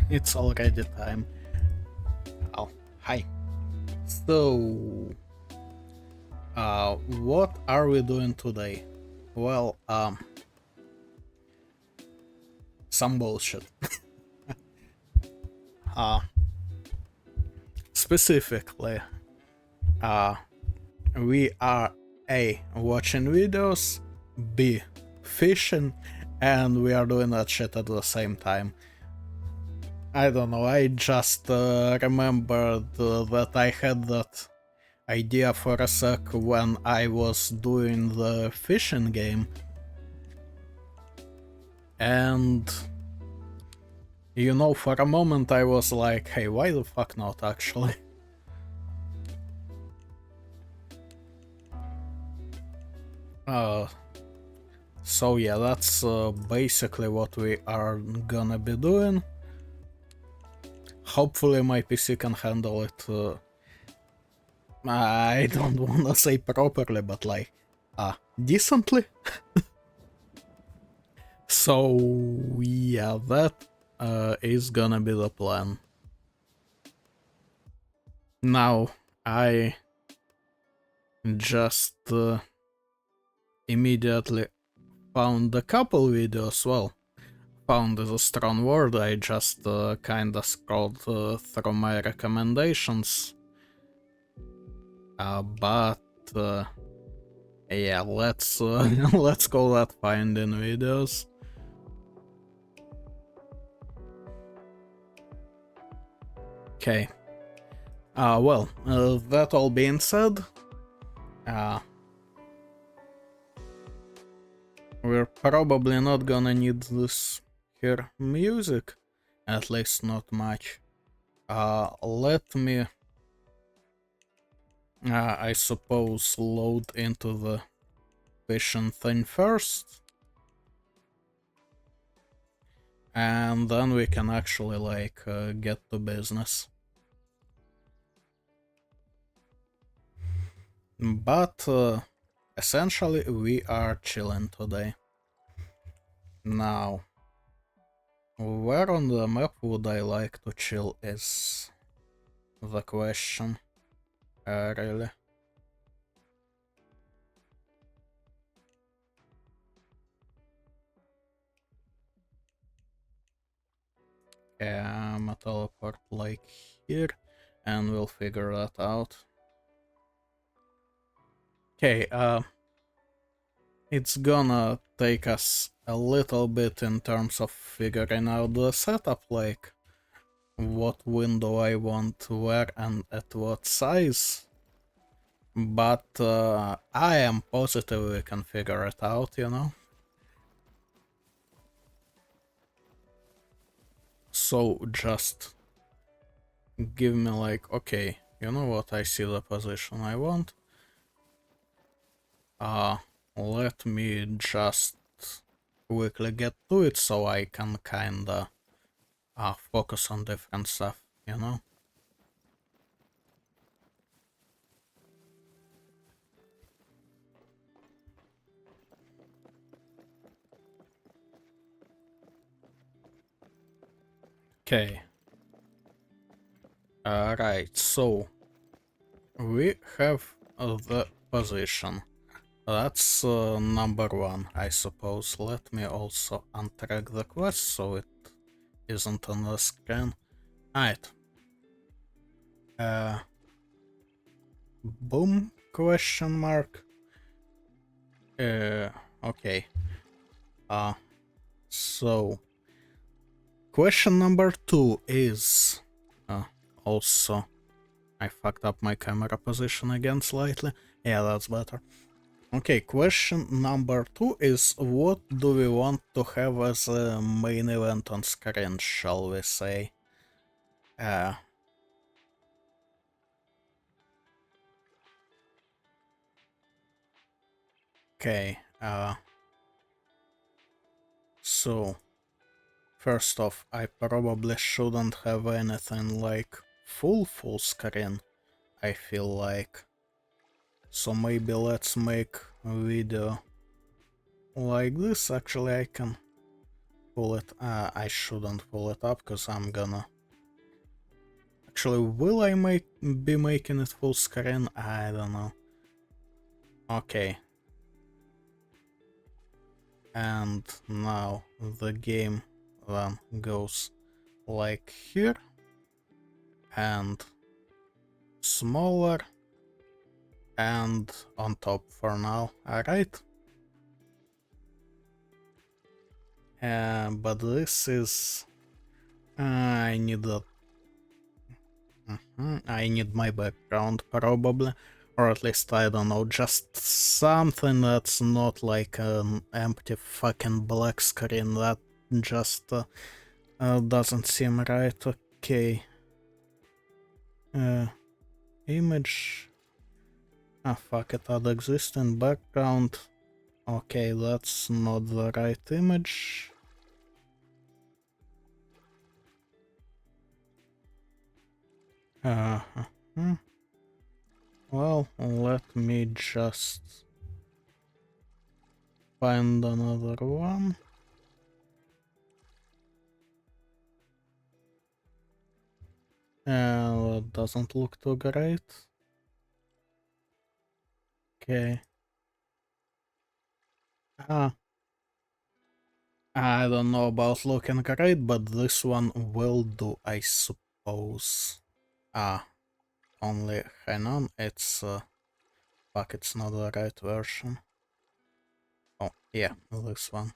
It's already time. Oh, hi. So, what are we doing today? Well, some bullshit. Uh, Specifically, uh, we are A, watching videos, B, fishing, and we are doing that shit at the same time. I don't know, I just remembered that I had that idea for a sec when I was doing the fishing game, and you know, for a moment I was like, hey, why the fuck not, actually? Uh, so yeah, that's basically what we are gonna be doing. Hopefully my PC can handle it. I don't wanna say properly, but like, decently. So yeah, that is gonna be the plan. Now, I just immediately found a couple videos. Well, found is a strong word. I just kinda scrolled through my recommendations. But yeah, let's let's call that finding videos. Okay. Well, that all being said, uh, we're probably not gonna need this here music, at least not much. Let me, I suppose, load into the fishing thing first, and then we can actually like get to business. But essentially, we are chilling today. Now, where on the map would I like to chill is the question, really. I'm a teleport like here, and we'll figure that out. Okay, it's gonna take us a little bit in terms of figuring out the setup, like what window I want where and at what size. But I am positive we can figure it out, you know? So just give me like, okay, you know what, I see the position I want. Let me just quickly get to it so I can kinda focus on different stuff, you know? Okay. Right, so we have the position. That's number one, I suppose. Let me also untrack the quest so it isn't on the screen. Right. Uh, boom? Question mark. Okay. Uh, so question number two is also I fucked up my camera position again slightly. Yeah, that's better. Okay, question number two is what do we want to have as a main event on screen, shall we say? Uh, okay, so first off, I probably shouldn't have anything like full screen, I feel like. So maybe let's make a video like this. Actually, I can pull it. I shouldn't pull it up because I'm gonna. Actually, will I be making it full screen? I don't know. Okay. And now the game then goes like here and smaller and on top for now. Alright. But this is I need a I need my background probably, or at least I don't know, just something that's not like an empty fucking black screen. That just doesn't seem right. Okay. Image. Ah, fuck it, add existing background. Okay, that's not the right image. Uh, well, let me just find another one. That doesn't look too great. Okay. I don't know about looking great, but this one will do, I suppose. Only hang on, it's fuck, it's not the right version. Oh, yeah, this one.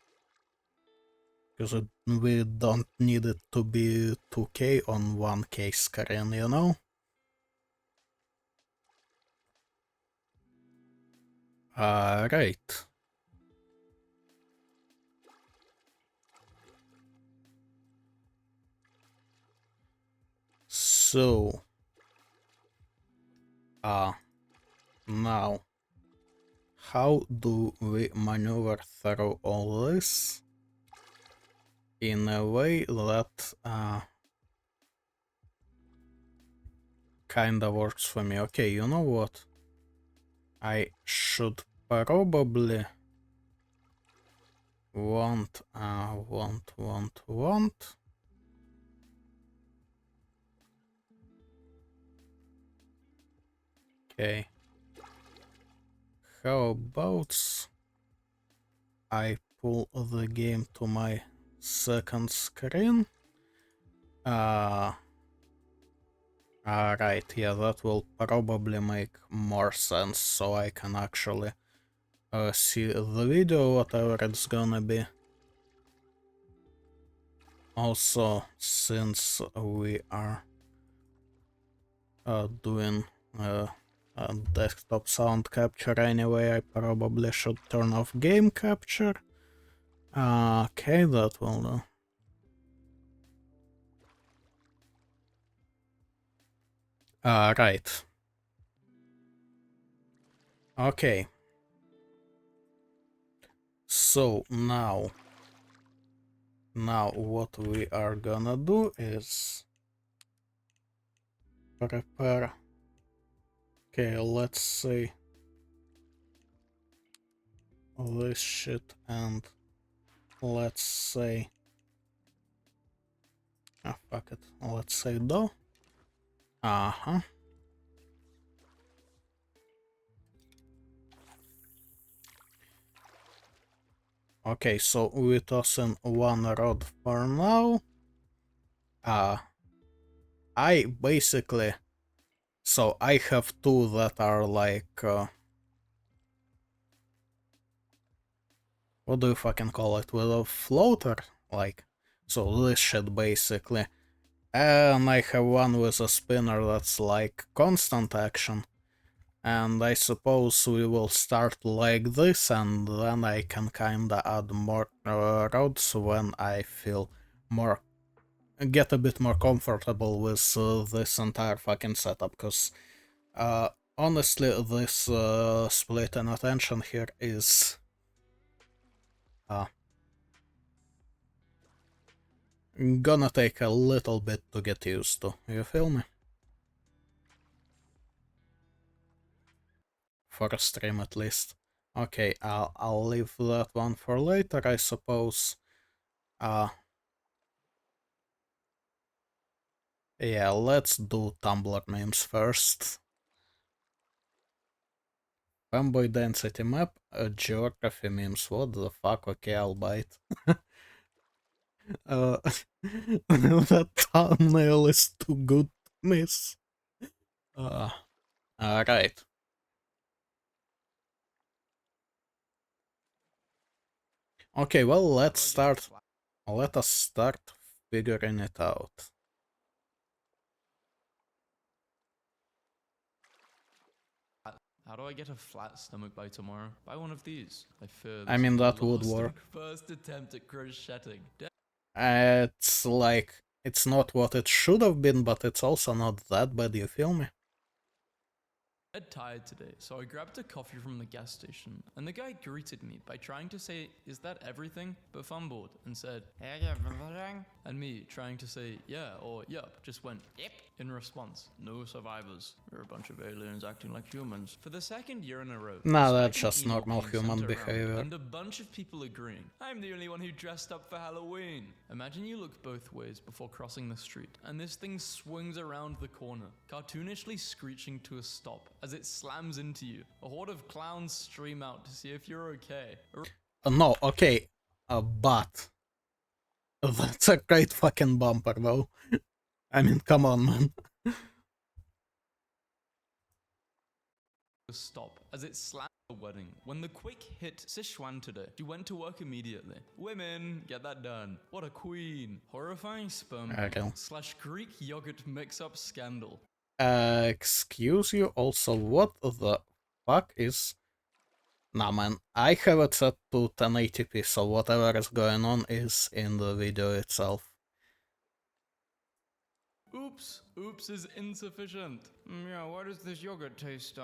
Because we don't need it to be 2K on 1K screen, you know? Right. So, now, how do we maneuver through all this in a way that kinda works for me? Okay, you know what? I should probably want. Okay. How about I pull the game to my second screen? Right, yeah, that will probably make more sense, so I can actually see the video, whatever it's gonna be. Also, since we are doing desktop sound capture anyway, I probably should turn off game capture. Okay, that will do. Right. Okay. So now what we are gonna do is prepare. Okay, let's say this shit, and let's say Ah, fuck it. Let's say do. Uh-huh. Okay, so we tossing one rod for now. I basically... So I have two that are like... what do you fucking call it? With a floater? Like, so this shit basically. And I have one with a spinner that's like constant action. And I suppose we will start like this, and then I can kinda add more rods when I feel more... get a bit more comfortable with this entire fucking setup, because honestly this split in attention here is gonna take a little bit to get used to, you feel me? For a stream at least. Okay, I'll leave that one for later, I suppose. Yeah, let's do Tumblr memes first. Fanboy density map, geography memes, what the fuck, okay, I'll bite. That thumbnail is too good to miss. Alright. Okay, well, let us start figuring it out. How do I get a flat stomach by tomorrow? Buy one of these. I fear I mean, that would last work. First attempt at crocheting. It's like, it's not what it should have been, but it's also not that bad, you feel me? Dead tired today, so I grabbed a coffee from the gas station, and the guy greeted me by trying to say, "Is that everything?" but fumbled and said, and me trying to say, "Yeah," or "Yup," just went, "Yep," in response. No survivors. We're a bunch of aliens acting like humans. For the second year in a row, Nah, despite that's an just email normal being human sent around, behavior. and a bunch of people agreeing, I'm the only one who dressed up for Halloween. Imagine you look both ways before crossing the street, and this thing swings around the corner, cartoonishly screeching to a stop as it slams into you. A horde of clowns stream out to see if you're okay. No, okay, but that's a great fucking bumper, though. I mean, come on, man. Stop as it slammed the wedding. When the quick hit Sichuan today, she went to work immediately. Women, get that done. What a queen. Horrifying sperm slash Greek yogurt mix-up scandal. Excuse you, also, what the fuck is... Nah, man, I have it set to 1080p, so whatever is going on is in the video itself. Oops is insufficient. Yeah, why does this yogurt taste,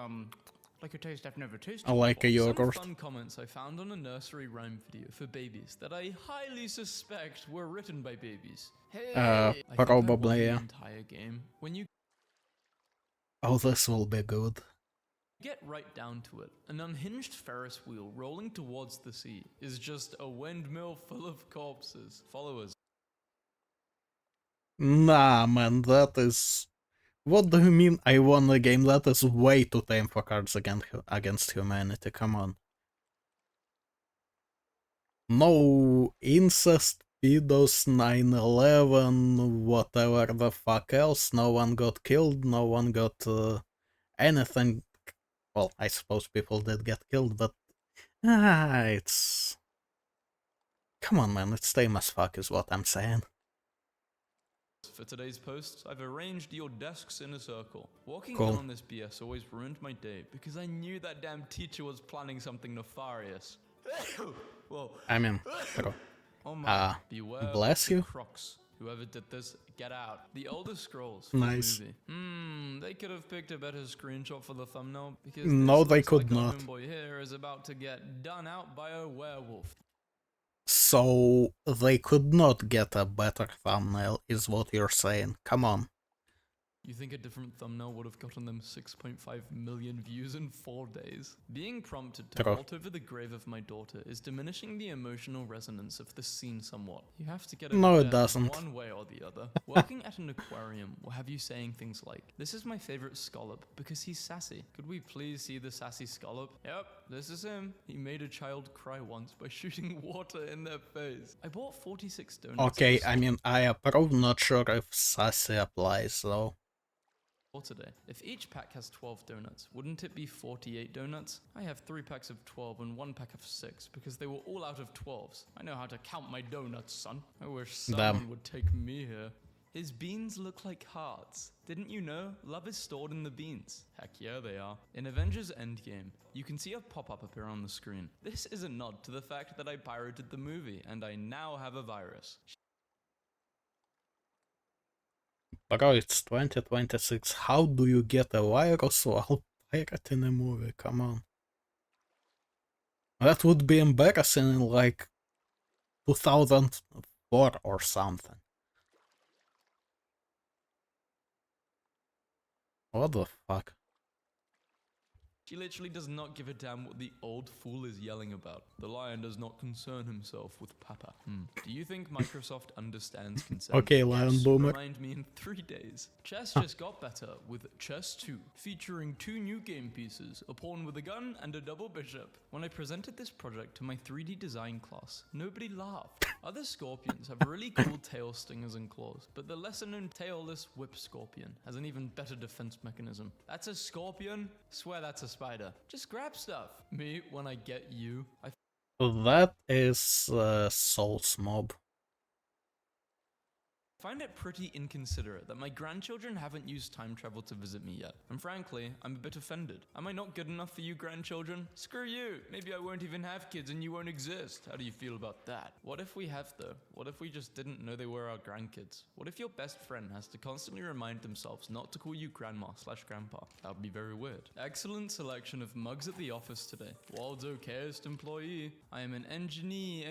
like a taste I've never tasted Like before? a yogurt. Some fun comments I found on a nursery rhyme video for babies that I highly suspect were written by babies. Hey, probably, the yeah. entire game. When you Oh, this will be good. get right down to it, an unhinged Ferris wheel rolling towards the sea is just a windmill full of corpses. Followers. Nah, man, that is... What do you mean I won the game? That is way too tame for Cards Against Humanity, come on. No incest, pedos, 9/11, whatever the fuck else, no one got killed, no one got anything. Well, I suppose people did get killed, but... it's... Come on, man, it's tame as fuck is what I'm saying. For today's post, I've arranged your desks in a circle. Walking Cool. in on this BS always ruined my day because I knew that damn teacher was planning something nefarious. Whoa. I mean, bro. Oh my. Beware bless you. Crocs. Whoever did this, get out. The Elder Scrolls Nice. movie. They could have picked a better screenshot for the thumbnail because no, this they looks could like not. Our homeboy here is about to get done out by a werewolf. So they could not get a better thumbnail, is what you're saying. Come on. You think a different thumbnail would have gotten them 6.5 million views in 4 days? Being prompted to True. vault over the grave of my daughter is diminishing the emotional resonance of the scene somewhat. You have to get over No, it death doesn't. one way or the other. Working at an aquarium will have you saying things like, "This is my favorite scallop because he's sassy. Could we please see the sassy scallop? Yep, this is him. He made a child cry once by shooting water in their face." I bought 46 donuts. Okay, I mean, I approve, not sure if sassy applies though. Today. If each pack has 12 donuts, wouldn't it be 48 donuts? I have 3 packs of 12 and 1 pack of 6 because they were all out of 12s. I know how to count my donuts, son. I wish someone would take me here. His beans look like hearts. Didn't you know? Love is stored in the beans. Heck yeah, they are. In Avengers Endgame, you can see a pop-up appear on the screen. This is a nod to the fact that I pirated the movie and I now have a virus. Bro, it's 2026. How do you get a virus while pirating a movie? Come on. That would be embarrassing in like 2004 or something. What the fuck? She literally does not give a damn what the old fool is yelling about. The lion does not concern himself with Papa. Do you think Microsoft understands consent? Okay, Lion Yes, Boomer. Remind me in 3 days. Chess just got better with Chess 2, featuring 2 new game pieces, a pawn with a gun and a double bishop. When I presented this project to my 3D design class, nobody laughed. Other scorpions have really cool tail stingers and claws, but the lesser-known tailless whip scorpion has an even better defense mechanism. That's a scorpion? Swear that's a spider. Just grab stuff. Me, when I get you, I That is Soul's mob. find it pretty inconsiderate that my grandchildren haven't used time travel to visit me yet. And frankly, I'm a bit offended. Am I not good enough for you grandchildren? Screw you! Maybe I won't even have kids and you won't exist. How do you feel about that? What if we have though? What if we just didn't know they were our grandkids? What if your best friend has to constantly remind themselves not to call you grandma/grandpa? That would be very weird. Excellent selection of mugs at the office today. World's okayest employee. I am an engineer.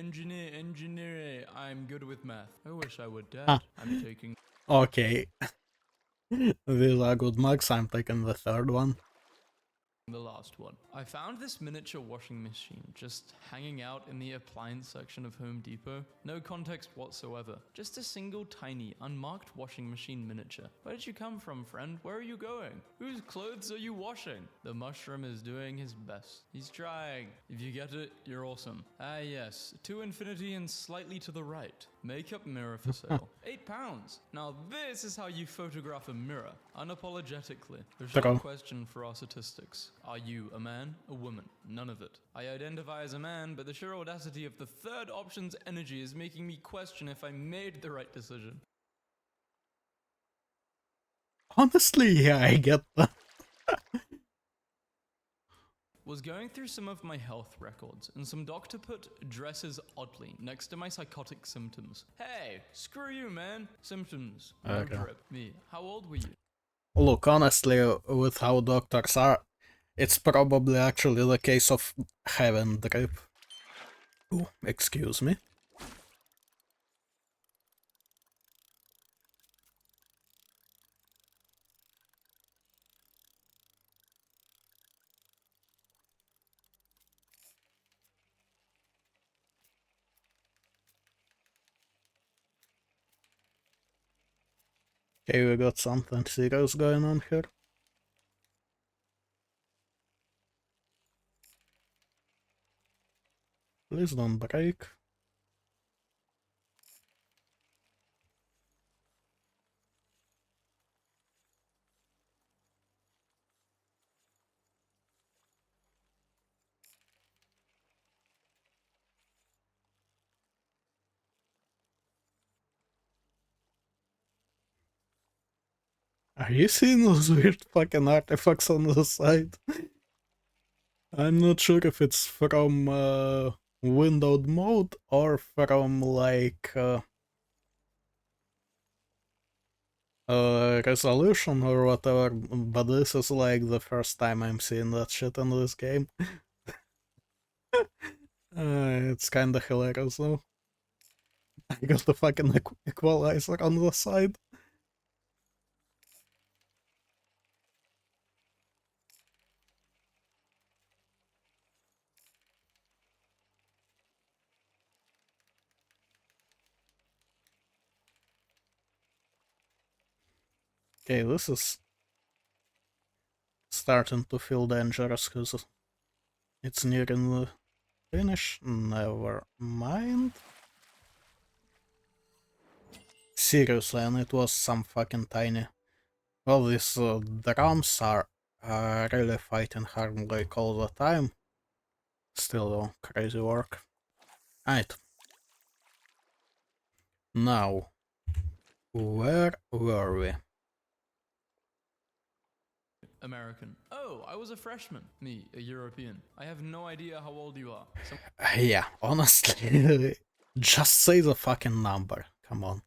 I'm good with math. I wish I were dead. I'm taking Okay. These are good mugs. I'm taking the third one. the last one. I found this miniature washing machine just hanging out in the appliance section of Home Depot. No context whatsoever. Just a single tiny, unmarked washing machine miniature. Where did you come from, friend? Where are you going? Whose clothes are you washing? The mushroom is doing his best. He's trying. If you get it, you're awesome. Ah yes, to infinity and slightly to the right. Makeup mirror for sale. £8. Now this is how you photograph a mirror. Unapologetically. The short question for our statistics. Are you a man, a woman? None of it. I identify as a man, but the sheer audacity of the third option's energy is making me question if I made the right decision. Honestly, yeah, I get that. Was going through some of my health records, and some doctor put dresses oddly next to my psychotic symptoms. Hey, screw you, man. Symptoms. No Okay. drip. Me. How old were you? Look, honestly, with how doctors are, it's probably actually the case of having drip. Ooh, excuse me. Okay, we got something serious going on here. Please don't break. Are you seeing those weird fucking artifacts on the side? I'm not sure if it's from windowed mode or from like resolution or whatever, but this is like the first time I'm seeing that shit in this game. It's kinda hilarious though. I got the fucking equalizer on the side. Okay, this is starting to feel dangerous because it's nearing the finish. Never mind. Seriously, and it was some fucking tiny. Well, these drums are really fighting hard like all the time. Still though, crazy work. Right. Now, where were we? American. Oh, I was a freshman. Me, a European. I have no idea how old you are. Yeah, honestly, just say the fucking number. Come on.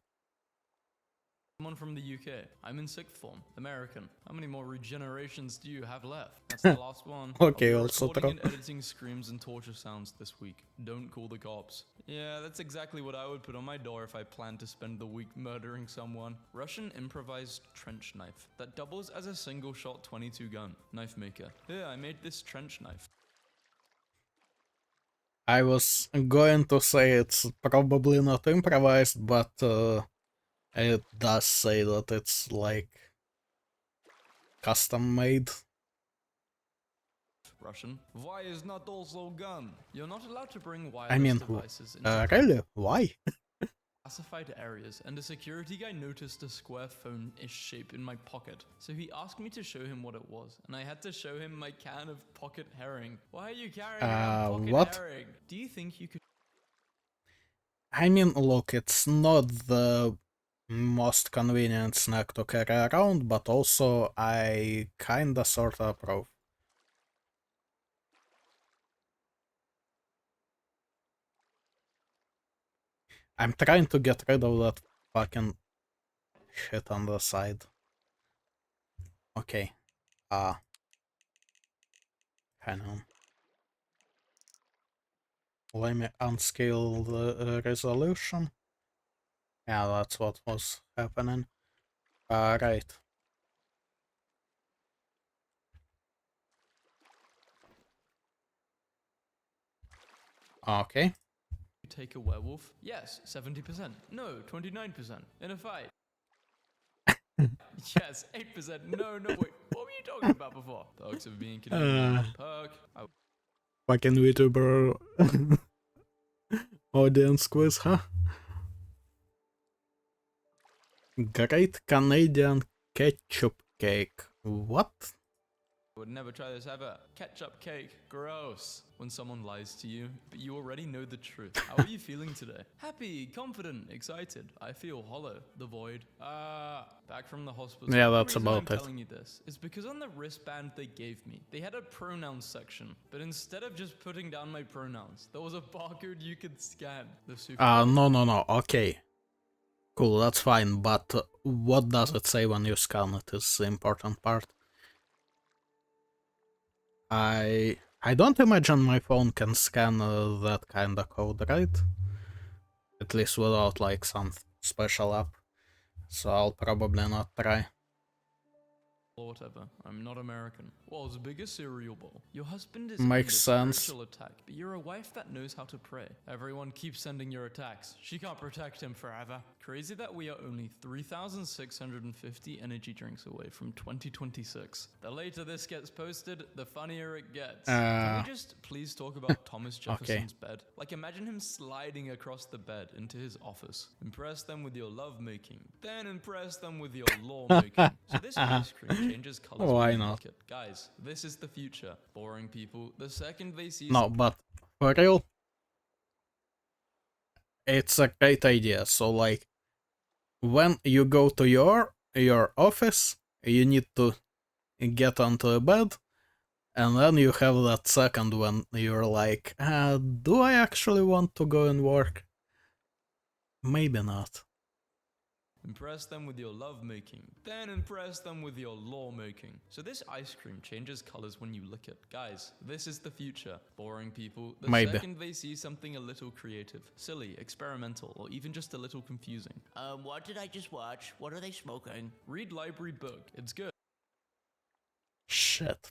Someone from the UK. I'm in sixth form. American. How many more regenerations do you have left? That's the last one. Okay, I'll be also recording true. and editing screams and torture sounds this week. Don't call the cops. Yeah, that's exactly what I would put on my door if I planned to spend the week murdering someone. Russian improvised trench knife that doubles as a single shot 22 gun. Knife maker. Yeah, I made this trench knife. I was going to say it's probably not improvised, but it does say that it's like custom made. Russian. Why is not also gun? You're not allowed to bring wireless I mean, devices into really? Why? classified areas, and a security guy noticed a square phone-ish shape in my pocket. So he asked me to show him what it was, and I had to show him my can of pocket herring. Why are you carrying around pocket What? herring? Do you think you could I mean, look, it's not the most convenient snack to carry around, but also I kinda sorta approve. I'm trying to get rid of that fucking shit on the side. Okay. Hang on. Let me unscale the resolution. Yeah, that's what was happening. Right. Okay. take a werewolf? Yes, 70%. No, 29%. In a fight. Yes, 8%. No, wait. What were you talking about before? Perks of being Canadian. Perk. Fucking VTuber audience quiz, huh? Great Canadian ketchup cake. What? Would never try this ever. Ketchup cake. Gross. When someone lies to you, but you already know the truth. How are you feeling today? Happy, confident, excited. I feel hollow. The void. Back from the hospital. Yeah, that's the reason about I'm it. telling you this is because on the wristband they gave me, they had a pronouns section. But instead of just putting down my pronouns, there was a barcode you could scan. The super. No. Okay. Cool, that's fine, but what does it say when you scan it is the important part. I don't imagine my phone can scan that kind of code, right? At least without like some special app. So I'll probably not try. Or whatever. I'm not American. World's biggest cereal bowl. Your husband is Makes under sense. spiritual attack, but you're a wife that knows how to pray. Everyone keeps sending your attacks. She can't protect him forever. Crazy that we are only 3,650 energy drinks away from 2026. The later this gets posted, the funnier it gets. Can we just please talk about Thomas Jefferson's bed? Like imagine him sliding across the bed into his office. Impress them with your lovemaking, then impress them with your lawmaking. So this ice cream changes colors. Why when you not? lick it. Guys, this is the future. Boring people, the second they see No, but for real, it's a great idea. So like, when you go to your office, you need to get onto a bed, and then you have that second when you're like, do I actually want to go and work? Maybe not. impress them with your lovemaking, then impress them with your lawmaking. So this ice cream changes colors when you lick it. Guys, this is the future. Boring people, the Maybe. second they see something a little creative, silly, experimental, or even just a little confusing. What did I just watch? What are they smoking? Read library book. It's good. Shit.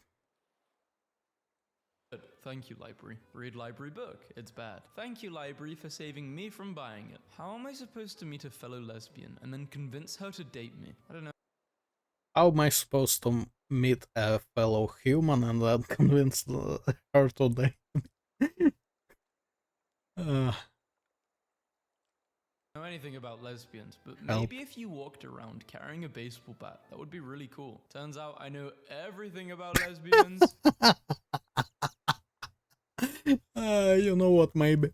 Thank you, library. Read library book. It's bad. Thank you, library, for saving me from buying it. How am I supposed to meet a fellow lesbian and then convince her to date me? I don't know. how am I supposed to meet a fellow human and then convince her to date me? uh, Know anything about lesbians, but Help. maybe if you walked around carrying a baseball bat, that would be really cool. Turns out I know everything about lesbians. You know what, maybe.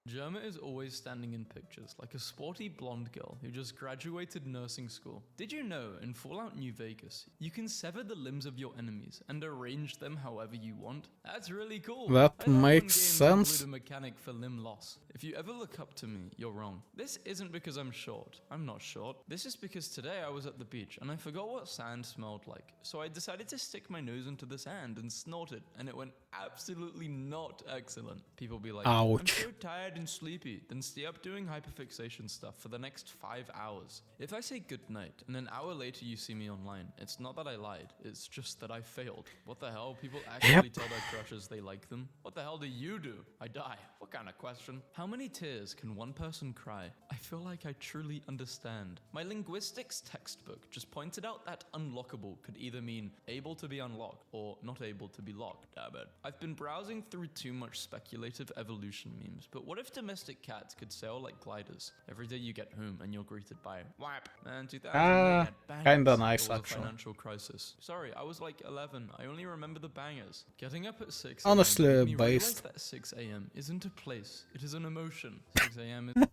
Gemma is always standing in pictures like a sporty blonde girl who just graduated nursing school. Did you know in Fallout New Vegas, you can sever the limbs of your enemies and arrange them however you want? That's really cool. That I love when makes games sense. include a mechanic for limb loss. If you ever look up to me, you're wrong. This isn't because I'm short. I'm not short. This is because today I was at the beach and I forgot what sand smelled like. So I decided to stick my nose into the sand and snort it, and it went absolutely not excellent. People be like, I'm Ouch. so tired and sleepy, then stay up doing hyperfixation stuff for the next 5 hours. If I say goodnight and an hour later you see me online, it's not that I lied, it's just that I failed. What the hell? People actually tell their crushes they like them? What the hell do you do? I die. What kind of question? How many tears can one person cry? I feel like I truly understand. My linguistics textbook just pointed out that unlockable could either mean able to be unlocked or not able to be locked. Damn it. I've been browsing through too much speculative evolution memes, but what if domestic cats could sail like gliders? Every day you get home and you're greeted by WAP. Man, 2008 had bangers. Kinda nice, It was actually. a financial crisis. Sorry, I was like 11. I only remember the bangers. Getting up at 6 Honestly, a.m. made me based. realize that 6 a.m. isn't a place. It is an emotion. 6 a.m. is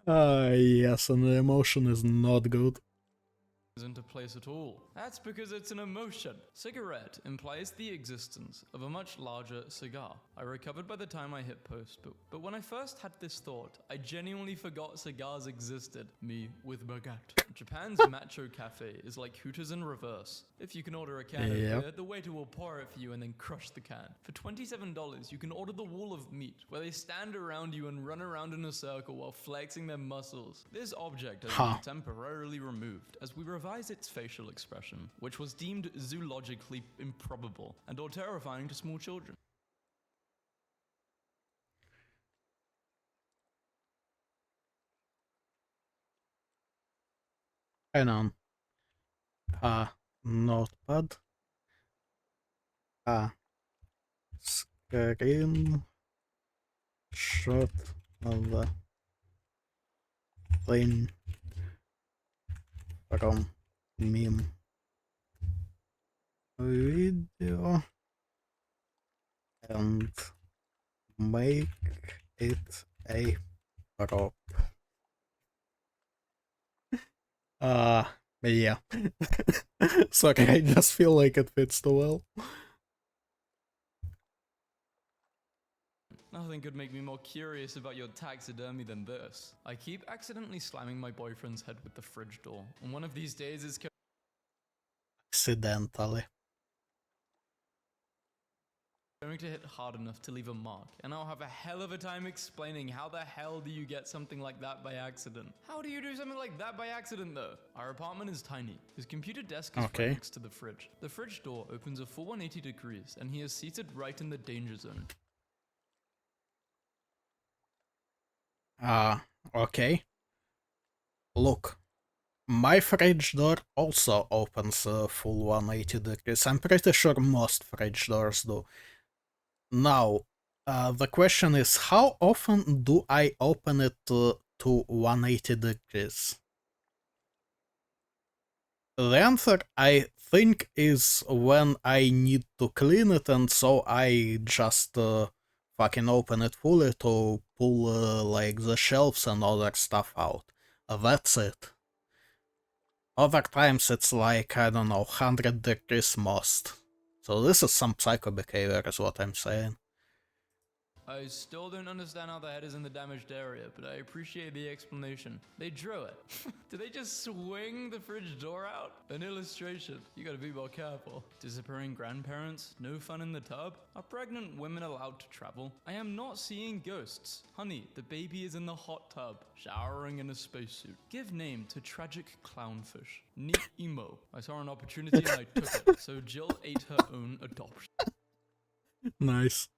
Yes, and the emotion is not good. isn't a place at all. That's because it's an emotion. Cigarette implies the existence of a much larger cigar. I recovered by the time I hit post, but when I first had this thought, I genuinely forgot cigars existed. Me with baguette. Japan's Macho Cafe is like Hooters in reverse. If you can order a can of Yep. beer, the waiter will pour it for you and then crush the can. For $27, you can order the wall of meat, where they stand around you and run around in a circle while flexing their muscles. This object has been temporarily removed as we revise its facial expression, which was deemed zoologically improbable and or terrifying to small children. Hang on. Notepad. Screen shot of the thing from meme video and make it a prop. Yeah. Sorry, I just feel like it fits too well. Nothing could make me more curious about your taxidermy than this. I keep accidentally slamming my boyfriend's head with the fridge door, and one of these days is Accidentally. going to hit hard enough to leave a mark, and I'll have a hell of a time explaining how the hell do you get something like that by accident. How do you do something like that by accident though? Our apartment is tiny. His computer desk is right next to the fridge. The fridge door opens a full 180 degrees, and he is seated right in the danger zone. Okay. Look, my fridge door also opens full 180 degrees. I'm pretty sure most fridge doors do. Now, the question is, how often do I open it to 180 degrees? The answer, I think, is when I need to clean it, and so I just fucking open it fully to pull like the shelves and other stuff out. That's it. Other times it's like, I don't know, 100 degrees most. So this is some psycho behavior is what I'm saying. I still don't understand how the head is in the damaged area, but I appreciate the explanation. They drew it. Did they just swing the fridge door out? An illustration. You gotta be more careful. Disappearing grandparents? No fun in the tub? Are pregnant women allowed to travel? I am not seeing ghosts. Honey, the baby is in the hot tub, showering in a spacesuit. Give name to tragic clownfish. Neat emo. I saw an opportunity and I took it, so Jill ate her own adoption. Nice.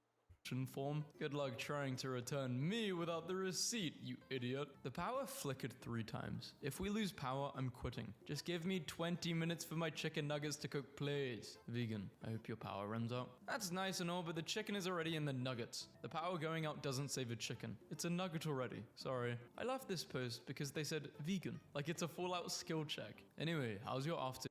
form. Good luck trying to return me without the receipt, you idiot. The power flickered 3 times. If we lose power, I'm quitting. Just give me 20 minutes for my chicken nuggets to cook, please. Vegan, I hope your power runs out. That's nice and all, but the chicken is already in the nuggets. The power going out doesn't save a chicken. It's a nugget already. Sorry. I love this post because they said vegan, like it's a full-out skill check. Anyway, how's your afternoon?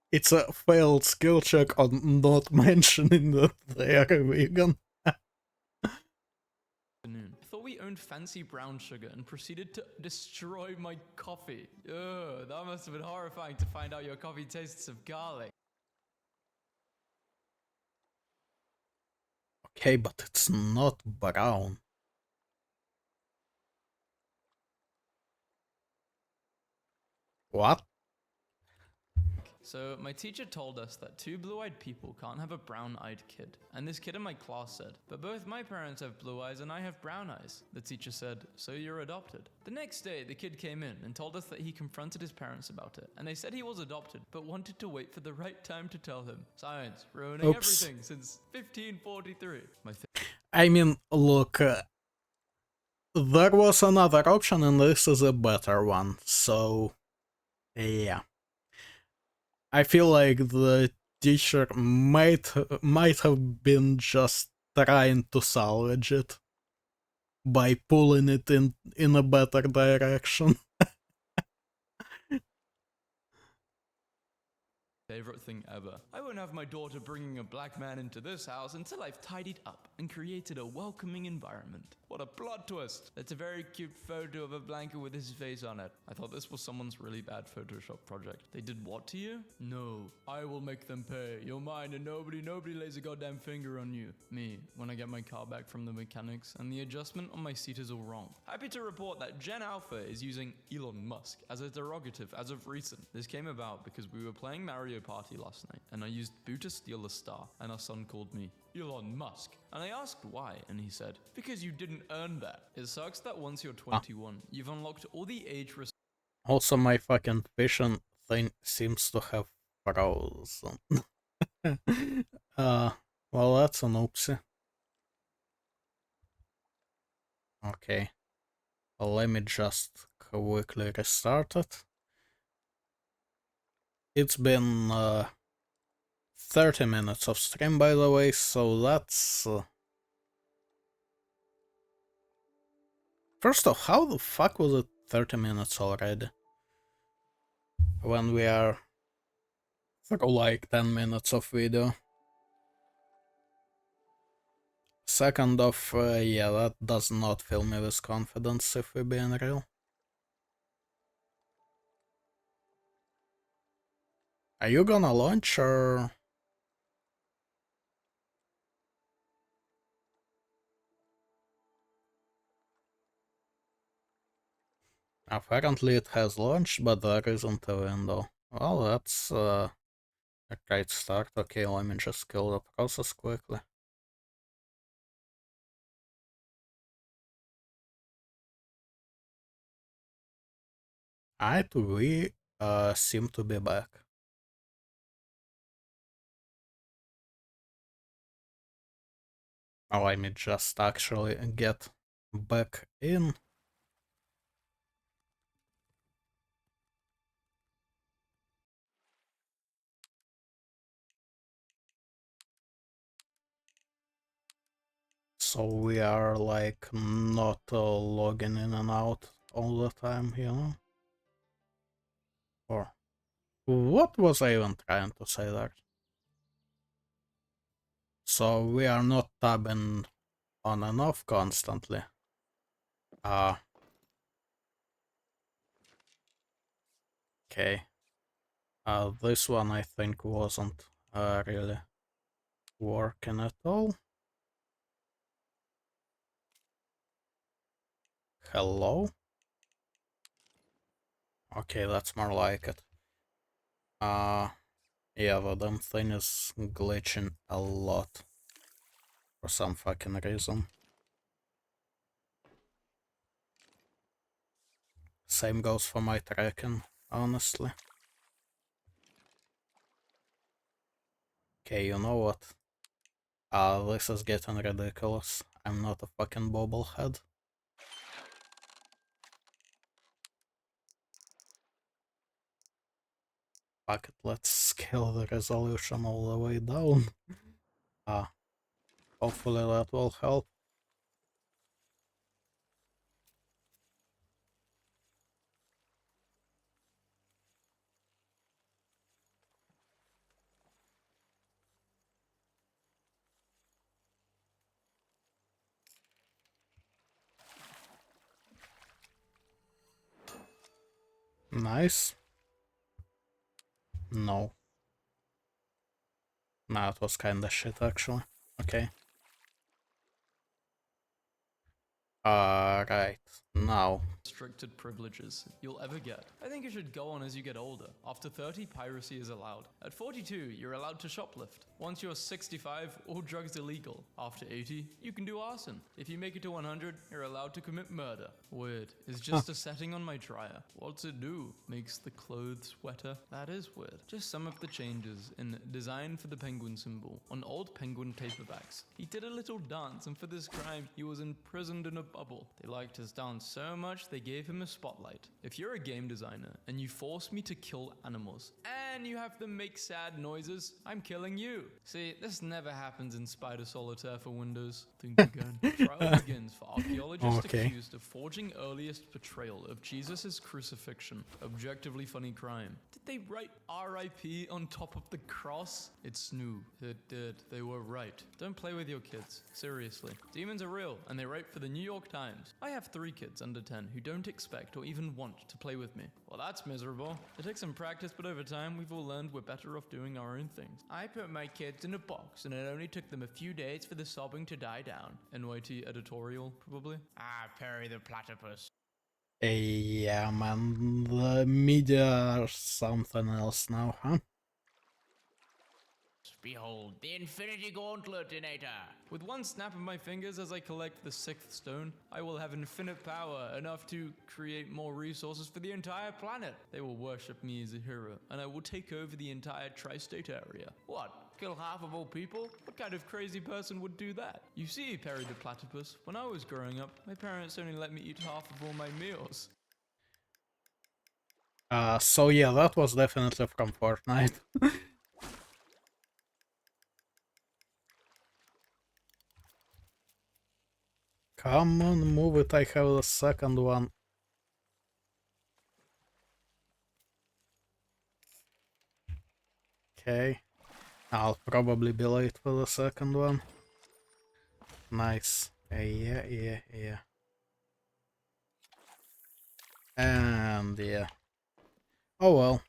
It's a failed skill check on not mentioning that they are vegan. I thought we owned fancy brown sugar and proceeded to destroy my coffee. Ugh, that must have been horrifying to find out your coffee tastes of garlic. Okay, but it's not brown. What? So, my teacher told us that 2 blue-eyed people can't have a brown-eyed kid. And this kid in my class said, but both my parents have blue eyes and I have brown eyes. The teacher said, so you're adopted. The next day, the kid came in and told us that he confronted his parents about it. And they said he was adopted, but wanted to wait for the right time to tell him. Science, ruining everything since 1543. I mean, look, there was another option and this is a better one, so yeah. I feel like the teacher might have been just trying to salvage it by pulling it in a better direction. Favorite thing ever. I won't have my daughter bringing a black man into this house until I've tidied up and created a welcoming environment. What a plot twist! That's a very cute photo of a blanket with his face on it. I thought this was someone's really bad Photoshop project. They did what to you? No. I will make them pay. You're mine and nobody lays a goddamn finger on you. Me, when I get my car back from the mechanics and the adjustment on my seat is all wrong. Happy to report that Gen Alpha is using Elon Musk as a derogative as of recent. This came about because we were playing Mario Party last night and I used Boo to steal a star and our son called me Elon Musk. And I asked why and he said, because you didn't earn that. It sucks that once you're 21, you've unlocked all the age Also, my fucking vision thing seems to have frozen. Well, that's an oopsie. Okay. Well, let me just quickly restart it. It's been 30 minutes of stream, by the way, so that's... First off, how the fuck was it 30 minutes already? When we are through like 10 minutes of video. Second off, yeah, that does not fill me with confidence, if we're being real. Are you gonna launch, or...? Apparently it has launched, but there isn't a window. Well, that's a great start. Okay, let me just kill the process quickly. Alright, we seem to be back. Let me just actually get back in. So we are like not logging in and out all the time, you know? Or what was I even trying to say there? So we are not tabbing on and off constantly. Okay. This one I think wasn't really working at all. Hello? Okay, that's more like it. Yeah, the damn thing is glitching a lot. For some fucking reason. Same goes for my tracking, honestly. Okay, you know what? This is getting ridiculous. I'm not a fucking bobblehead. Fuck it, let's scale the resolution all the way down. Hopefully that will help. Nice. No. Nah, it was kinda shit actually. Okay. Right. Now. Restricted privileges you'll ever get. I think it should go on as you get older. After 30, piracy is allowed. At 42, you're allowed to shoplift. Once you're 65, all drugs illegal. After 80, you can do arson. If you make it to 100, you're allowed to commit murder. Weird. It's just a setting on my dryer. What's it do? Makes the clothes wetter? That is weird. Just some of the changes in design for the penguin symbol on old penguin paperbacks. He did a little dance, and for this crime, he was imprisoned in a bubble. They liked his dance so much they gave him a spotlight. If you're a game designer and you force me to kill animals and you have them make sad noises, I'm killing you. See, this never happens in Spider Solitaire for Windows. Think again. Trial begins for archaeologists accused of forging earliest portrayal of Jesus' crucifixion. Objectively funny crime. Did they write RIP on top of the cross? It's Snoo. It did. They were right. Don't play with your kids. Seriously. Demons are real and they write for the New York Times. I have 3 kids under 10 who don't expect or even want to play with me. Well, that's miserable. It takes some practice, but over time, we've all learned we're better off doing our own things. I put my kids in a box, and it only took them a few days for the sobbing to die down. NYT editorial, probably. Perry the platypus. Yeah, man, the media are something else now, huh? Behold, the Infinity Gauntletinator. With one snap of my fingers as I collect the 6th stone, I will have infinite power, enough to create more resources for the entire planet. They will worship me as a hero, and I will take over the entire tri-state area. What? Kill half of all people? What kind of crazy person would do that? You see, Perry the Platypus, when I was growing up, my parents only let me eat half of all my meals. So yeah, that was definitely from Fortnite. Come on, move it, I have the second one. Okay. I'll probably be late for the second one. Nice. Yeah. And yeah. Oh well.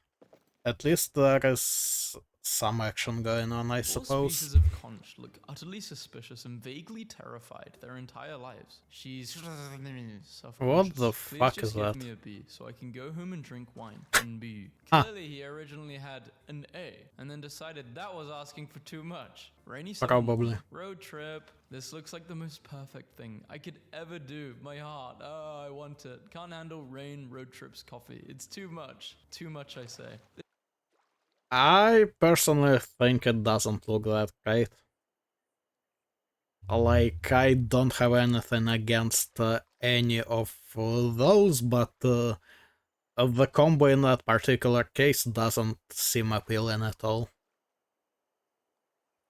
At least there is some action going on, I All suppose. species of conch look utterly suspicious and vaguely terrified their entire lives. She's What the Please fuck just is give that? me a B so I can go home and drink wine. And B. Clearly he originally had an A and then decided that was asking for too much. Rainy summer Probably. morning, road trip. This looks like the most perfect thing I could ever do. My heart, oh, I want it. Can't handle rain, road trips, coffee. It's too much. Too much, I say. I personally think it doesn't look that great. Like, I don't have anything against any of those, but the combo in that particular case doesn't seem appealing at all.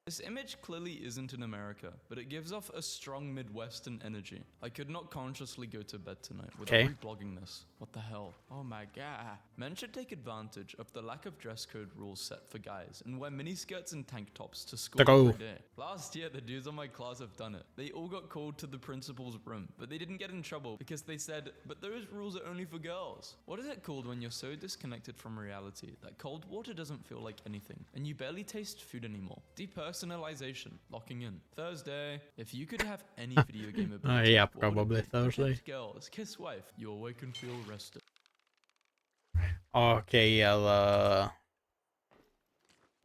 This image clearly isn't in America, but it gives off a strong Midwestern energy. I could not consciously go to bed tonight without reblogging this. What the hell? Oh my god. Men should take advantage of the lack of dress code rules set for guys and wear miniskirts and tank tops to school every day. Last year, the dudes on my class have done it. They all got called to the principal's room, but they didn't get in trouble because they said, but those rules are only for girls. What is it called when you're so disconnected from reality that cold water doesn't feel like anything and you barely taste food anymore? Depersonalization, locking in. Thursday, if you could have any video game ability, Yeah, what would it probably be? Thursday. Protect girls, kiss wife, you awake and feel rested. Okay, yeah, the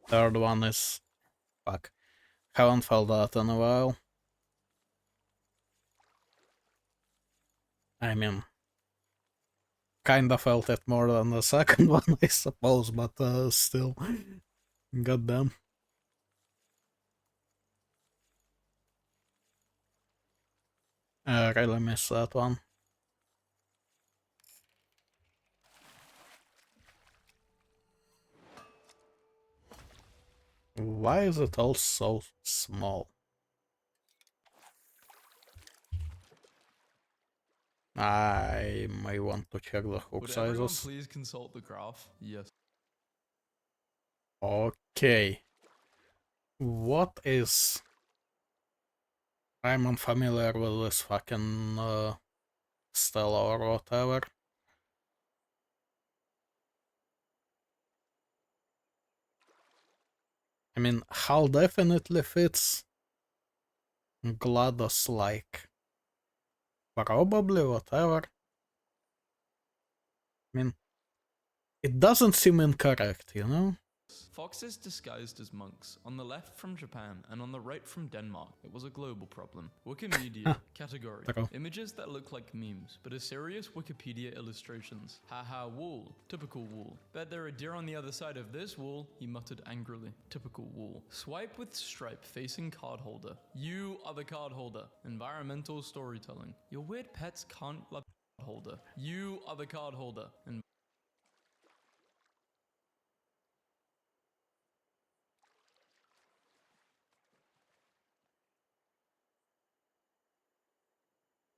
third one is... fuck. Haven't felt that in a while. I mean... kinda felt it more than the second one, I suppose, but still. Goddamn. I really miss that one. Why is it all so small? I may want to check the hook Would everyone sizes. please consult the graph? Yes. Okay. What is... I'm unfamiliar with this fucking Stella or whatever. I mean, Hal definitely fits GLaDOS like. Probably, whatever. I mean, it doesn't seem incorrect, you know? Foxes disguised as monks, on the left from Japan and on the right from Denmark. It was a global problem. Wikimedia, category, True. images that look like memes, but are serious Wikipedia illustrations. Haha, wool, typical wool. Bet there are deer on the other side of this wall, he muttered angrily. Typical wool. Swipe with stripe facing card holder. You are the card holder. Environmental storytelling. Your weird pets can't love card holder. You are the card holder.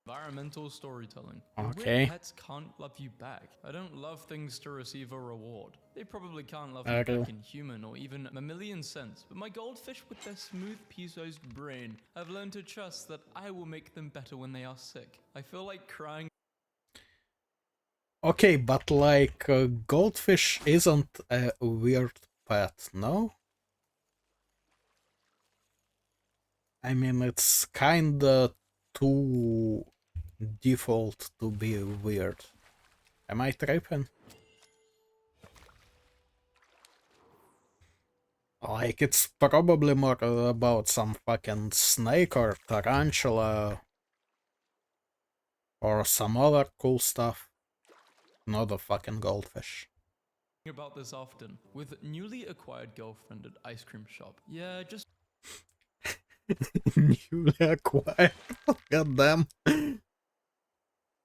Environmental storytelling. Your Okay. weird pets can't love you back. I don't love things to receive a reward. They probably can't love me Okay. back in human or even mammalian sense, but my goldfish with their smooth pea-sized brain have learned to trust that I will make them better when they are sick. I feel like crying. Okay, but like, goldfish isn't a weird pet, no? I mean, it's kinda too default to be weird. Am I tripping? Like, it's probably more about some fucking snake or tarantula or some other cool stuff. Not a fucking goldfish. About this often with newly acquired girlfriend at ice cream shop. Yeah, just Newly acquired. God damn.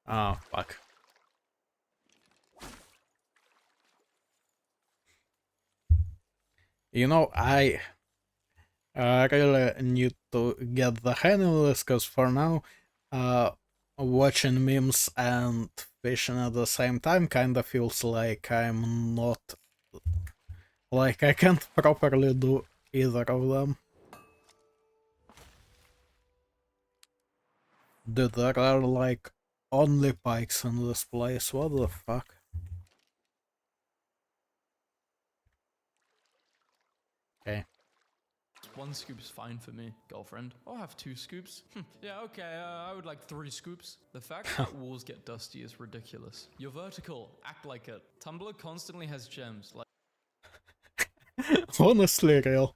Oh, fuck. You know, I really need to get the hang of this, because for now, watching memes and fishing at the same time kinda feels like I'm not... Like, I can't properly do either of them. Dude, there are like only pikes in this place, what the fuck? Okay. one scoop's fine for me, girlfriend. I'll have 2 scoops. Yeah, okay, I would like 3 scoops. The fact that walls get dusty is ridiculous. You're vertical, act like it. Tumblr constantly has gems, like Honestly, real.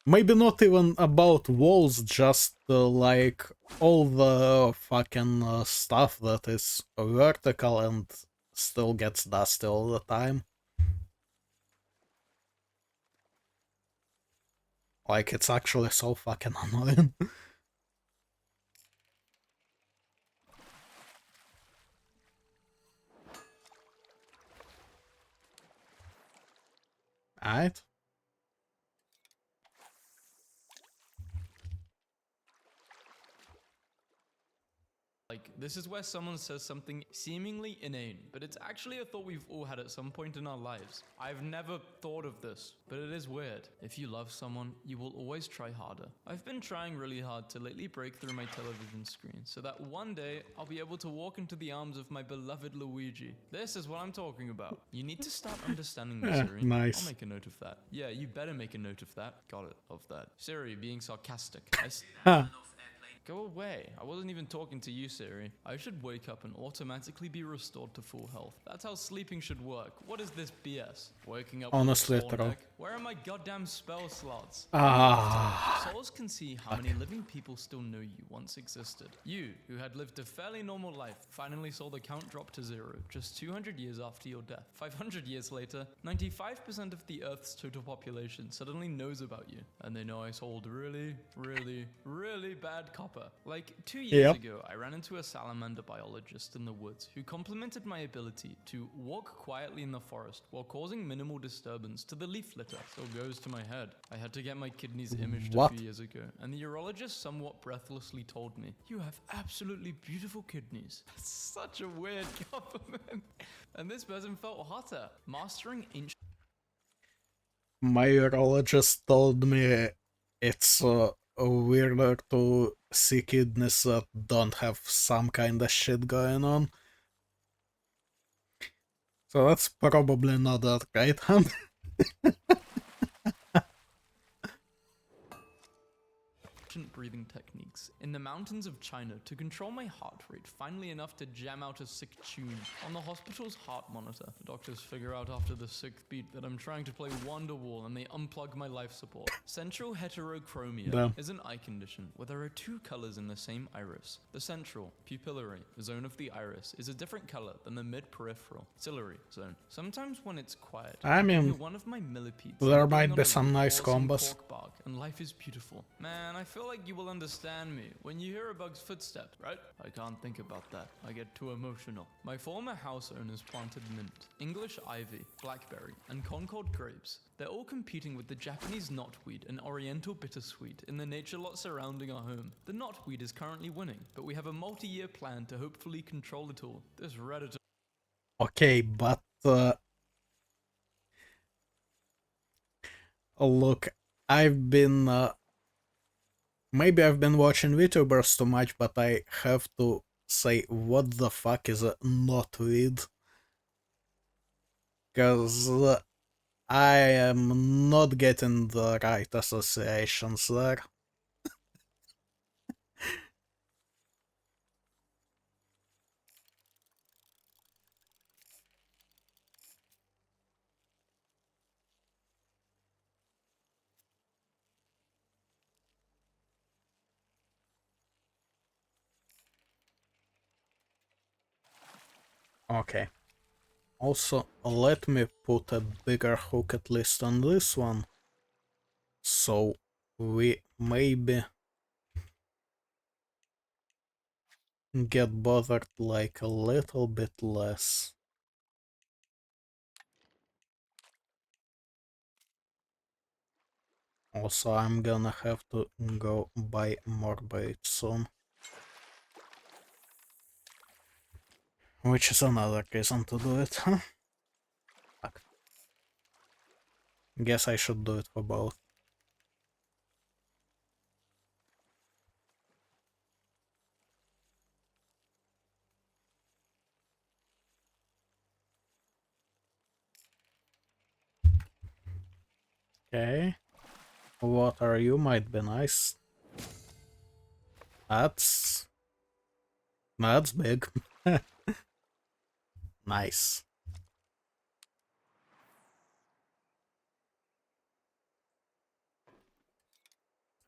Maybe not even about walls, just like all the fucking stuff that is vertical and still gets dusty all the time. Like, it's actually so fucking annoying. Alright. this is where someone says something seemingly inane, but it's actually a thought we've all had at some point in our lives. I've never thought of this, but it is weird. If you love someone, you will always try harder. I've been trying really hard to lately break through my television screen so that one day I'll be able to walk into the arms of my beloved Luigi. This is what I'm talking about. You need to start understanding this, Siri. Nice. I'll make a note of that. Yeah, you better make a note of that. Got it, of that. Siri being sarcastic. Huh. Go away. I wasn't even talking to you, Siri. I should wake up and automatically be restored to full health. That's how sleeping should work. What is this BS? Waking up Honestly, with a sore bro. neck? Where are my goddamn spell slots? Ah. Souls can see how many living people still know you once existed. You, who had lived a fairly normal life, finally saw the count drop to 0 just 200 years after your death. 500 years later, 95% of the Earth's total population suddenly knows about you. And they know I sold really, really, really really bad copper. Like 2 years Yep. ago, I ran into a salamander biologist in the woods who complimented my ability to walk quietly in the forest while causing minimal disturbance to the leaf litter. Still goes to my head. I had to get my kidneys imaged What? a few years ago, and the urologist somewhat breathlessly told me, "You have absolutely beautiful kidneys." That's such a weird compliment. And this person felt hotter, mastering inch. My urologist told me it's weirder to see kidneys that don't have some kind of shit going on. So that's probably not that great, huh? Breathing techniques in the mountains of China to control my heart rate finally enough to jam out a sick tune on the hospital's heart monitor. The doctors figure out after the sixth beat that I'm trying to play Wonderwall and they unplug my life support. Central heterochromia Damn. is an eye condition where there are two colors in the same iris. The central, pupillary zone of the iris is a different color than the mid-peripheral, ciliary zone. Sometimes when it's quiet, I mean, hear one of my millipedes there nibbling might on be a some leaf nice or some combos. cork bark, and life is beautiful. Man, I feel like you will understand me when you hear a bug's footsteps, right? I can't think about that. I get too emotional. My former house owners planted mint, English ivy, blackberry, and Concord grapes. They're all competing with the Japanese knotweed and oriental bittersweet in the nature lot surrounding our home. The knotweed is currently winning, but we have a multi-year plan to hopefully control it all. This Redditor. Okay, but look, maybe I've been watching VTubers too much, but I have to say, what the fuck is a knotweed? Cause I am not getting the right associations there. Okay. Also, let me put a bigger hook at least on this one. So we maybe get bothered like a little bit less. Also, I'm gonna have to go buy more bait soon. Which is another reason to do it, huh? Fuck. Guess I should do it for both. Okay. What are you? Might be nice. That's big. Nice.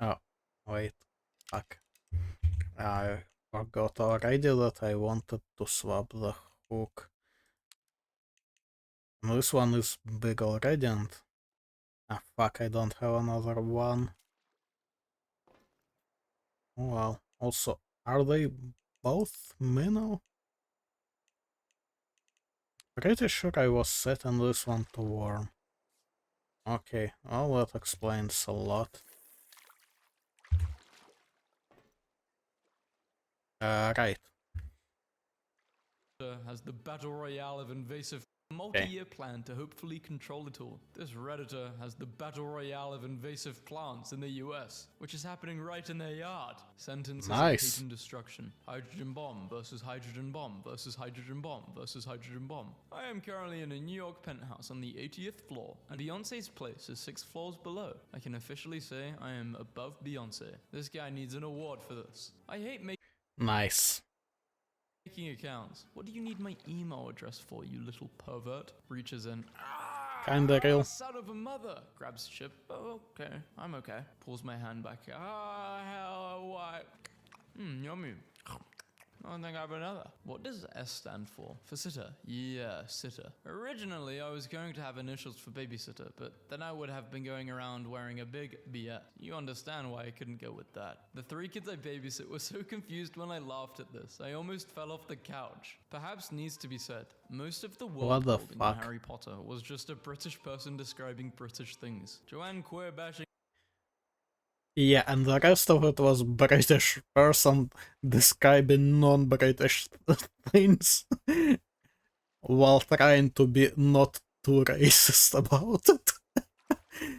Oh, wait. Fuck. I forgot already that I wanted to swap the hook. This one is big already and... Ah, fuck, I don't have another one. Oh well. Also, are they both minnow? Pretty sure I was setting this one to warm. Okay, well that explains a lot. Right. Has the battle royale of invasive multi-year plan to hopefully control it all. This Redditor has the battle royale of invasive plants in the US, which is happening right in their yard. Sentences of Nice. hate and destruction. Hydrogen bomb versus hydrogen bomb versus hydrogen bomb versus hydrogen bomb. I am currently in a New York penthouse on the 80th floor, and Beyonce's place is 6 floors below. I can officially say I am above Beyonce. This guy needs an award for this. I hate Nice. making accounts. What do you need my email address for, you little pervert? Reaches in. Kinda real. Son of a mother. Grabs chip. Oh, okay. I'm okay. Pulls my hand back. Hell, why? Yummy. I don't think I have another. What does S stand for? For sitter. Yeah, sitter. Originally, I was going to have initials for babysitter, but then I would have been going around wearing a big BS. You understand why I couldn't go with that. The 3 kids I babysit were so confused when I laughed at this. I almost fell off the couch. Perhaps needs to be said, most of the What world the building in fuck? Harry Potter was just a British person describing British things. Joanne queer bashing. Yeah, and the rest of it was British person describing non-British things while trying to be not too racist about it.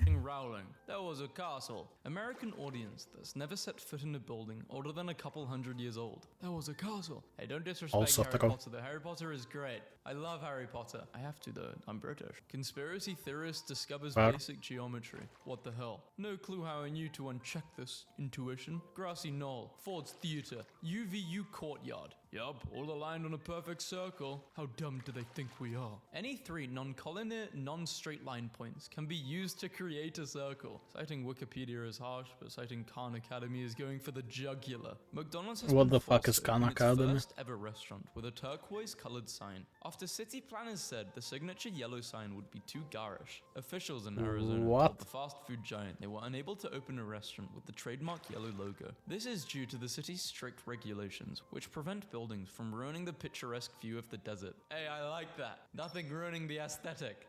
Rowling. There was a castle. American audience that's never set foot in a building older than a couple hundred years old. There was a castle. Hey, don't disrespect Also Harry true. Potter though. Harry Potter is great. I love Harry Potter. I have to though. I'm British. Conspiracy theorist discovers Fair. basic geometry. What the hell? No clue how I knew to uncheck this. Intuition. Grassy knoll. Ford's Theatre. UVU courtyard. Yup, all aligned on a perfect circle. How dumb do they think we are? Any 3 non-collinear, non-straight line points can be used to create a circle. Citing Wikipedia is harsh, but citing Khan Academy is going for the jugular. McDonald's has What been the fuck forced is to Khan open its Academy? first ever restaurant with a turquoise-colored sign. After city planners said the signature yellow sign would be too garish, officials in Arizona What? told the fast food giant they were unable to open a restaurant with the trademark yellow logo. This is due to the city's strict regulations, which prevent buildings from ruining the picturesque view of the desert. Hey, I like that. Nothing ruining the aesthetic.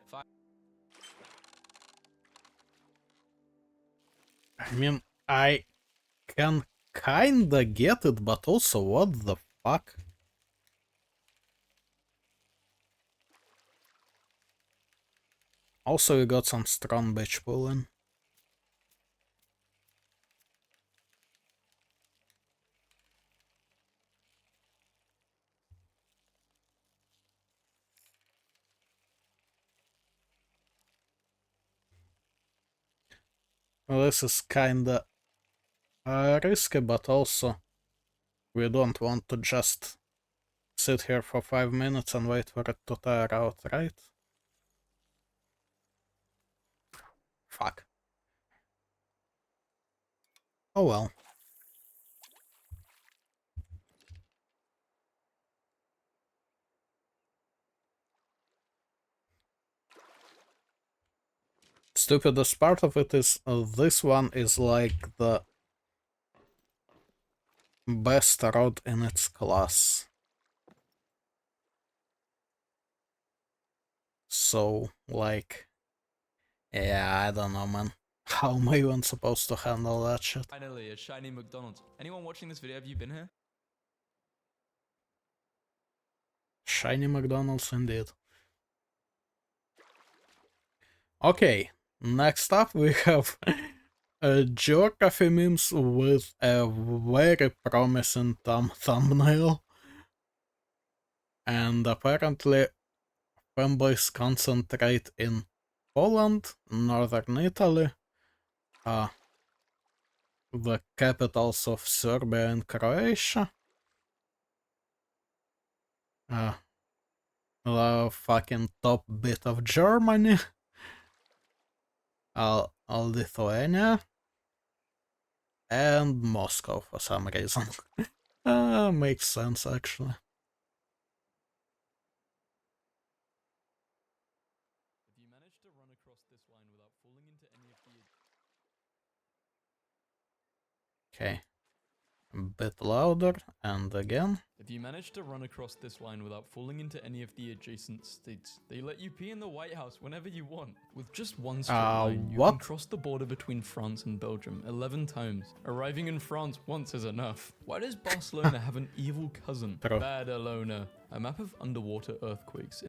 I mean, I can kinda get it, but also what the fuck? Also, we got some strong bitch pulling. This is kinda risky, but also we don't want to just sit here for 5 minutes and wait for it to tear out, right? Fuck. Oh well. Stupidest part of it is this one is like the best road in its class. So, like, yeah, I don't know, man. How am I even supposed to handle that shit? Finally, a shiny McDonald's. Anyone watching this video, have you been here? Shiny McDonald's indeed. Okay, next up we have geography memes with a very promising thumbnail. And apparently fanboys concentrate in Poland, northern Italy, the capitals of Serbia and Croatia, the fucking top bit of Germany, Lithuania, and Moscow for some reason. Makes sense actually. If you manage to run across this line without falling into any of the... Okay. A bit louder, and again. If you manage to run across this line without falling into any of the adjacent states, they let you pee in the White House whenever you want. With just one straight line, you what? can cross the border between France and Belgium 11 times. Arriving in France once is enough. Why does Barcelona have an evil cousin? True. Badalona. A map of underwater earthquakes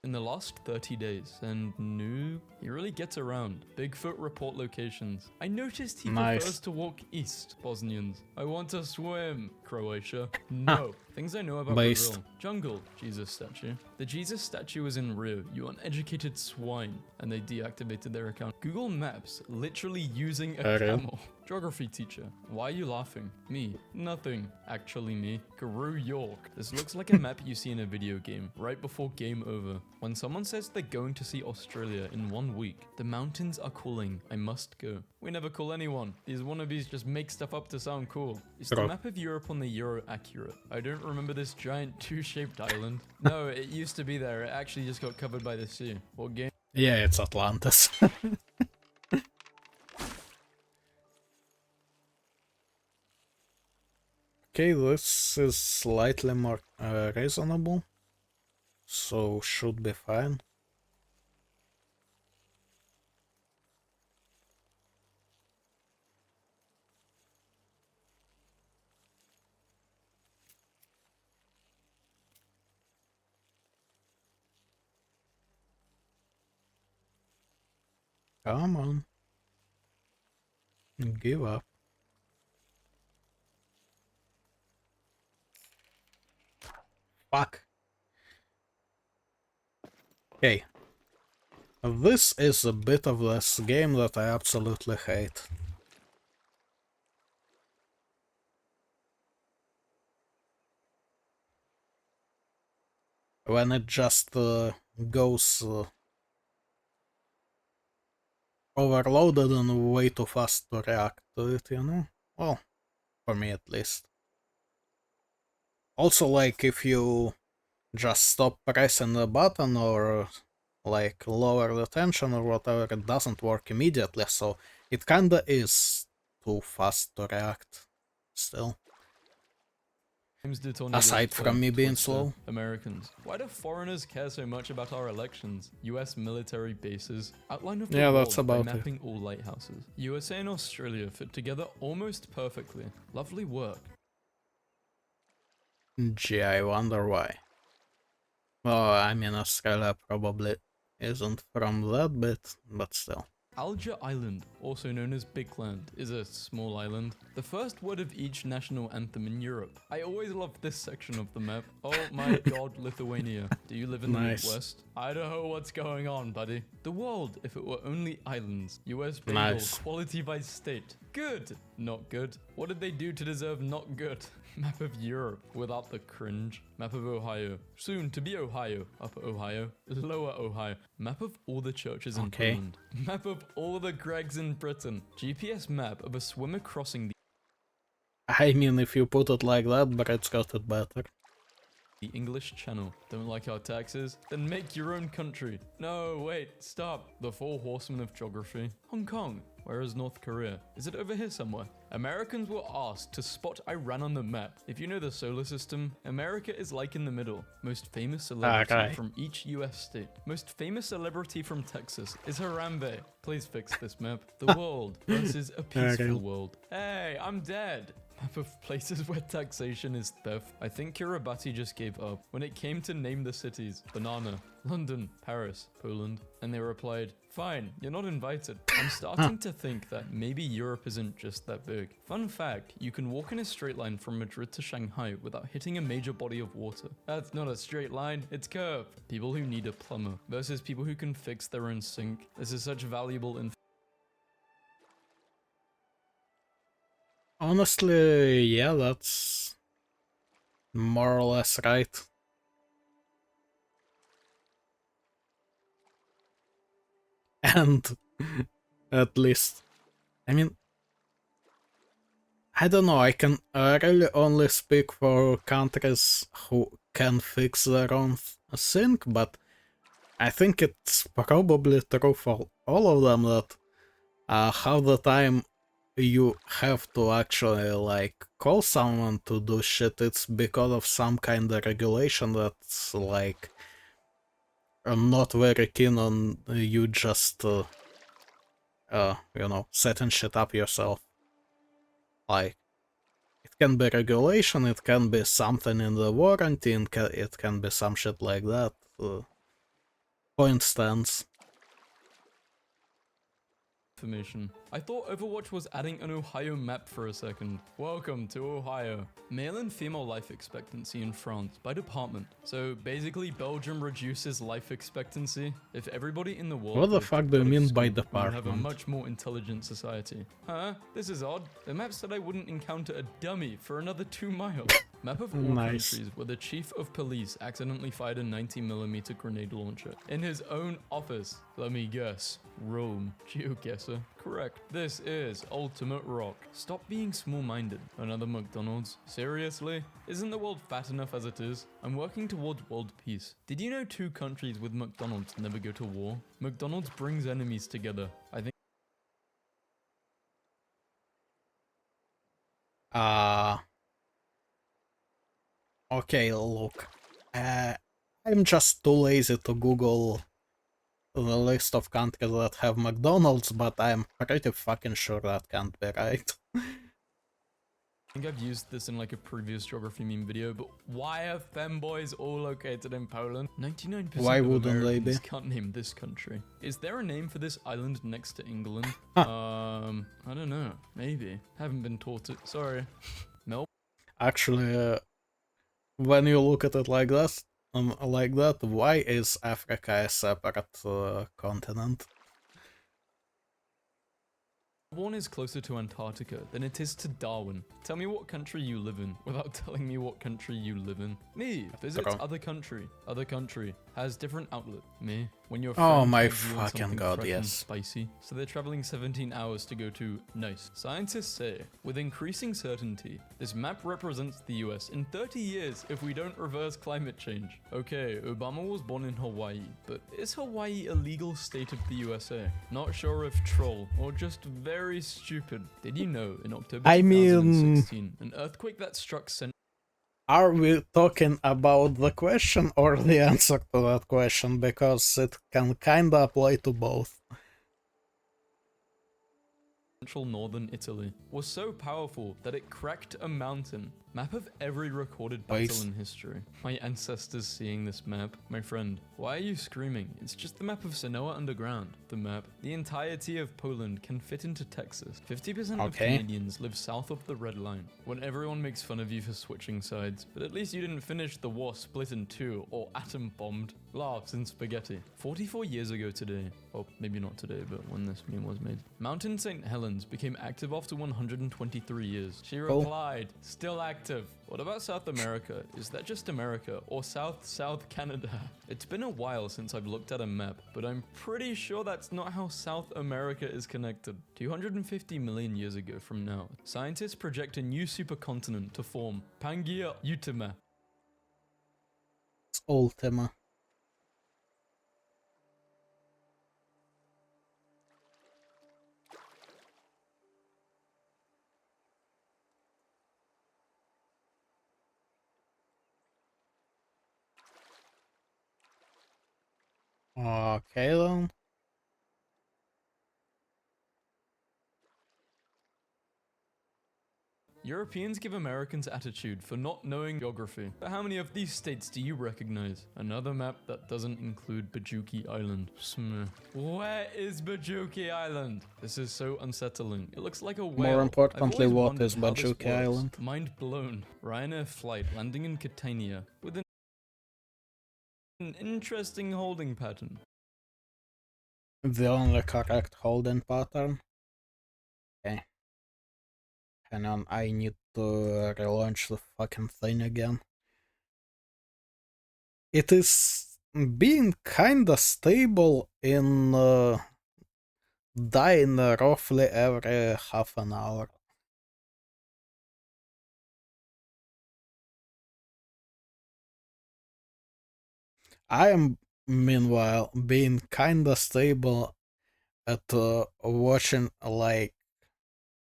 in the last 30 days, and no, he really gets around. Bigfoot report locations. I noticed he prefers to walk east, Bosnians. I want to swim, Croatia. No. Things I know about Brazil. Jungle, Jesus statue. The Jesus statue was in Rio, you uneducated swine, and they deactivated their account. Google Maps, literally using a camel. Geography teacher. Why are you laughing? Me. Nothing. Actually me. Guru York. This looks like a map you see in a video game, right before game over. When someone says they're going to see Australia in 1 week, the mountains are calling, I must go. We never call anyone. These wannabes just make stuff up to sound cool. Is the map of Europe on the Euro accurate? I don't remember this giant two-shaped island. No, it used to be there. It actually just got covered by the sea. What game? Yeah, it's Atlantis. Okay, this is slightly more reasonable, so should be fine. Come on. Give up. Fuck. Okay. This is a bit of this game that I absolutely hate. When it just goes overloaded and way too fast to react to it, you know? Well, for me at least. Also, like, if you just stop pressing the button or like lower the tension or whatever, it doesn't work immediately, so it kinda is too fast to react still. Aside from me being slow. Americans. Why do foreigners care so much about our elections? US military bases. Outline of the Yeah, world that's about by it. mapping all lighthouses. USA and Australia fit together almost perfectly. Lovely work. Gee, I wonder why. Well, I mean, Australia probably isn't from that bit, but still. Alger Island, also known as Bigland, is a small island. The first word of each national anthem in Europe. I always love this section of the map. Oh my god, Lithuania. Do you live in the Nice. Midwest? Idaho, what's going on, buddy? The world, if it were only islands. US bagel, Nice. quality by state. Good. Not good. What did they do to deserve not good? Map of Europe without the cringe. Map of Ohio. Soon to be Ohio. Upper Ohio. Lower Ohio. Map of all the churches in Okay. Poland. Map of all the Gregs in Britain. GPS map of a swimmer crossing I mean, if you put it like that, Brett's got it better. the English Channel. Don't like our taxes? Then make your own country. No, wait, stop. The Four Horsemen of Geography. Hong Kong. Where is North Korea? Is it over here somewhere? Americans were asked to spot Iran on the map. If you know the solar system, America is like in the middle. Most famous celebrity Okay. from each US state. Most famous celebrity from Texas is Harambe. Please fix this map. The world versus a peaceful Okay. world. Hey, I'm dead. Map of places where taxation is theft. I think Kiribati just gave up. When it came to name the cities, Banana, London, Paris, Poland, and they replied, fine, you're not invited. I'm starting to think that maybe Europe isn't just that big. Fun fact, you can walk in a straight line from Madrid to Shanghai without hitting a major body of water. That's not a straight line, it's curved. People who need a plumber versus people who can fix their own sink. This is such valuable information. Honestly, yeah, that's more or less right. And at least, I mean, I don't know, I can really only speak for countries who can fix their own sink, but I think it's probably true for all of them that half the time you have to actually like call someone to do shit, it's because of some kind of regulation that's like not very keen on you just you know, setting shit up yourself. Like, it can be regulation, it can be something in the warranty, and it can be some shit like that. For instance, information. I thought Overwatch was adding an Ohio map for a second. Welcome to Ohio. Male and female life expectancy in France by department. So basically Belgium reduces life expectancy. If everybody in the world What the had fuck to do you go to mean by school, we would have a department? much more intelligent society. Huh? This is odd. The map said I wouldn't encounter a dummy for another 2 miles. Map of all Nice. countries where the chief of police accidentally fired a 90mm grenade launcher in his own office. Let me guess. Rome. GeoGuessr. Correct. This is Ultimate Rock. Stop being small-minded. Another McDonald's? Seriously? Isn't the world fat enough as it is? I'm working towards world peace. Did you know 2 countries with McDonald's never go to war? McDonald's brings enemies together. I think Okay, look. I'm just too lazy to Google the list of countries that have McDonald's, but I'm pretty fucking sure that can't be right. I've used this in like a previous geography meme video, but why are femboys all located in Poland? 99% Why of wouldn't they Americans be? can't name this country. Is there a name for this island next to England? I don't know. Maybe. Haven't been taught it. Sorry. Nope. Actually, when you look at it like that, why is Africa a separate continent? Melbourne is closer to Antarctica than it is to Darwin. Tell me what country you live in without telling me what country you live in. Me visits True. other country has different outlet. Me when your Oh friend my tags you in fucking something god, fresh and yes. spicy. So they're traveling 17 hours to go to nice. Scientists say with increasing certainty this map represents the US in 30 years if we don't reverse climate change. Okay, Obama was born in Hawaii, but is Hawaii a legal state of the USA? Not sure if troll or just very stupid. Did you know in October I mean- 2016 an earthquake that struck Are we talking about the question or the answer to that question? Because it can kinda apply to both. central northern Italy was so powerful that it cracked a mountain. Map of every recorded battle Nice. in history. My ancestors seeing this map. My friend, why are you screaming? It's just the map of Sanoa Underground. The map. The entirety of Poland can fit into Texas. 50% of Okay. Canadians live south of the red line. When everyone makes fun of you for switching sides, but at least you didn't finish the war split in 2 or atom bombed. Laughs and spaghetti. 44 years ago today, or maybe not today, but when this meme was made, Mountain St. Helens became active after 123 years. She Cool. replied, still active. What about South America? Is that just America or South Canada? It's been a while since I've looked at a map, but I'm pretty sure that's not how South America is connected. 250 million years ago from now, scientists project a new supercontinent to form, Pangaea Ultima. It's Ultima. Okay then. Europeans give Americans attitude for not knowing geography. But how many of these states do you recognize? Another map that doesn't include Bajuki Island. Where is Bajuki Island? This is so unsettling. It looks like a whale. More I've importantly, always what wondered is how this Bajuki works. Island? Mind blown. Ryanair flight landing in Catania with an interesting holding pattern. The only correct holding pattern. Okay. Hang on, I need to relaunch the fucking thing again. It is being kinda stable in dying roughly every half an hour. I am meanwhile being kinda stable at watching like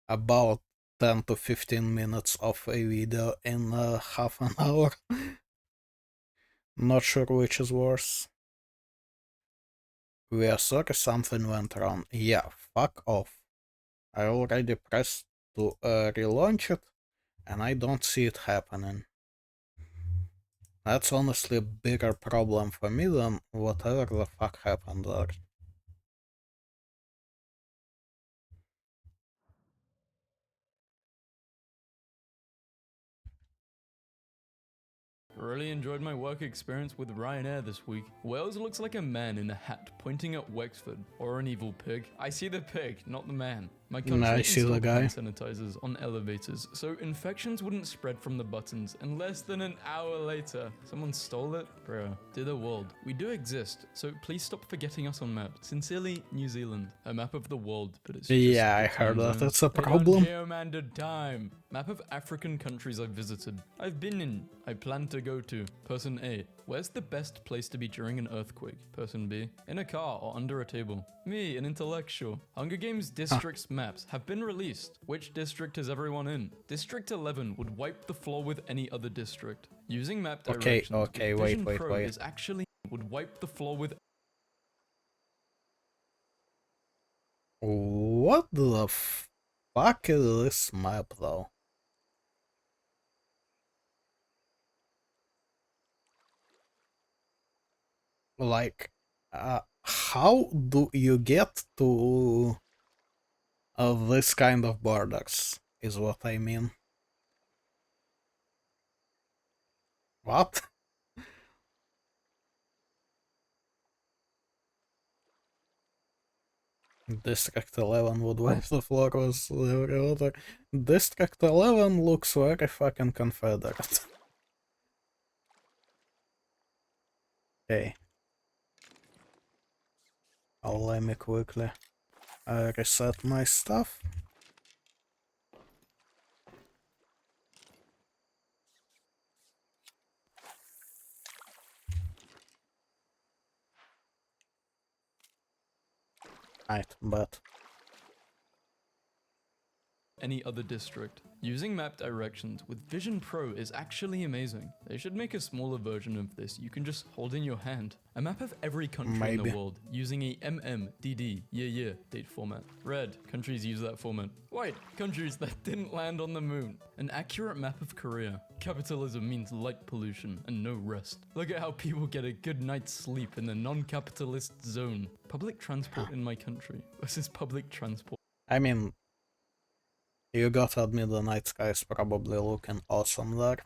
about 10 to 15 minutes of a video in half an hour. Not sure which is worse. We are sorry something went wrong. Yeah, fuck off. I already pressed to relaunch it and I don't see it happening. That's honestly a bigger problem for me than whatever the fuck happened there. Really enjoyed my work experience with Ryanair this week. Wales looks like a man in a hat pointing at Wexford, or an evil pig. I see the pig, not the man. My country I see the installed guy. hand sanitizers on elevators, so infections wouldn't spread from the buttons, and less than an hour later, someone stole it? Bruh. Dear the world, we do exist, so please stop forgetting us on maps. Sincerely, New Zealand. A map of the world, but it's just Yeah, the I heard time that. zone. That's a Hit on problem. geomandered time. Map of African countries I've visited. I've been in. I plan to go to. Person A. Where's the best place to be during an earthquake? Person B. In a car or under a table. Me, an intellectual. Hunger Games districts maps have been released. Which district is everyone in? District 11 would wipe the floor with any other district. Using map directions. Okay, with Vision wait. Pro is actually would wipe the floor with. What the fuck is this map, though? Like, how do you get to this kind of borders, is what I mean. What? District 11 would wipe the floor with every other. District 11 looks very fucking Confederate. Okay. Let me quickly reset my stuff. Right, but Any other district. Using map directions with Vision Pro is actually amazing. They should make a smaller version of this you can just hold in your hand. A map of every country in Maybe. the world using a MMDD date format. Red, countries use that format. White, countries that didn't land on the moon. An accurate map of Korea. Capitalism means light pollution and no rest. Look at how people get a good night's sleep in the non-capitalist zone. Public transport in my country versus public transport. I mean, you gotta admit the night sky is probably looking awesome there.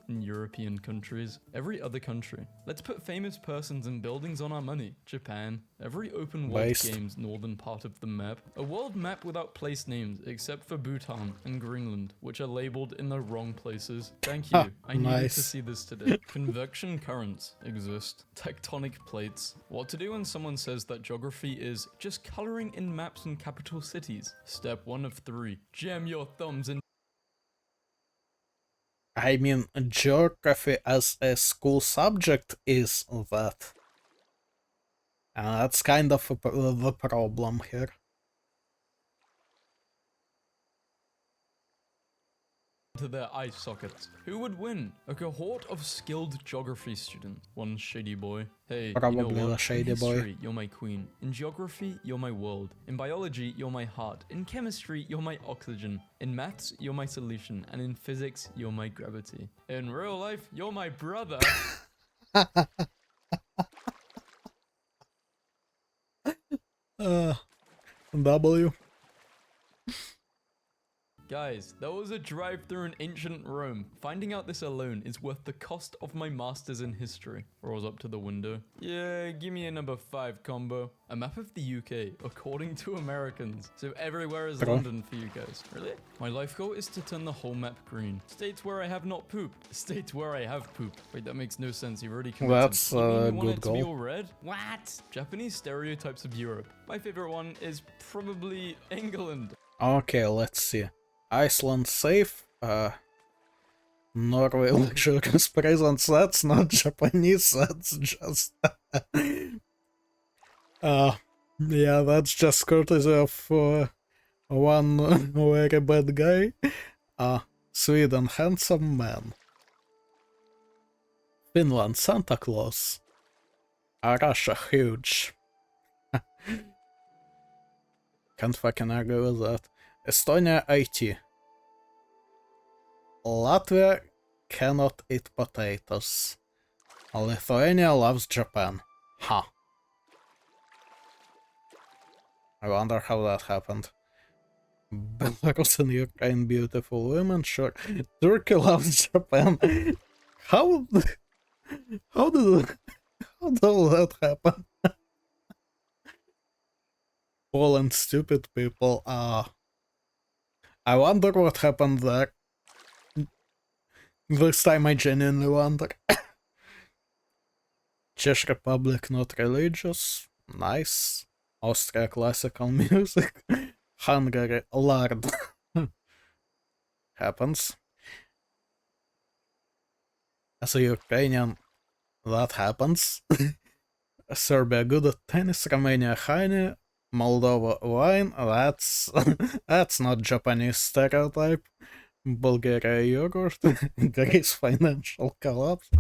In European countries, every other country. Let's put famous persons and buildings on our money. Japan, every open world Based. game's northern part of the map. A world map without place names except for Bhutan and Greenland, which are labeled in the wrong places. Thank you. I needed to Nice. see this today. Convection currents exist. Tectonic plates. What to do when someone says that geography is just coloring in maps in capital cities. Step 1 of 3. Jam your thumbs in. I mean, geography as a school subject is that. And that's kind of the problem here. To their eye sockets. Who would win? A cohort of skilled geography students. One shady boy. Hey, Probably you know the what? shady In boy. history, you're my queen. In geography, you're my world. In biology, you're my heart. In chemistry, you're my oxygen. In maths, you're my solution. And in physics, you're my gravity. In real life, you're my brother. W. Guys, that was a drive through an ancient Rome. Finding out this alone is worth the cost of my masters in history. Rolls up to the window. Yeah, give me a number 5 combo. A map of the UK, according to Americans. So everywhere is Bro. London for you guys. Really? My life goal is to turn the whole map green. States where I have not pooped. States where I have pooped. Wait, that makes no sense. You already committed. That's You mean a you want good it to be goal. all red? What? Japanese stereotypes of Europe. My favorite one is probably England. Okay, let's see. Iceland safe. Norway luxurious presents. That's not Japanese. That's just. Yeah, that's just courtesy of one very bad guy. Sweden handsome man. Finland Santa Claus. Russia huge. Can't fucking argue with that. Estonia IT. Latvia cannot eat potatoes. Lithuania loves Japan. Huh. I wonder how that happened. Belarus and Ukraine, beautiful women, sure. Turkey loves Japan. How, how did how did all that happen? Poland, stupid people. I wonder what happened there. This time I genuinely wonder. Czech Republic, not religious. Nice. Austria, classical music. Hungary, lard. Happens. As a Ukrainian, that happens. Serbia, good at tennis. Romania, honey. Moldova, wine. That's not Japanese stereotype. Bulgaria, yogurt. Greece, financial collapse.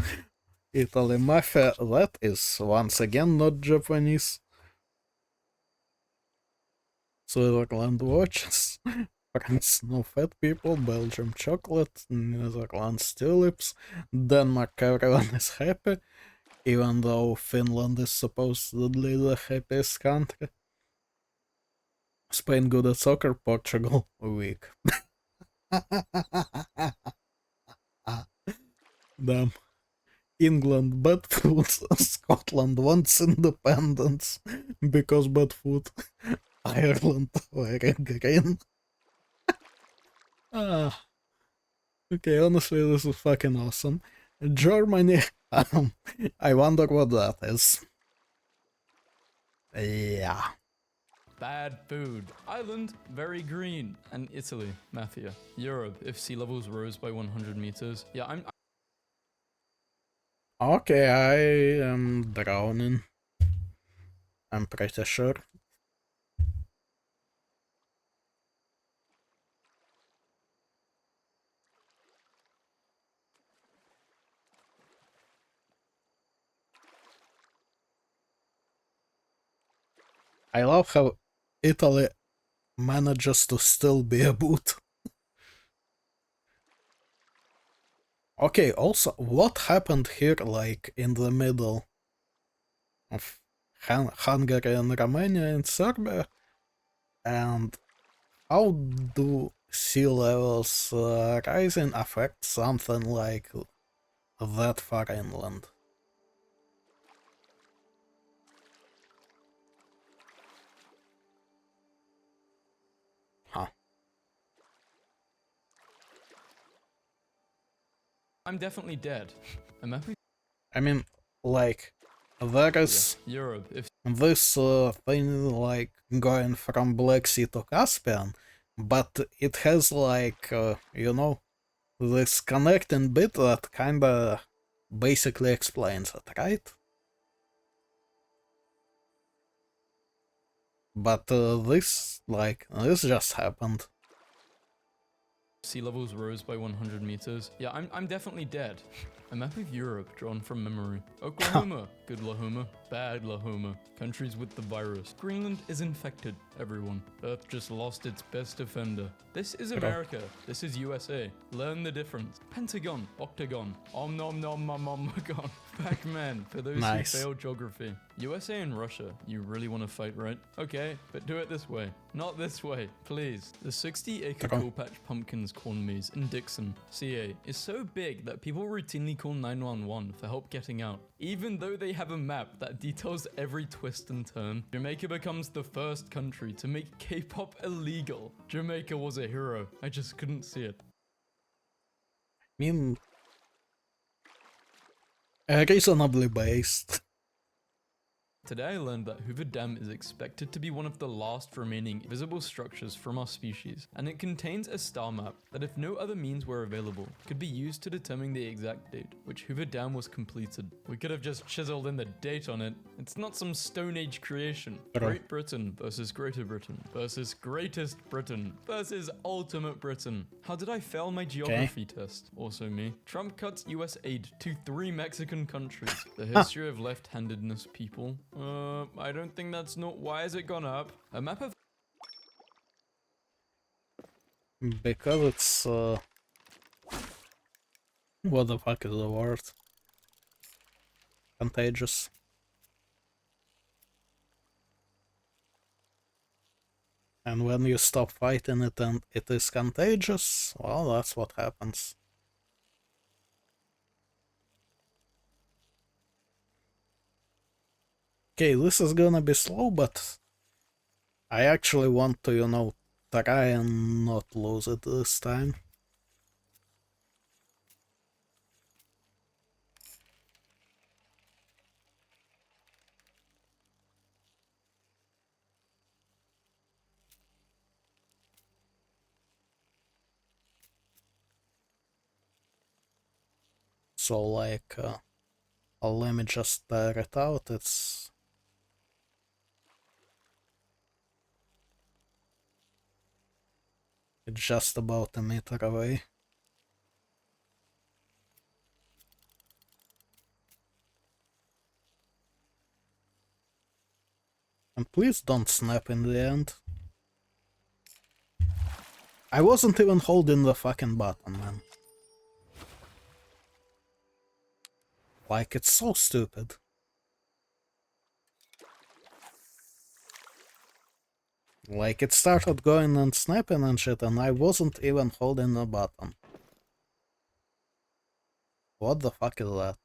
Italy, mafia. That is once again not Japanese. Switzerland, watches. France, no fat people. Belgium, chocolate. Netherlands, tulips. Denmark, everyone is happy, even though Finland is supposedly the happiest country. Spain, good at soccer. Portugal, weak. Damn. England, bad food. Scotland wants independence because bad food. Ireland, very green. Okay, honestly, this is fucking awesome. Germany, I wonder what that is. Yeah. Bad food. Ireland, very green. And Italy, mafia. Europe, if sea levels rose by 100 meters. Yeah, I'm Okay, I am drowning. I'm pretty sure. I love how Italy manages to still be a boot. Okay, also, what happened here, like, in the middle of Hungary and Romania and Serbia? And how do sea levels rising affect something like that far inland? Huh. definitely dead. I'm happy. I mean, like, there is Europe, if this thing like going from Black Sea to Caspian, but it has like, this connecting bit that kinda basically explains it, right? But this just happened. sea levels rose by 100 meters. Yeah, I'm definitely dead. A map of Europe drawn from memory. Oklahoma, good Lahoma, bad Lahoma. Countries with the virus. Greenland is infected, everyone. Earth just lost its best defender. This is America. This is USA. Learn the difference. Pentagon, octagon, om nom nom nom nom gon. Pac-Man, for those Nice. who failed geography. USA and Russia, you really want to fight, right? Okay, but do it this way. Not this way, please. The 60-acre Cool Patch Pumpkins corn maze in Dixon, CA, is so big that people routinely call 911 for help getting out, even though they have a map that details every twist and turn. Jamaica becomes the first country to make K-pop illegal. Jamaica was a hero. I just couldn't see it. I mean, reasonably based. Today I learned that Hoover Dam is expected to be one of the last remaining visible structures from our species, and it contains a star map that, if no other means were available, could be used to determine the exact date which Hoover Dam was completed. We could have just chiseled in the date on it. It's not some Stone Age creation. Great Britain versus Greater Britain versus Greatest Britain versus Ultimate Britain. How did I fail my geography test? Also me. Trump cuts US aid to 3 Mexican countries. The history of left-handedness people. I don't think that's not. Why has it gone up? A map of. Because it's, what the fuck is the word? Contagious. And when you stop fighting it and it is contagious, well, that's what happens. Okay, this is gonna be slow, but I actually want to, try and not lose it this time. So, like, let me just tear it out. It's just about a meter away. And please don't snap in the end. I wasn't even holding the fucking button, man. Like, it's so stupid. Like, it started going and snapping and shit, and I wasn't even holding the button. What the fuck is that?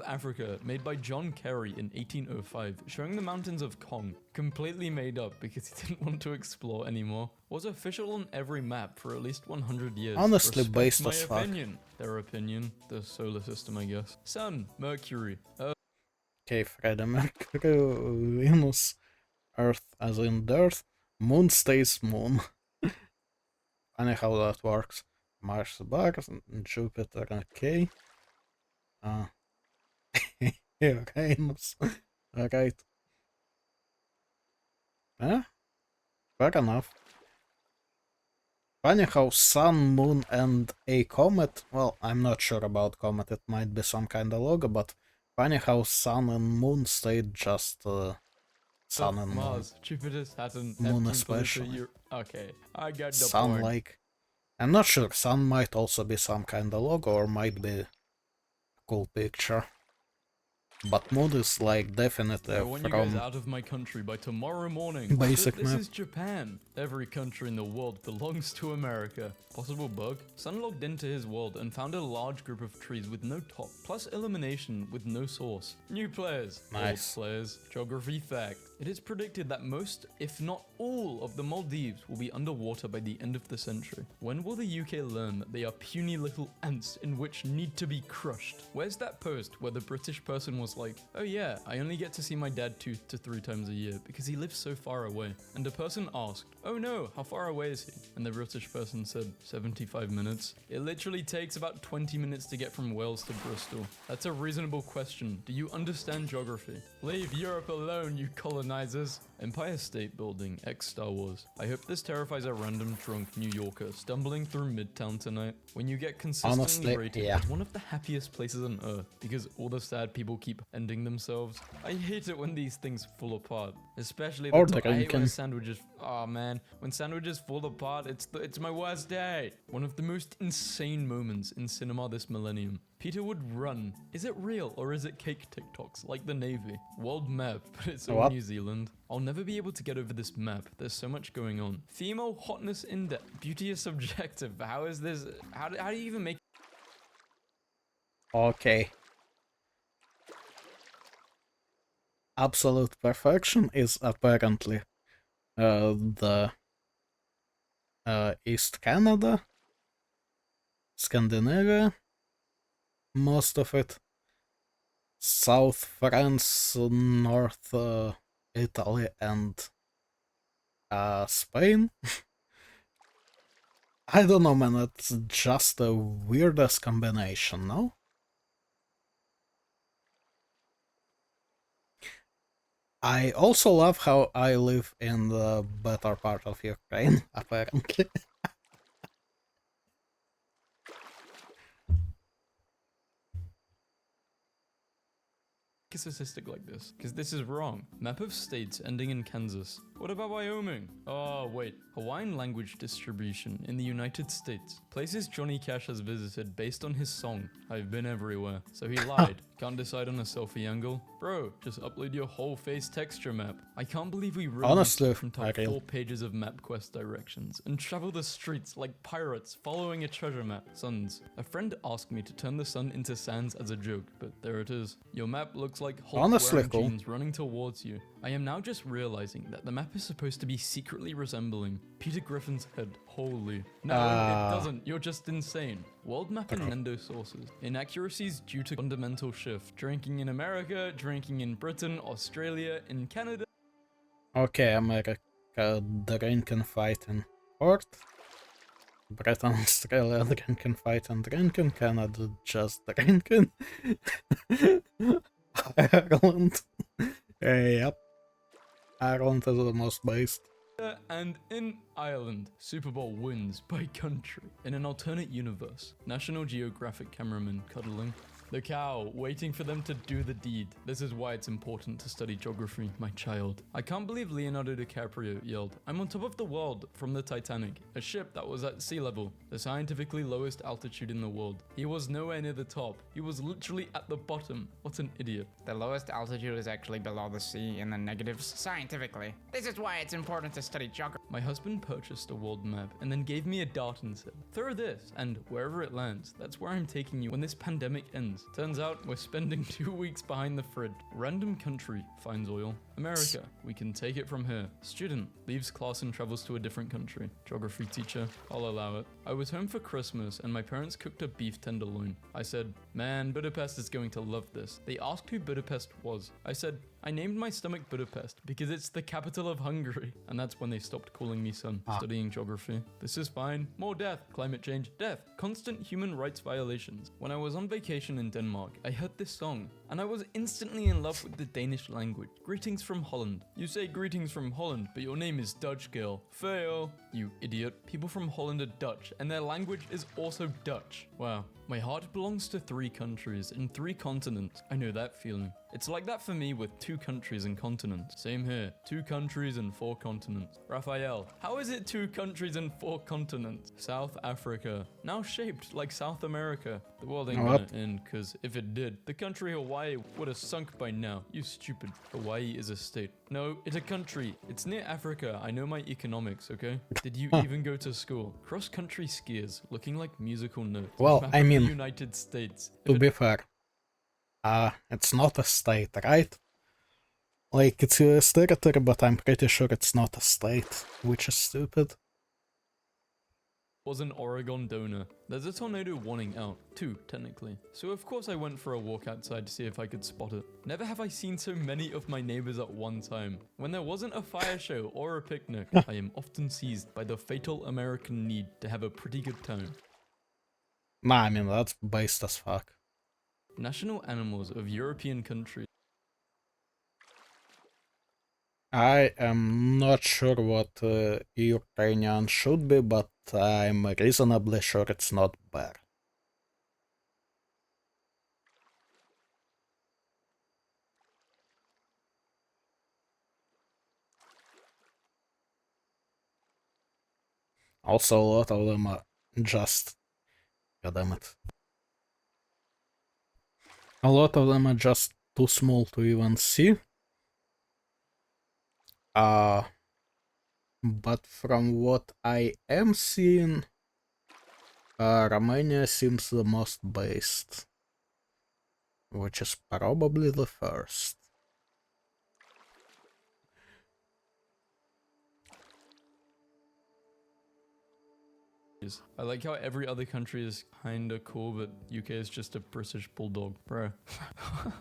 Africa, made by John Kerry in 1805, showing the mountains of Kong, completely made up because he didn't want to explore anymore, was official on every map for at least 100 years. Honestly, Respect based my as fuck. opinion. Their opinion, the solar system, I guess. Sun, Mercury, Earth. Okay, Freddie Mercury, Venus, Earth as in dirt, Moon stays Moon. Funny how that works. Mars, Mars, Jupiter, okay. Uranus. Alright. Fair enough. Funny how Sun, Moon, and a comet. Well, I'm not sure about comet. It might be some kind of logo, but funny how Sun and Moon stayed just Sun and Moon. Mars, Jupiter, Saturn, Moon Neptune, especially. Pluto, Okay, I get the Sun, point. like, I'm not sure. Sun might also be some kind of logo, or might be a cool picture. But Moon is like definitely I want you guys from out of my country by tomorrow morning. basic This map. is Japan. Every country in the world belongs to America. Possible bug? Sun logged into his world and found a large group of trees with no top, plus elimination with no source. New players. Nice. Old players. Geography fact. It is predicted that most, if not all, of the Maldives will be underwater by the end of the century. When will the UK learn that they are puny little ants in which need to be crushed? Where's that post where the British person was like, oh yeah, I only get to see my dad 2 to 3 times a year because he lives so far away. And the person asked, oh no, how far away is he? And the British person said, 75 minutes. It literally takes about 20 minutes to get from Wales to Bristol. That's a reasonable question. Do you understand geography? Leave Europe alone, you colonizers. Empire State Building, ex-Star Wars. I hope this terrifies a random drunk New Yorker stumbling through Midtown tonight. When you get consistently Honestly, rated yeah. as one of the happiest places on Earth because all the sad people keep ending themselves. I hate it when these things fall apart, especially the Or top. I hate when drinking. sandwiches. Oh man, when sandwiches fall apart, it's my worst day. One of the most insane moments in cinema this millennium. Peter would run. Is it real or is it cake TikToks like the Navy? World map, but it's all What? New Zealand. I'll never be able to get over this map. There's so much going on. Female hotness index. Beauty is subjective. How is this? How do you even make? Okay. Absolute perfection is apparently the East Canada, Scandinavia, most of it, South France, North Italy, and Spain. I don't know, man, it's just the weirdest combination, no? I also love how I live in the better part of Ukraine, apparently. statistic like this, because this is wrong. Map of states ending in Kansas. What about Wyoming? Oh, wait. Hawaiian language distribution in the United States. Places Johnny Cash has visited based on his song, I've Been Everywhere. So he lied. Can't decide on a selfie angle? Bro, just upload your whole face texture map. I can't believe we really Honestly, from top 4 pages of MapQuest directions and travel the streets like pirates following a treasure map. Suns. A friend asked me to turn the sun into sands as a joke, but there it is. Your map looks like Hulk wearing jeans running towards you. I am now just realizing that the map is supposed to be secretly resembling Peter Griffin's head. Holy. No, it doesn't. You're just insane. World map and Nendo sources. Inaccuracies due to fundamental shift. Drinking in America, drinking in Britain, Australia, in Canada. Okay, America drinking, fighting, port. Britain, Australia, drinking, fighting, drinking. Canada, just drinking. Ireland. Yep. Ireland is the most based. And in Ireland, Super Bowl wins by country. In an alternate universe, National Geographic cameraman cuddling. The cow, waiting for them to do the deed. This is why it's important to study geography, my child. I can't believe Leonardo DiCaprio yelled, I'm on top of the world from the Titanic, a ship that was at sea level, the scientifically lowest altitude in the world. He was nowhere near the top. He was literally at the bottom. What an idiot. The lowest altitude is actually below the sea in the negatives, scientifically. This is why it's important to study geography. My husband purchased a world map and then gave me a dart and said, throw this, and wherever it lands, that's where I'm taking you when this pandemic ends. Turns out we're spending 2 weeks behind the fridge. Random country finds oil. America, we can take it from here. Student leaves class and travels to a different country. Geography teacher, I'll allow it. I was home for Christmas and my parents cooked a beef tenderloin. I said, man, Budapest is going to love this. They asked who Budapest was. I said, I named my stomach Budapest because it's the capital of Hungary. And that's when they stopped calling me son. Studying geography. This is fine. More death. Climate change. Death. Constant human rights violations. When I was on vacation in Denmark, I heard this song. And I was instantly in love with the Danish language. Greetings from Holland. You say greetings from Holland, but your name is Dutch girl. Fail. You idiot. People from Holland are Dutch, and their language is also Dutch. Wow. My heart belongs to 3 countries and 3 continents. I know that feeling. It's like that for me with 2 countries and continents. Same here. 2 countries and 4 continents. Raphael, how is it 2 countries and 4 continents? South Africa, now shaped like South America. The world ain't gonna end, cause if it did, the country Hawaii would have sunk by now. You stupid. Hawaii is a state. No, it's a country. It's near Africa. I know my economics, okay? Did you even go to school? Cross-country skiers looking like musical notes. Well, I mean, United States. To be fair, it's not a state, right? Like, it's US territory, but I'm pretty sure it's not a state, which is stupid. Was an Oregon donor. There's a tornado warning out, 2 technically. So of course I went for a walk outside to see if I could spot it. Never have I seen so many of my neighbors at one time. When there wasn't a fire show or a picnic, I am often seized by the fatal American need to have a pretty good time. Nah, I mean, that's based as fuck. National animals of European countries. I am not sure what Ukrainian should be, but I'm reasonably sure it's not bear. Also, a lot of them are just... God damn it. A lot of them are just too small to even see. But from what I am seeing, Romania seems the most based, which is probably the first. I like how every other country is kinda cool, but UK is just a British bulldog, bro.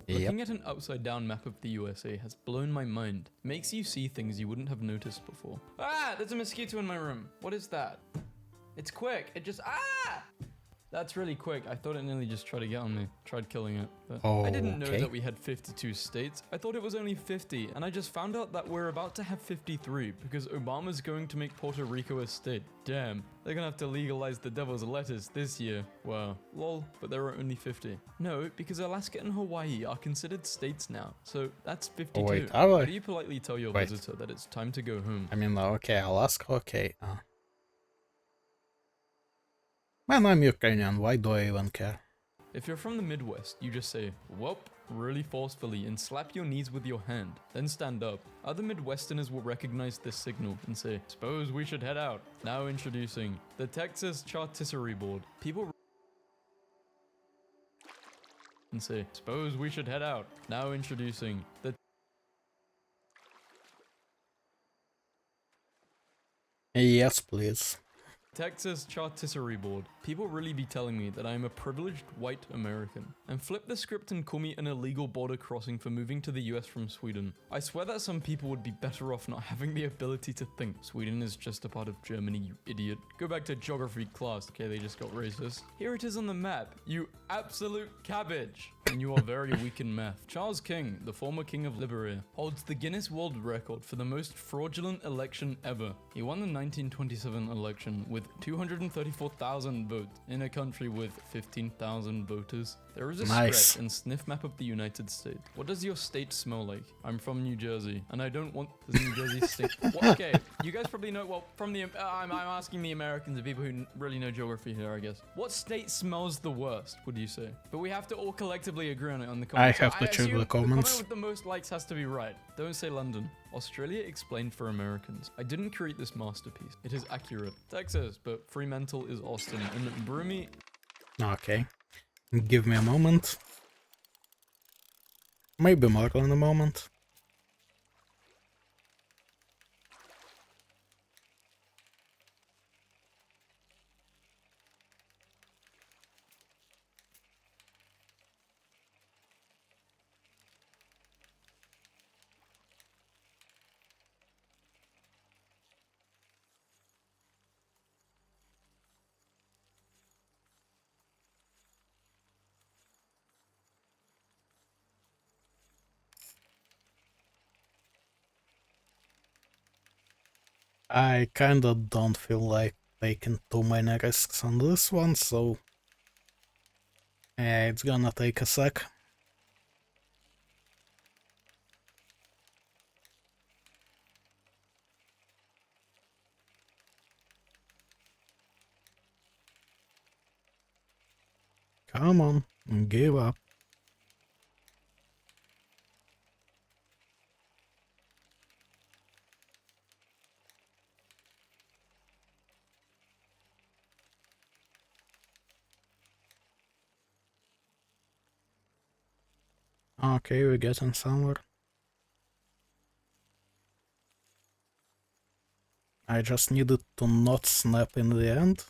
Looking at an upside down map of the USA has blown my mind. Makes you see things you wouldn't have noticed before. Ah, there's a mosquito in my room. What is that? It's quick. It just, ah! That's really quick. I thought it nearly just tried to get on me. Tried killing it. But Oh, I didn't know okay. that we had 52 states. I thought it was only 50. And I just found out that we're about to have 53 because Obama's going to make Puerto Rico a state. Damn. They're gonna have to legalize the devil's lettuce this year. Wow. Lol. But there are only 50. No, because Alaska and Hawaii are considered states now. So that's 52. Oh, wait, are How they? do you politely tell your Wait. visitor that it's time to go home? I mean, okay, Alaska, okay. Man, I'm Ukrainian, why do I even care? If you're from the Midwest, you just say, "Whoop," really forcefully and slap your knees with your hand, then stand up. Other Midwesterners will recognize this signal and say, "Suppose we should head out." Now introducing the Texas Chartisserie Board. People and say, "Suppose we should head out." Now introducing the Yes, please. Texas Chartisserie Board. People really be telling me that I am a privileged white American, and flip the script and call me an illegal border crossing for moving to the US from Sweden. I swear that some people would be better off not having the ability to think. Sweden is just a part of Germany, you idiot. Go back to geography class. Okay, they just got racist. Here it is on the map, you absolute cabbage. And you are very weak in math. Charles King, the former king of Liberia, holds the Guinness World Record for the most fraudulent election ever. He won the 1927 election with 234,000 votes in a country with 15,000 voters. There is a Nice. stretch and sniff map of the United States. What does your state smell like? I'm from New Jersey, and I don't want the New Jersey state. Well, okay, you guys probably know. Well, from the I'm asking the Americans, the people who really know geography here, I guess. What state smells the worst? Would you say? But we have to all collectively agree on it on the comments. I have So to check assume the comments. comment with the most likes has to be right. Don't say London. Australia explained for Americans. I didn't create this masterpiece. It is accurate. Texas, but Fremantle is Austin, and Broomy. Okay. Give me a moment. Maybe more than a moment. I kinda don't feel like taking too many risks on this one, so yeah, it's gonna take a sec. Come on, give up. Okay, we're getting somewhere. I just needed to not snap in the end.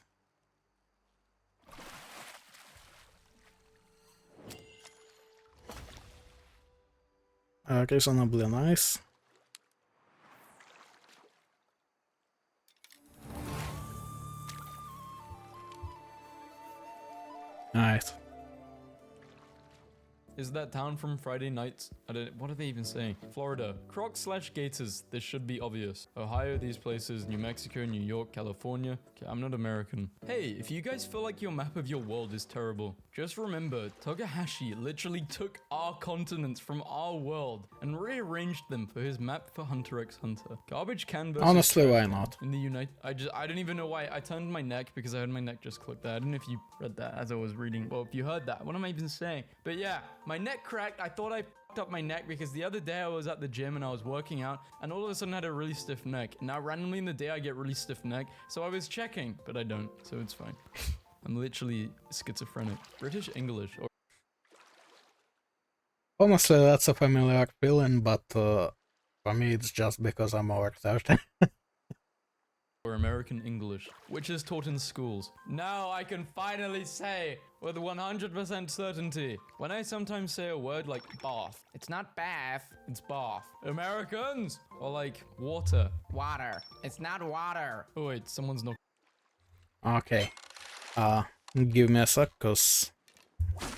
Reasonably nice. Alright. Is that town from Friday nights? What are they even saying? Florida. Crocs/Gators. This should be obvious. Ohio, these places. New Mexico, New York, California. Okay, I'm not American. Hey, if you guys feel like your map of your world is terrible, just remember, Togahashi literally took our continents from our world and rearranged them for his map for Hunter x Hunter. Garbage can versus Honestly, trash why can. not? In the I don't even know why. I turned my neck because I heard my neck just click there. I don't know if you read that as I was reading. Well, if you heard that, what am I even saying? But yeah, my neck cracked. I thought I f***ed up my neck because the other day I was at the gym and I was working out and all of a sudden I had a really stiff neck. Now randomly in the day I get really stiff neck. So I was checking, but I don't. So it's fine. I'm literally schizophrenic. British English or Honestly, that's a familiar feeling, but for me it's just because I'm over 30. American English, which is taught in schools. Now I can finally say with 100% certainty when I sometimes say a word like bath. It's not bath, It's bath. Americans! Or like water. water. It's not water. Oh wait, someone's not. Okay. Give me a sec, cause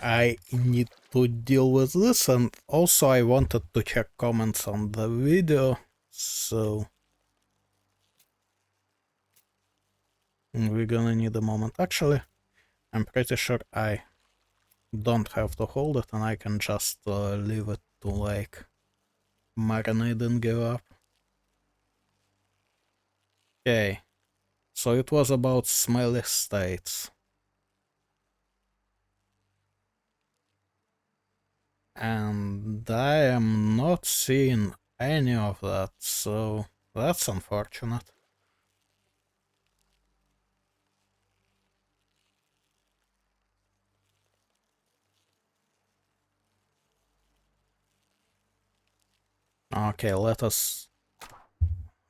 I need to deal with this, and also I wanted to check comments on the video, so we're gonna need a moment. Actually, I'm pretty sure I don't have to hold it, and I can just leave it to like marinate and give up. Okay, so it was about smiley states. And I am not seeing any of that, so that's unfortunate. Okay, let us...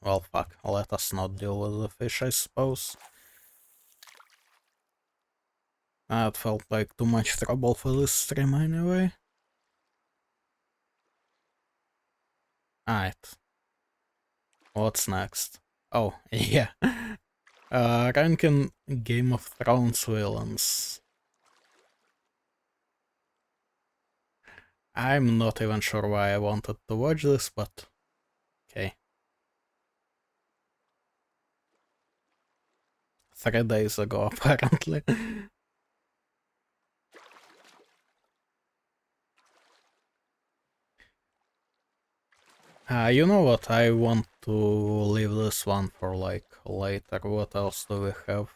Well, fuck, let us not deal with the fish, I suppose. That felt like too much trouble for this stream anyway. Alright. What's next? Oh, yeah. Ranking Game of Thrones villains. I'm not even sure why I wanted to watch this, but... Okay. 3 days ago, apparently. You know what, I want to leave this one for like later. What else do we have?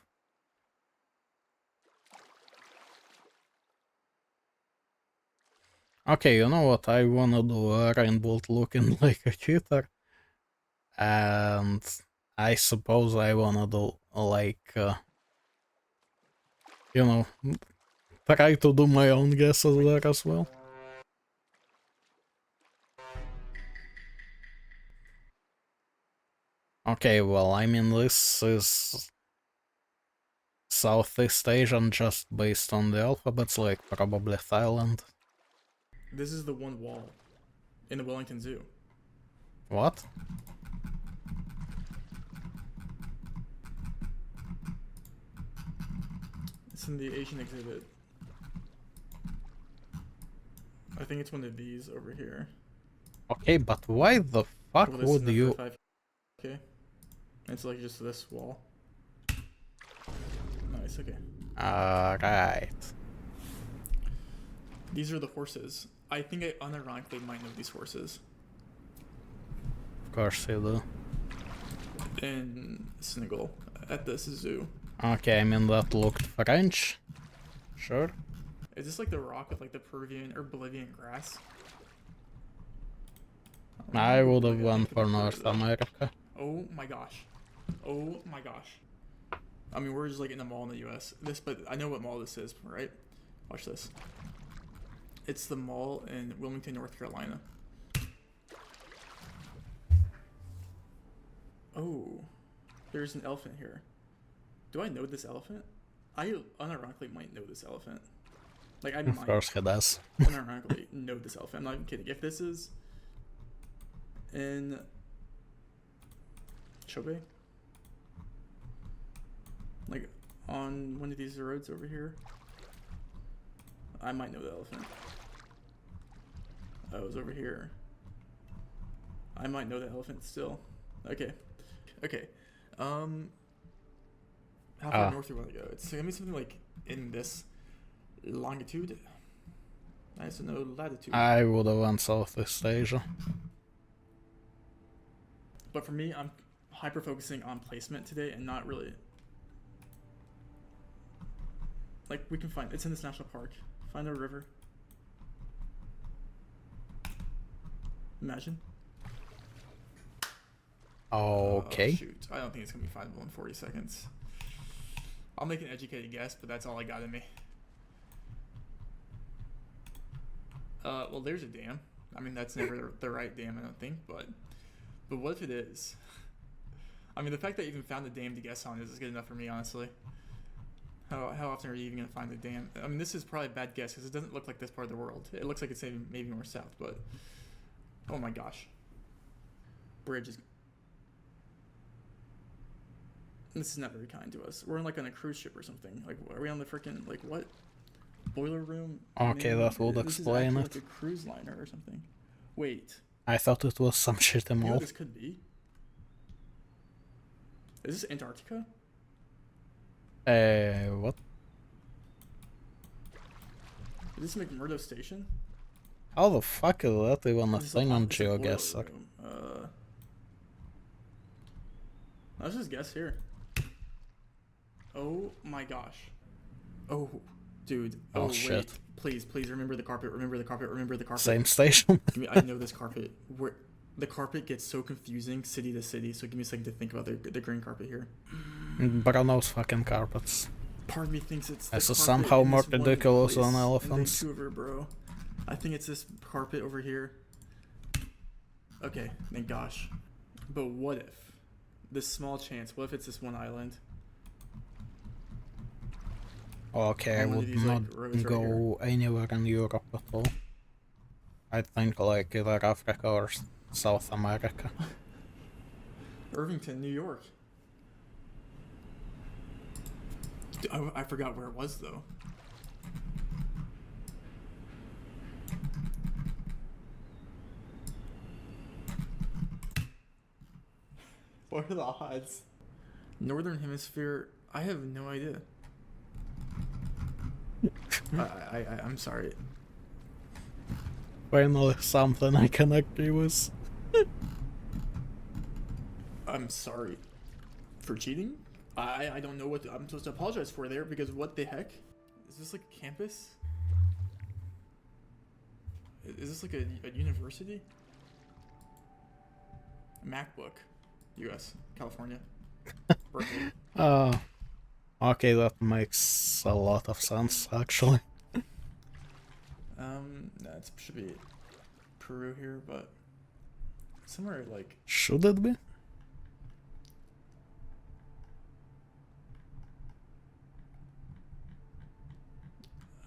Okay, you know what, I wanna do a Rainbow looking like a cheater. And I suppose I wanna do like, you know, try to do my own guesses there as well. Okay, well, I mean, this is Southeast Asian just based on the alphabets, like probably Thailand. This is the one wall in the Wellington Zoo. What? It's in the Asian exhibit. I think it's one of these over here. Okay, but why the fuck Well, this is would the you... 5K. It's like just this wall. Nice, okay. Alright. These are the horses. I think I unironically might know these horses. Of course you do. In Senegal, at this zoo. Okay, I mean that looked French. Sure. Is this like the rock with like the Peruvian or Bolivian grass? I would have Like, won think for about North that. America. Oh my gosh. Oh my gosh. I mean, we're just like in a mall in the US. But I know what mall this is, right? Watch this. It's the mall in Wilmington, North Carolina. Oh, there's an elephant here. Do I know this elephant? I unironically might know this elephant. Like, I Of might course he does. unironically know this elephant. I'm not even kidding. If this is in Chobe, like on one of these roads over here, I might know the elephant. Oh, it was over here. I might know the elephant still. Okay. Okay. How far north do you want to go? It's gonna be something like in this longitude. Nice to know latitude. I would have won Southeast Asia. But for me, I'm hyper focusing on placement today and not really. Like, we can find it's in this national park. Find a river. Imagine. Okay. Shoot, I don't think it's gonna be findable in 40 seconds. I'll make an educated guess, but that's all I got in me. Well, there's a dam. I mean, that's never the right dam, I don't think, but what if it is? I mean, the fact that you even found the dam to guess on is good enough for me, honestly. How often are you even gonna find the dam? I mean, this is probably a bad guess because it doesn't look like this part of the world. It looks like it's maybe more south, but oh my gosh, bridge is. This is not very kind to us. We're like on a cruise ship or something. Like, are we on the freaking like what? Boiler room? Okay, that would this explain is it. like a cruise liner or something. Wait, I thought it was some shitty you know mall. what this could be? Is this Antarctica? What? Is this McMurdo Station? How the fuck is that even a This is thing on it's a boiler GeoGuessr? room. Let's just guess here. Oh my gosh. Oh, dude. Oh, Wait. shit. Please remember the carpet. Remember the carpet. Remember the carpet. Same station? I know this carpet. Where the carpet gets so confusing city to city. So give me a second to think about the green carpet here. Bruno's fucking carpets. Part of me thinks it's. This the is carpet somehow in more this one ridiculous place than in elephants. Vancouver, bro. I think it's this carpet over here. Okay, thank gosh. But what if? This small chance. What if it's this one island? Okay, I One of would these, like, not roads right go anywhere in Europe at all. I think like either Africa or South America. Irvington, New York. Dude, I forgot where it was though. What are the odds? Northern Hemisphere. I have no idea. I'm sorry. Finally something I can agree with. I'm sorry for cheating. I don't know what I'm supposed to apologize for there because what the heck? Is this like a campus? Is this like a university? MacBook, U.S., California, Berkeley. Okay, that makes a lot of sense actually. That should be Peru here, but somewhere like Should it be?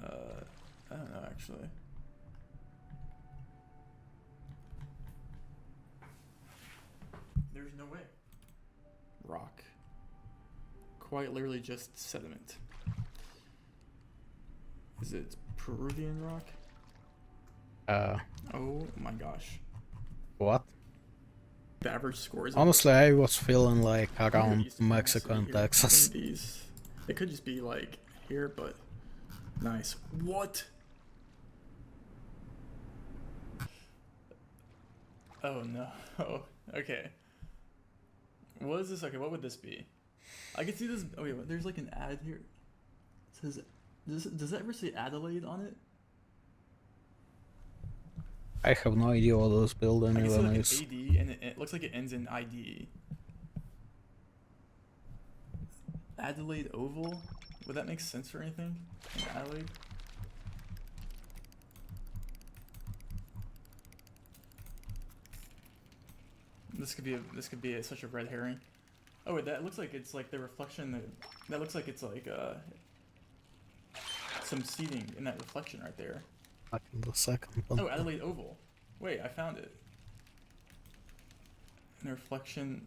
I don't know actually. There's no way. Rock. Quite literally just sediment. Is it Peruvian rock? Oh my gosh. What? The average score is Honestly, I was feeling like I think it around used to be Mexico and here. One Texas. of these. It could just be like here, but nice. What? Oh no. Oh, okay. What is this? Okay, what would this be? I can see this. Oh wait, there's like an ad here. It says, does that ever say Adelaide on it? I have no idea what this building I can see even like an is. AD, and it looks like it ends in ID. Adelaide Oval? Would that make sense for anything? In Adelaide? This could be such a red herring. Oh wait, that looks like it's like the reflection. That looks like it's like some seating in that reflection right there. Back in the second one. Oh, Adelaide Oval. Wait, I found it. And the reflection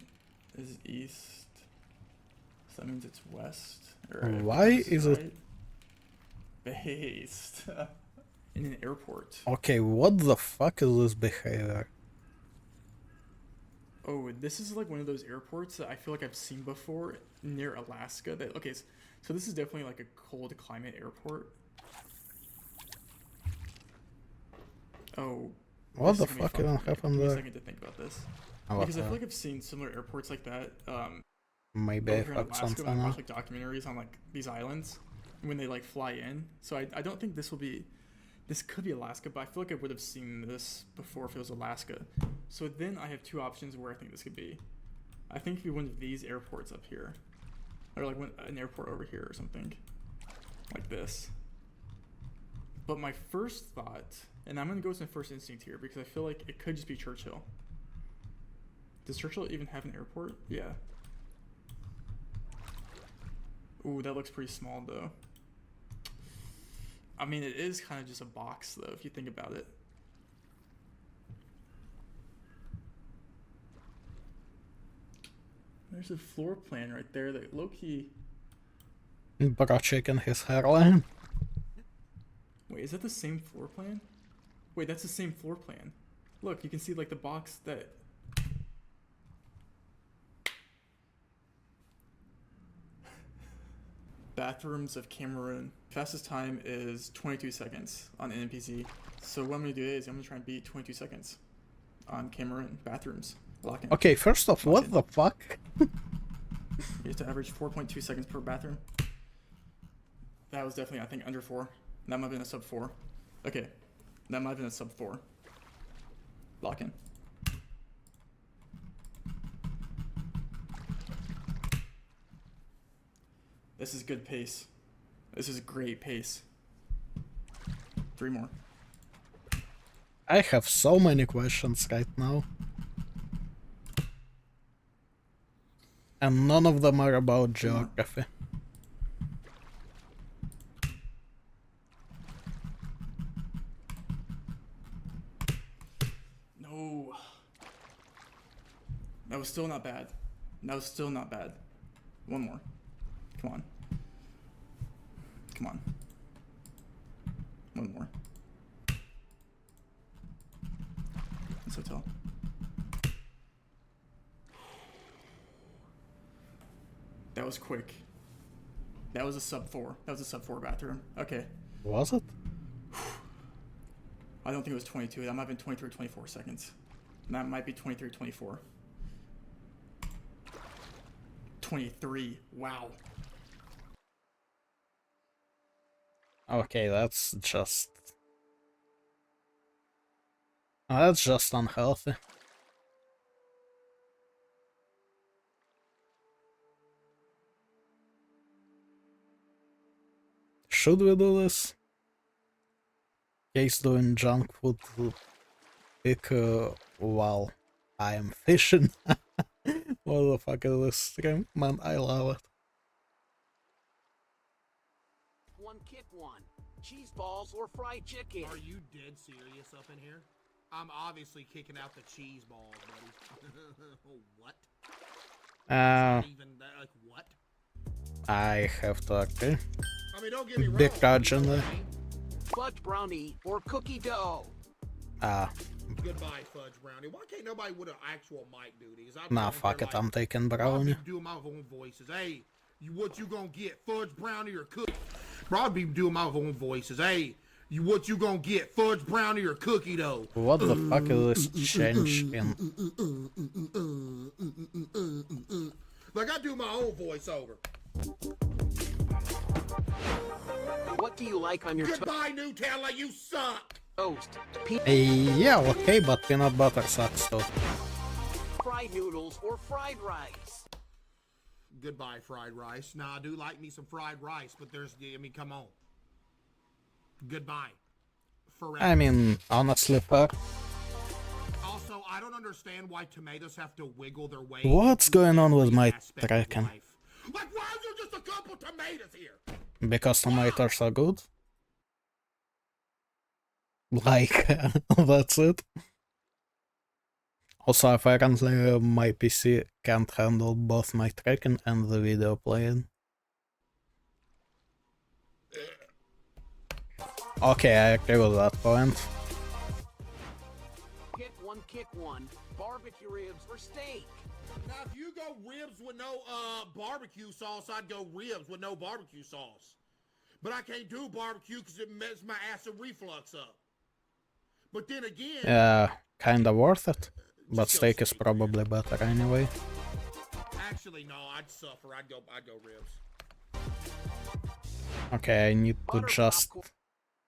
is east. So that means it's west. Or Why is it? Based in an airport? Okay, what the fuck is this behavior? Oh, this is like one of those airports that I feel like I've seen before near Alaska. That okay, so this is definitely like a cold climate airport. Oh, What the this is gonna be fuck even fun. happened Give me a there? second to think about this Oh, because I what feel the- like I've seen similar airports like that. Maybe I Over here in fucked Alaska, something when I up. watch like documentaries on like these islands when they like fly in. So I don't think this will be. This could be Alaska, but I feel like I would have seen this before if it was Alaska. So then I have two options where I think this could be. I think it'd be one of these airports up here, or like an airport over here or something, like this. But my first thought, and I'm gonna go with my first instinct here because I feel like it could just be Churchill. Does Churchill even have an airport? Yeah. Ooh, that looks pretty small though. I mean, it is kind of just a box though, if you think about it. There's a floor plan right there that low-key... Bro chicken his hairline. Wait, is that the same floor plan? Wait, that's the same floor plan. Look, you can see like the box that... Bathrooms of Cameroon. Fastest time is 22 seconds on NPC. So what I'm gonna do is I'm gonna try and beat 22 seconds on Cameroon bathrooms. Lock in. Okay, first off, what the fuck? You have to average 4.2 seconds per bathroom. That was definitely, I think, under 4. That might have been a sub 4. Okay, that might have been a sub 4. Lock in. This is good pace. This is great pace. 3 more. I have so many questions right now. And none of them are about geography. No. That was still not bad. That was still not bad. 1 more. Come on. Come on. 1 more. This hotel. That was quick. That was a sub 4. That was a sub 4 bathroom. Okay. Was it? I don't think it was 22. That might have been 23 or 24 seconds. And that might be 23 or 24. 23. Wow. Okay, that's just unhealthy. Should we do this? Case doing junk food pick while I am fishing. What the fuck is this stream? Man, I love it. One kick one. Cheese balls or fried chicken. Are you dead serious up in here? I'm obviously kicking out the cheese balls, buddy. What? Even that, like what? I have to agree. I mean, don't get me wrong. Big dodge in there. Fudge brownie or cookie dough. Goodbye, fudge brownie. Why can't nobody with an actual mic do these? Nah, fuck it, I'm taking I'll brownie. be doing my own voices. Hey, what you gonna get? Fudge brownie or cookie? Bro, I'll be doing my own voices. Hey, what you gonna get? Fudge brownie or cookie dough? What the fuck is this change in? Like I do my own voiceover. What do you like on your Goodbye, Nutella. You suck. toast? Yeah, okay, but peanut butter sucks though. Fried noodles or fried rice? Goodbye, fried rice. Nah, I do like me some fried rice, but I mean, come on. Goodbye. Forever. I mean, honestly, fuck. Also, I don't understand why tomatoes have to wiggle their way. What's into going on with every my aspect of tracking? life. Like, why is there just a couple tomatoes here? Because tomatoes are good? Like, that's it. Also, apparently my PC can't handle both my tracking and the video playing. Okay, I agree with that point. Kick one. Barbecue ribs or steak? Now, if you go ribs with no barbecue sauce, I'd go ribs with no barbecue sauce. But I can't do barbecue because it messes my acid reflux up. But then again... Yeah, kinda worth it. But Just go steak is steak, probably better anyway. Actually, no, I'd suffer. I'd go ribs. Okay, I need to Butter just popcorn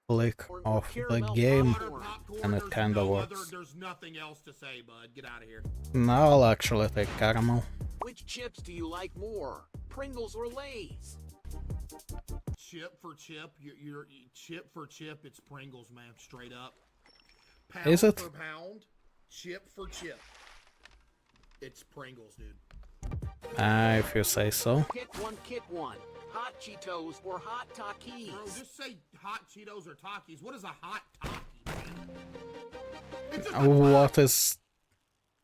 click or off the caramel game, popcorn? and it there's kinda no works. there's nothing else to say, bud. Get out of here. Now I'll actually take caramel. Which chips do you like more? Pringles or Lay's? Chip for chip, you're chip for chip. It's Pringles, man. Straight up. Pound Is it? for pound, chip for chip. It's Pringles, dude. If you say so. Kick one. Hot Cheetos or hot Takis? Bro, just say hot Cheetos or Takis. What is a hot Taki, man? It's just a What taco. is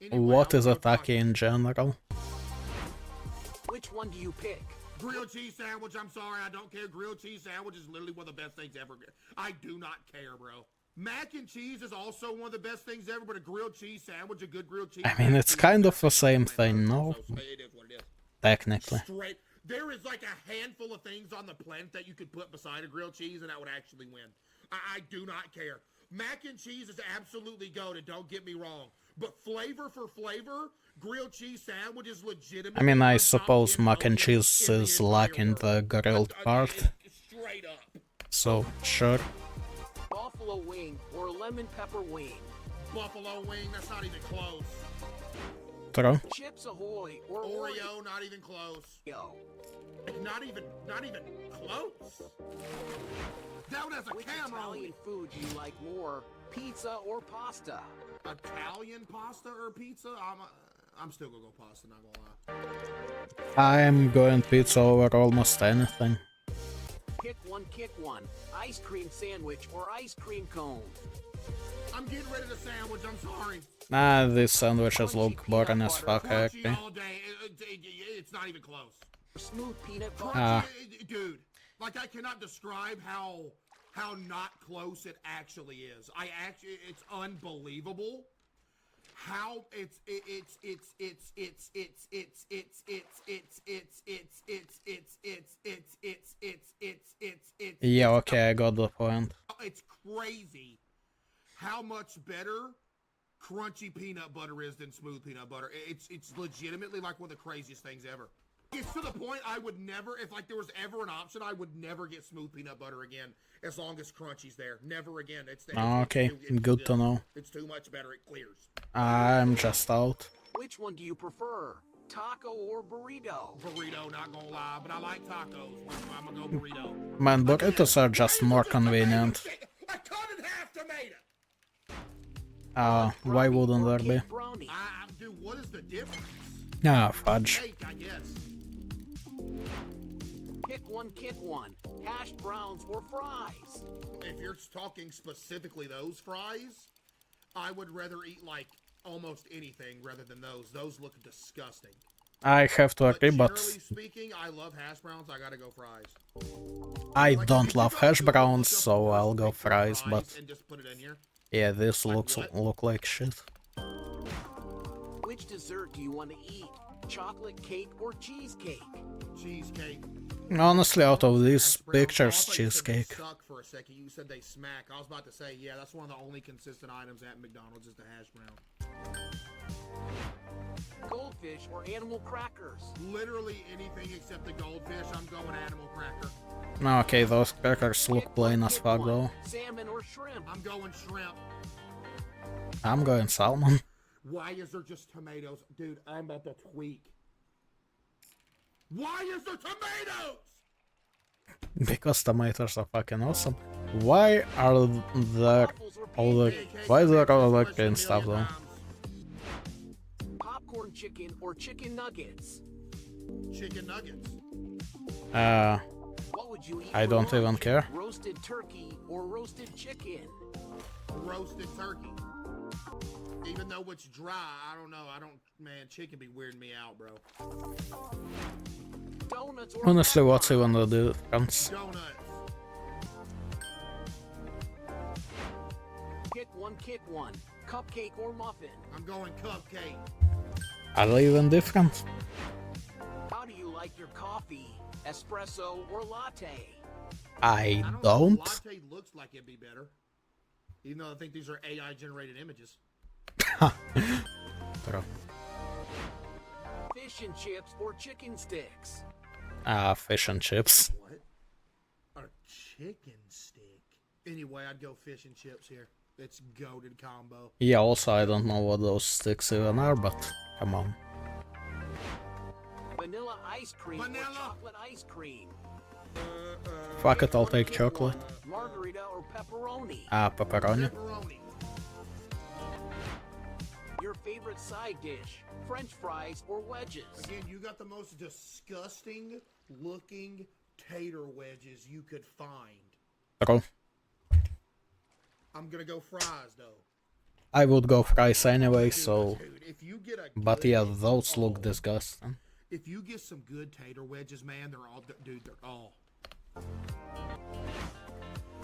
Anyway, what I is a love taki in general? one do you pick? Grilled cheese sandwich, I'm sorry, I don't care. Grilled cheese sandwich is literally one of the best things ever. I do not care, bro. Mac and cheese is also one of the best things ever, but a grilled cheese sandwich, a good grilled cheese I mean, it's kind of the same thing, no? So it is what it is. Technically. Straight. There is like a handful of things on the planet that you could put beside a grilled cheese and that would actually win. I do not care. Mac and cheese is absolutely goated, don't get me wrong. But flavor for flavor, grilled cheese sandwich is legitimate. I mean, I suppose mac and cheese is lacking the grilled part. Straight up. So, sure. Buffalo wing or lemon pepper wing? Buffalo wing, that's not even close. True. Chips Ahoy or Oreo, not even close. Oreo? Not even close. That one has a Which camera on Italian it. food do you like more, pizza or pasta? Italian pasta or pizza? I'm still gonna go pasta, not gonna lie. I'm going pizza over almost anything. Pick one. Ice cream sandwich or ice cream cone? I'm getting rid of the sandwich, I'm sorry. Nah, these sandwiches look boring as fuck, Crunchy actually. all day, it's not even close. Smooth peanut butter? Crunchy, dude, like I cannot describe how not close it actually is. It's unbelievable how it's Yeah, okay, I got the point. it's crazy how much better crunchy peanut butter is than smooth peanut butter. It's legitimately like one of the craziest things ever. It's to the point I would never, if like there was ever an option, I would never get smooth peanut butter again as long as crunchy's there. Never again. Okay, good to know. It's too much better. It clears. I'm just out. Which one do you prefer, taco or burrito? Burrito, not gonna lie, but I like tacos. I'm gonna go burrito. Man, burritos are just more convenient. I cut in half tomato. Why wouldn't there be? Cake brownie? Dude, what is the difference? Ah, fudge. Cake, I guess. Pick one. Hash browns or fries? If you're talking specifically those fries, I would rather eat like almost anything rather than those. Those look disgusting. I have to agree, but generally speaking, I love hash browns. I gotta go fries. I Like, don't if you love go hash to a browns, look up so first, I'll go pick the fries, but and just put it in here. yeah, this Like look what? like shit. Which dessert do you want to eat? Chocolate cake or cheesecake? Cheesecake. Honestly, out of these Hash browns. pictures, Oh, I thought you said they cheesecake. suck for a second. You said they smack. I was about to say, yeah, that's one of the only consistent items at McDonald's is the hash brown. Goldfish or animal crackers? Literally anything except the goldfish. I'm going animal cracker. Okay, those crackers look plain as fuck though. Salmon or shrimp? I'm going shrimp. I'm going salmon. Why is there just tomatoes? Dude, I'm about to tweak. Why is there tomatoes? Because tomatoes are fucking awesome. Why are there all the... Why is there all the green stuff though? Popcorn chicken or chicken nuggets? Chicken nuggets. What would you eat I for don't even lunch? care. Roasted turkey or roasted chicken? Roasted turkey. Even though it's dry, I don't know. Man, chicken be weirding me out, bro. Donuts or Honestly, what's pepperoni? even the difference? Donuts. Pick one. Cupcake or muffin? I'm going cupcake. Are they even different? How do you like your coffee? Espresso or latte? I I don't. Latte looks like it'd be better. Even though I think these are AI generated images. Bro. Fish and chips or chicken sticks? Fish and chips. What? A chicken stick. Anyway, I'd go fish and chips here. It's goated combo. Yeah, also I don't know what those sticks even are, but come on. Vanilla ice cream Vanilla. or chocolate ice cream? Fuck it, I'll take chocolate. Margarita or pepperoni? Pepperoni. Pepperoni. Your favorite side dish? French fries or wedges? Again, you got the most disgusting looking tater wedges you could find. Bro, I'm gonna go fries though. I would go fries anyway, so... Dude, if you get a But yeah, good- those look disgusting. If you get some good tater wedges, man, they're all, dude, they're all.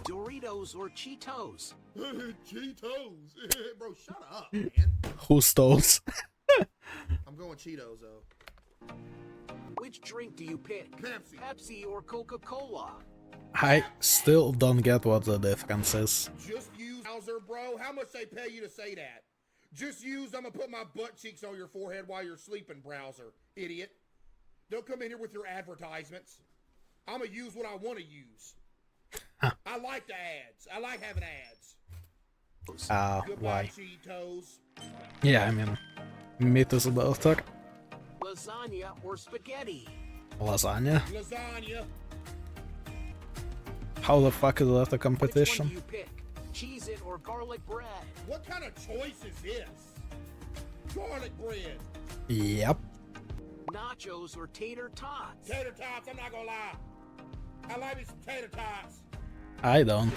Doritos or Cheetos? Cheetos. Bro, shut up, man. Who's those? I'm going Cheetos, though. Which drink do you pick? Pepsi. Pepsi or Coca-Cola? I still don't get what the difference is. Just use Bowser, bro. How much they pay you to say that? Just use, I'm gonna put my butt cheeks on your forehead while you're sleeping, browser. Idiot. Don't come in here with your advertisements. I'm gonna use what I want to use. I like the ads. I like having ads. Why? Goodbye, Cheetos. Yeah, I mean, meat is better. Lasagna or spaghetti? Lasagna? Lasagna. How the fuck is that a Which one competition? do you pick? Cheez-It or garlic bread? What kind of choice is this? Garlic bread. Yep. Nachos or tater tots? Tater tots, I'm not gonna lie. I like me some tater tots. I don't.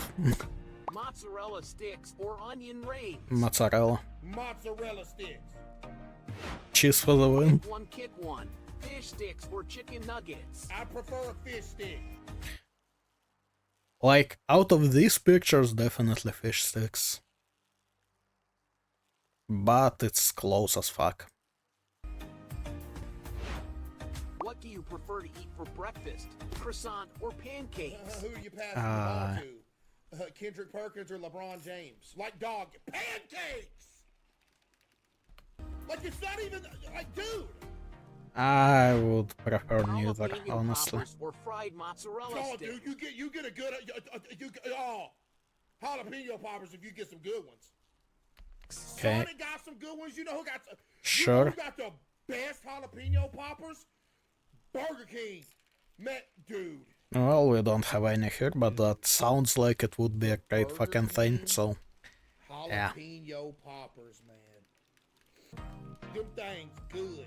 Mozzarella sticks or onion rings? Mozzarella. Mozzarella sticks. Cheese for the win. Pick one, kick one. Fish sticks or chicken nuggets? I prefer a fish stick. Like, out of these pictures, definitely fish sticks. But it's close as fuck. What do you prefer to eat for breakfast? Croissant or pancakes? Who are you passing the ball to? Kendrick Perkins or LeBron James? Like, dog, pancakes! Like, it's not even, like, dude! I would prefer neither, Jalapeno honestly. poppers or fried mozzarella Oh, sticks? dude, you get a good, jalapeno poppers if you get some good ones. Okay. Sonic got some good ones. You know who got, Sure. who got the best jalapeno poppers? Burger King. Dude. Well, we don't have any here, but that sounds like it would be a great fucking thing, so... Yeah. Jalapeno poppers, man. Them things good.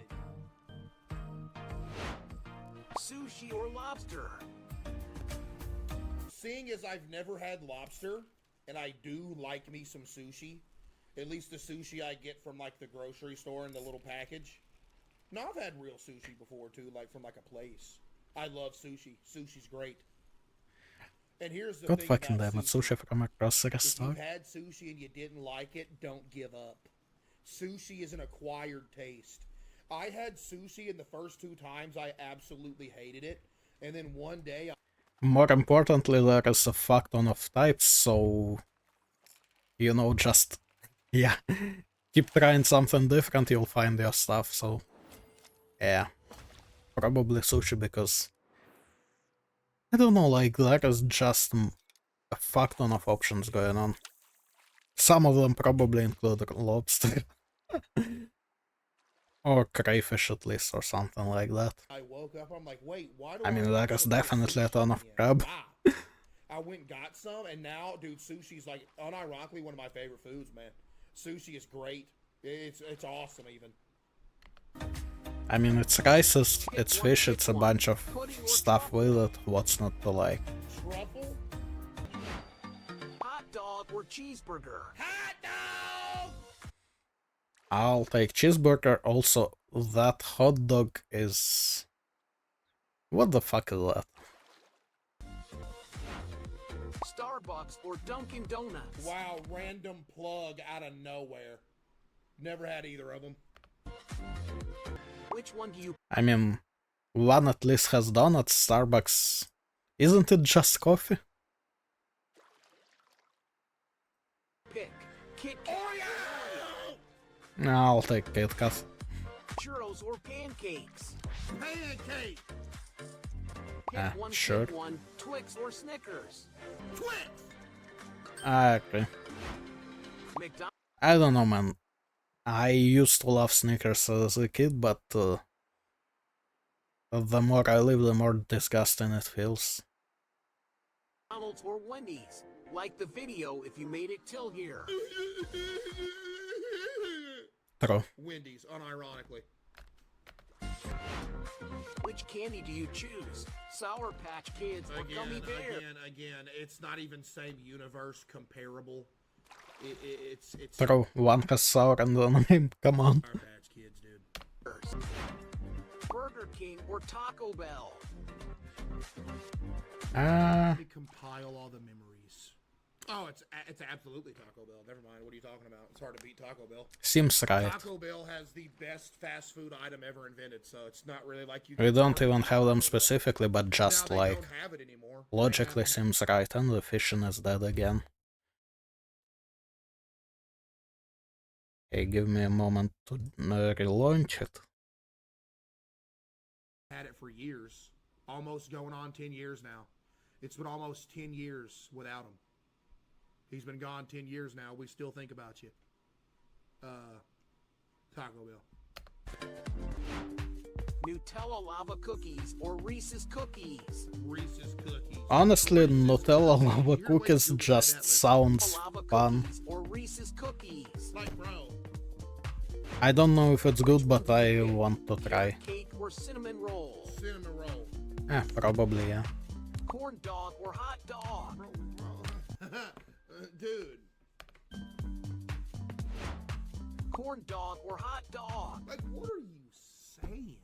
Sushi or lobster? Seeing as I've never had lobster, and I do like me some sushi, at least the sushi I get from like the grocery store in the little package. No, I've had real sushi before too, like from like a place. I love sushi. Sushi's great. And here's the God thing fucking about damn it, sushi. sushi from across the If store. you've had sushi and you didn't like it, don't give up. Sushi is an acquired taste. I had sushi and the first 2 times I absolutely hated it. And then one day More importantly, there is a fuck ton of types, so... You know, just... Yeah. Keep trying something different, you'll find your stuff, so... Yeah. Probably sushi, because... I don't know, like, there is just a fuck ton of options going on. Some of them probably include lobster. Or crayfish at least, or something like that. I woke up, I'm like, wait, why do I mean, not there wanna is put definitely a ton sushi of in? crab. Why? I went and got some, and now, dude, sushi's like, unironically, one of my favorite foods, man. Sushi is great. It's awesome, even. I mean, it's rice, it's fish, it's a bunch of stuff with it. What's not to like? Truffle? Hot dog or cheeseburger? Hot dog! I'll take cheeseburger. Also, that hot dog is... What the fuck is that? Starbucks or Dunkin' Donuts? Wow, random plug out of nowhere. Never had either of them. Which one do you I mean, one at least has donuts. Starbucks... Isn't it just coffee? pick? Kit Kat Oreo! I'll take Kit Kat. churros or pancakes? Pancake! Pick one, sure. pick one. Twix or Snickers? Twix! I agree. McDonald's I don't know, man. I used to love Snickers as a kid, but the more I live, the more disgusting it feels. or Wendy's? Like the video if you made it till here. True. Wendy's, unironically. Which candy do you choose? Sour Patch Kids or Gummy Bear? Again, it's not even same universe comparable. It's True. One has sour and the name. Come on. Sour Patch Kids, dude. Burger King or Taco Bell? To compile all the memories. Oh, it's absolutely Taco Bell. Never mind. What are you talking about? It's hard to beat Taco Bell. Seems right. Taco Bell has the best fast food item ever invented, so it's not really like you. We don't can even have them Taco Bell. specifically, but just Now they like don't have it anymore. logically They have- seems right, and the fishing is dead again. Okay, give me a moment to relaunch it. had it for years, almost going on 10 years now. It's been almost 10 years without him. He's been gone 10 years now. We still think about you. Taco Bell. Nutella lava cookies or Reese's cookies? Reese's cookies. Honestly, Reese's Nutella cookies. lava You're way cookies too good at just that, sounds Lava fun. cookies or Reese's cookies? like, bro. I don't know if it's good, but I want to try. Cake or cinnamon roll? Cinnamon roll. Probably, yeah. Corn dog or hot dog? Dude, Corn dog or hot dog? like, what are you saying?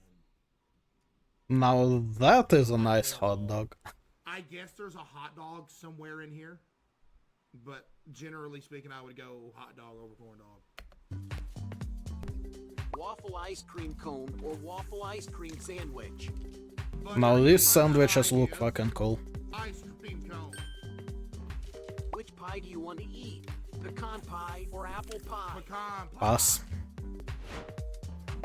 Now that is a nice hot dog. I guess there's a hot dog somewhere in here, but generally speaking, I would go hot dog over corn dog. Waffle ice cream cone or waffle ice cream sandwich? But Now are these you sandwiches look ideas? fucking cool. Ice cream cone. Which pie do you want to eat? Pecan pie or apple pie? Pecan pie. Pass.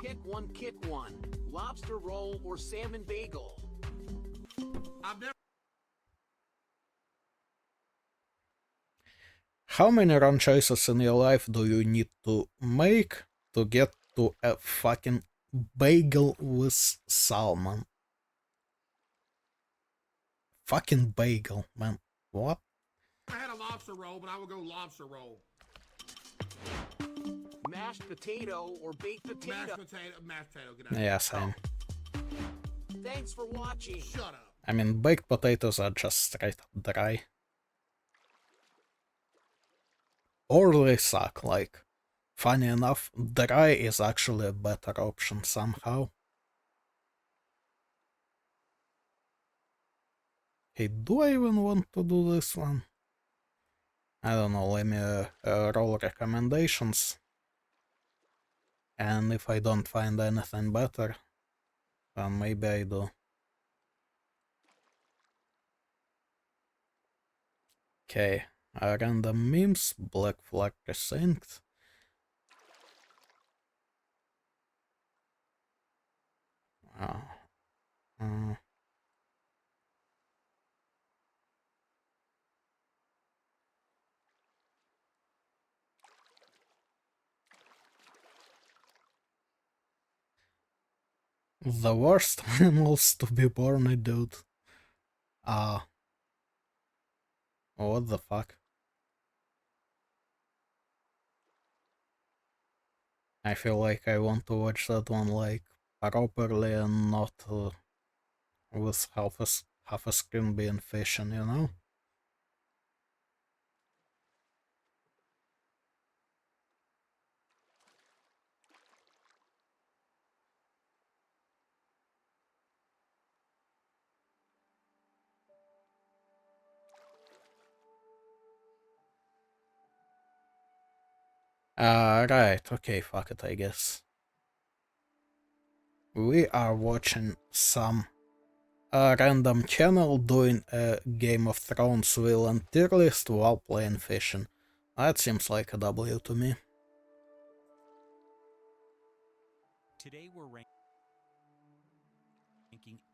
Pick one, kick one. Lobster roll or salmon bagel? I've never. How many run choices in your life do you need to make to get to a fucking bagel with salmon? Fucking bagel, man. What? I had a lobster roll, but I would go lobster roll. Mashed potato or baked potato? Mashed potato. Get out. Yeah, same. Thanks for watching. Shut up. I mean, baked potatoes are just straight up dry. Or they suck, like. Funny enough, dry is actually a better option somehow. Hey, do I even want to do this one? I don't know, let me roll recommendations. And if I don't find anything better, then maybe I do. Okay, random memes, Black Flag Precinct. The worst animals to be born, dude. What the fuck? I feel like I want to watch that one like properly and not with half a screen being fishing, you know? Right, okay, fuck it, I guess. We are watching some random channel doing a Game of Thrones villain tier list while playing fishing. That seems like a W to me. Today we're ranking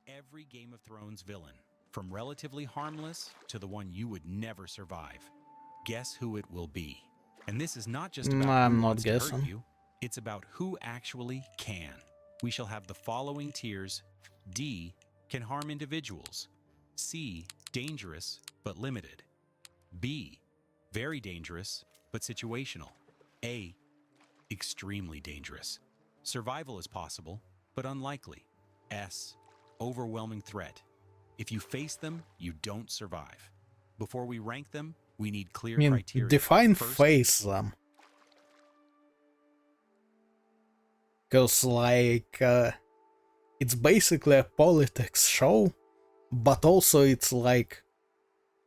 every Game of Thrones villain, from relatively harmless to the one you would never survive. Guess who it will be. And this is not just about I'm who not wants to hurt guessing. you, it's about who actually can. We shall have the following tiers. D, can harm individuals. C, dangerous but limited. B, very dangerous but situational. A, extremely dangerous. Survival is possible, but unlikely. S, overwhelming threat. If you face them, you don't survive. Before we rank them, we need clear I mean, criteria. define First, face them. Cause like, it's basically a politics show, but also it's like,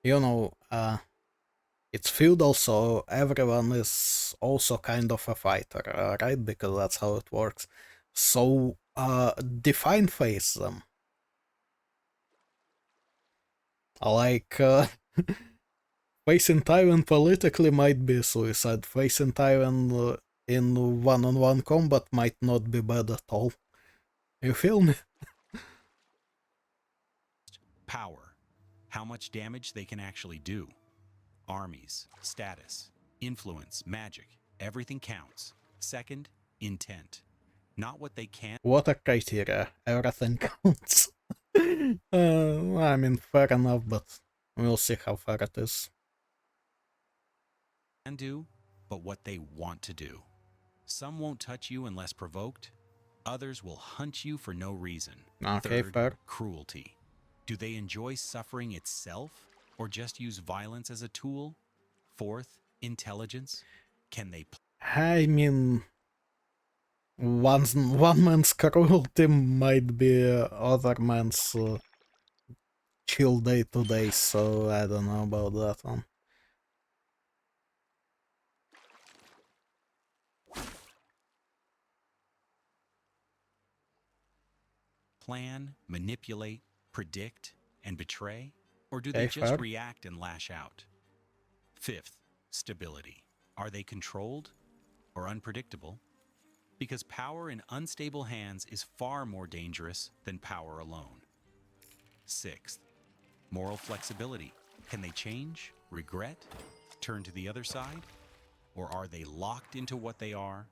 you know, it's feudal, so everyone is also kind of a fighter, right? Because that's how it works. So, define face them. Like, facing Taiwan politically might be suicide. Facing Taiwan in one-on-one combat might not be bad at all. You feel me? Power. How much damage they can actually do. Armies, status, influence, magic, everything counts. Second, intent. Not what they can Water criteria. Everything counts. I mean, fair enough, but we'll see how fair it is. do, but what they want to do. Some won't touch you unless provoked. Others will hunt you for no reason. Okay, Third, fair. cruelty. Do they enjoy suffering itself, or just use violence as a tool? Fourth, intelligence. Can they I mean, one man's cruelty might be other man's chill day to day, so I don't know about that one. plan, manipulate, predict, and betray? Or do they Okay, just fair. react and lash out? Fifth, stability. Are they controlled or unpredictable? Because power in unstable hands is far more dangerous than power alone. Sixth, moral flexibility. Can they change, regret, turn to the other side? Or are they locked into what they are?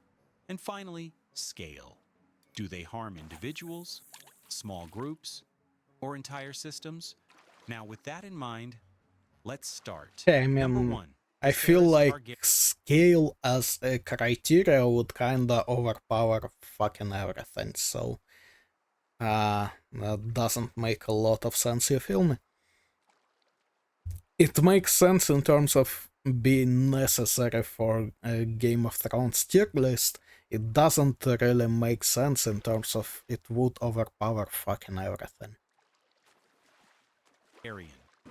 And finally, scale. Do they harm individuals, small groups, or entire systems? Now, with that in mind, let's start. Yeah, I Number mean, one. I feel Viserys like Targaryen. scale as a criteria would kinda overpower fucking everything, so that doesn't make a lot of sense, you feel me? It makes sense in terms of being necessary for a Game of Thrones tier list. It doesn't really make sense in terms of it would overpower fucking everything.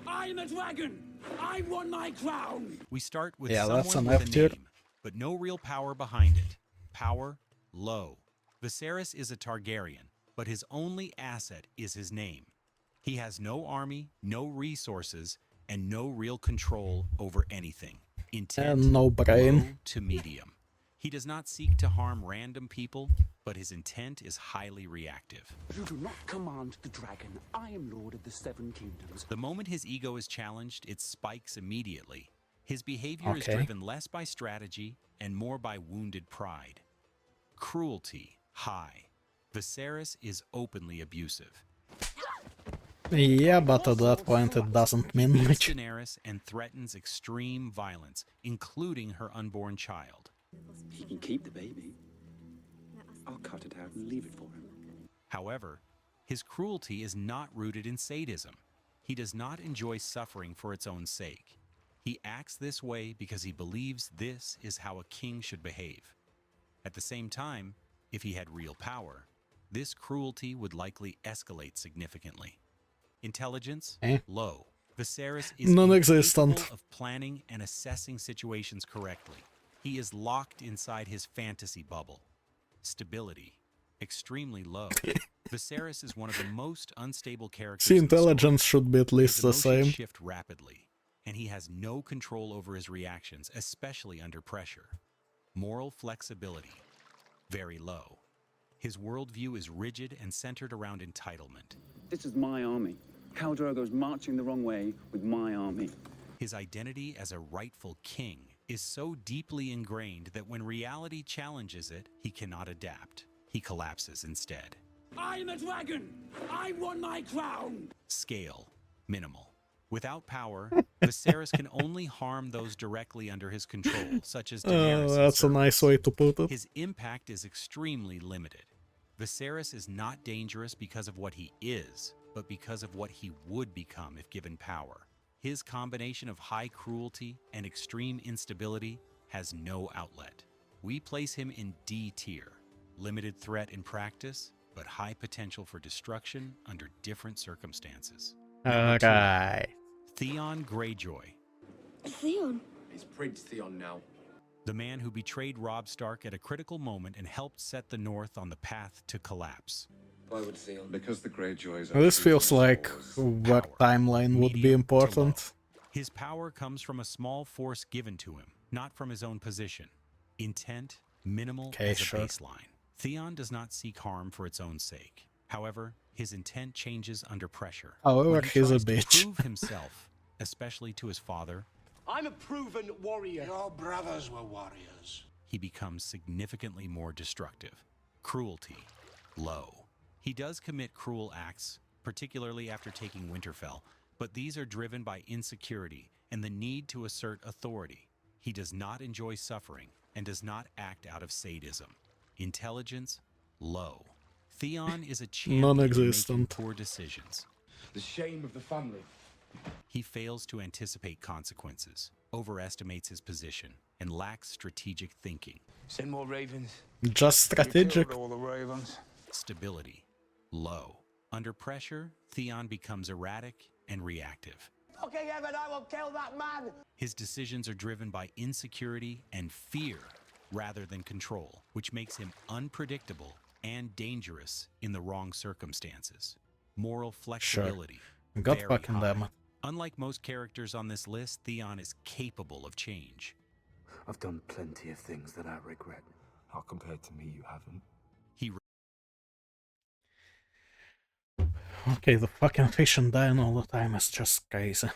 I'm a dragon! I won my crown! We start with Yeah, that's someone an with F a tier. name, but no real power behind it. Power, low. Viserys is a Targaryen, but his only asset is his name. He has no army, no resources, and no real control over anything. Intent, No brain. low to medium. He does not seek to harm random people, but his intent is highly reactive. You do not command the dragon. I am Lord of the Seven Kingdoms. The moment his ego is challenged, it spikes immediately. His behavior is Okay. driven less by strategy and more by wounded pride. Cruelty, high. Viserys is openly abusive. Yeah, but at that point it doesn't mean He hates much. Daenerys and threatens extreme violence, including her unborn child. He can keep the baby. I'll cut it out and leave it for him. However, his cruelty is not rooted in sadism. He does not enjoy suffering for its own sake. He acts this way because he believes this is how a king should behave. At the same time, if he had real power, this cruelty would likely escalate significantly. Intelligence, low. Viserys is Non-existent. incapable of planning and assessing situations correctly. He is locked inside his fantasy bubble. Stability, extremely low. Viserys is one of the most unstable characters See, in the story. intelligence should be at least His the emotions same. shift rapidly, and he has no control over his reactions, especially under pressure. Moral flexibility, very low. His worldview is rigid and centered around entitlement. This is my army. Khal Drogo's marching the wrong way with my army. His identity as a rightful king is so deeply ingrained that when reality challenges it, he cannot adapt. He collapses instead. I'm a dragon! I won my crown! Scale, minimal. Without power, Viserys can only harm those directly under his control, such as Daenerys. and That's a nice way to put it. His impact is extremely limited. Viserys is not dangerous because of what he is, but because of what he would become if given power. His combination of high cruelty and extreme instability has no outlet. We place him in D tier, limited threat in practice, but high potential for destruction under different circumstances. Number 2, Alright. Theon Greyjoy, Theon. He's Prince Theon now. the man who betrayed Robb Stark at a critical moment and helped set the North on the path to collapse. Why would Theon? Because the Greyjoys This feels like what timeline would be medium to low. important. His power comes from a small force given to him, not from his own position. Intent, minimal Okay, as a sure. baseline. Theon does not seek harm for its own sake. However, his intent changes under pressure. However, When he he's a tries to bitch. prove himself, especially to his father, I'm a proven warrior. Your brothers were warriors. he becomes significantly more destructive. Cruelty, low. He does commit cruel acts, particularly after taking Winterfell, but these are driven by insecurity and the need to assert authority. He does not enjoy suffering and does not act out of sadism. Intelligence, low. Theon is a champion in making Non-existent. poor decisions. The shame of the family. He fails to anticipate consequences, overestimates his position, and lacks strategic thinking. Send more ravens. Just strategic. all the ravens. Stability, low. Under pressure, Theon becomes erratic and reactive. Fucking heaven, I will kill that man! His decisions are driven by insecurity and fear rather than control, which makes him unpredictable and dangerous in the wrong circumstances. Moral flexibility, God very fucking high. damn it. Unlike most characters on this list, Theon is capable of change. I've done plenty of things that I regret. How compared to me, you haven't. He Okay, the fucking fish and dying all the time is just crazy.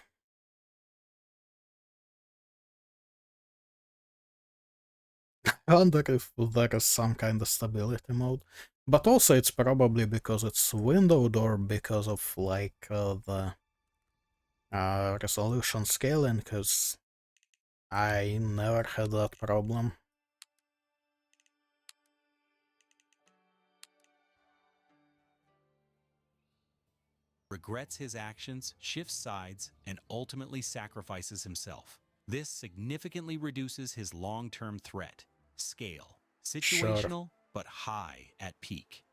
I wonder if there is some kind of stability mode. But also it's probably because it's windowed or because of like the resolution scaling, because I never had that problem. regrets his actions, shifts sides, and ultimately sacrifices himself. This significantly reduces his long-term threat. Scale. Situational, but high at peak.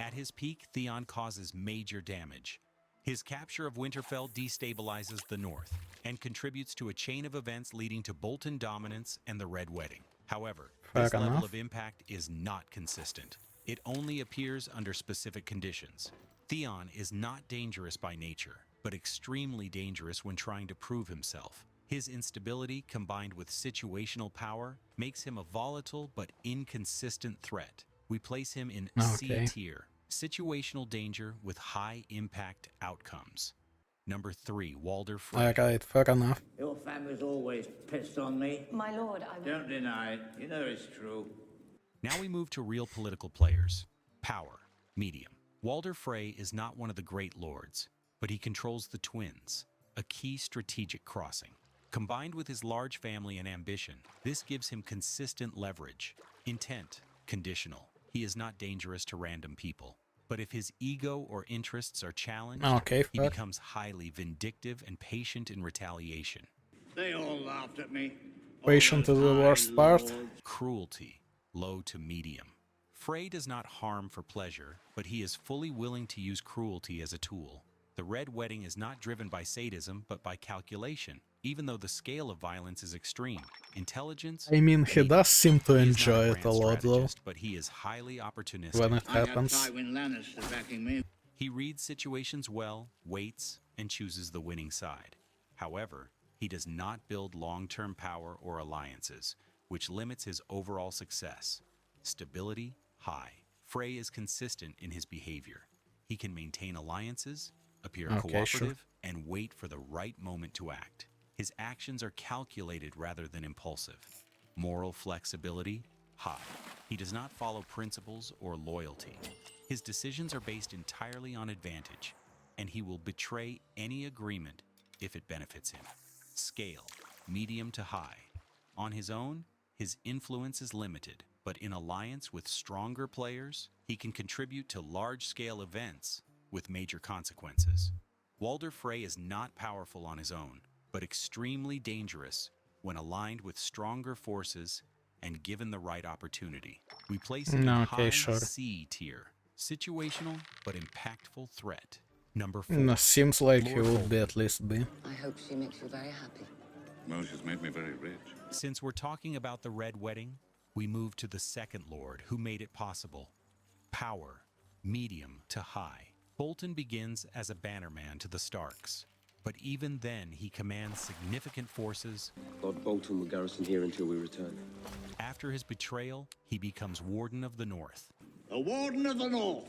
At his peak, Theon causes major damage. His capture of Winterfell destabilizes the North and contributes to a chain of events leading to Bolton dominance and the Red Wedding. However, Fair this level enough. of impact is not consistent. It only appears under specific conditions. Theon is not dangerous by nature, but extremely dangerous when trying to prove himself. His instability, combined with situational power, makes him a volatile but inconsistent threat. We place him in Okay. C tier, situational danger with high impact outcomes. Number 3, Walder Frey. Alright, fair enough. Your family's always pissed on me. My lord, I will. Don't deny it. You know it's true. Now we move to real political players. Power, medium. Walder Frey is not one of the great lords, but he controls the Twins, a key strategic crossing. Combined with his large family and ambition, this gives him consistent leverage. Intent, conditional. He is not dangerous to random people. But if his ego or interests are challenged, Okay, he fair. becomes highly vindictive and patient in retaliation. They all laughed at me. Patient All is the those worst High part. Lords. Cruelty, low to medium. Frey does not harm for pleasure, but he is fully willing to use cruelty as a tool. The Red Wedding is not driven by sadism, but by calculation, even though the scale of violence is extreme. Intelligence? I mean, he does seem to He is not enjoy it a grand lot though, strategist, but he is highly opportunistic. when it I have happens. Tywin Lannister backing me. He reads situations well, waits, and chooses the winning side. However, he does not build long-term power or alliances, which limits his overall success. Stability, high. Frey is consistent in his behavior. He can maintain alliances, appear Okay, sure. cooperative, and wait for the right moment to act. His actions are calculated rather than impulsive. Moral flexibility, high. He does not follow principles or loyalty. His decisions are based entirely on advantage, and he will betray any agreement if it benefits him. Scale, medium to high. On his own, his influence is limited, but in alliance with stronger players, he can contribute to large-scale events with major consequences. Walder Frey is not powerful on his own, but extremely dangerous when aligned with stronger forces and given the right opportunity. We place him in Okay, high sure. C tier, situational but impactful threat. Number 4. Seems like he Lord would be Bolton. at least B. I hope she makes you very happy. Well, she's made me very rich. Since we're talking about the Red Wedding, we move to the second Lord who made it possible. Power, medium to high. Bolton begins as a bannerman to the Starks, but even then he commands significant forces. Lord Bolton will garrison here until we return. After his betrayal, he becomes Warden of the North, The Warden of the North.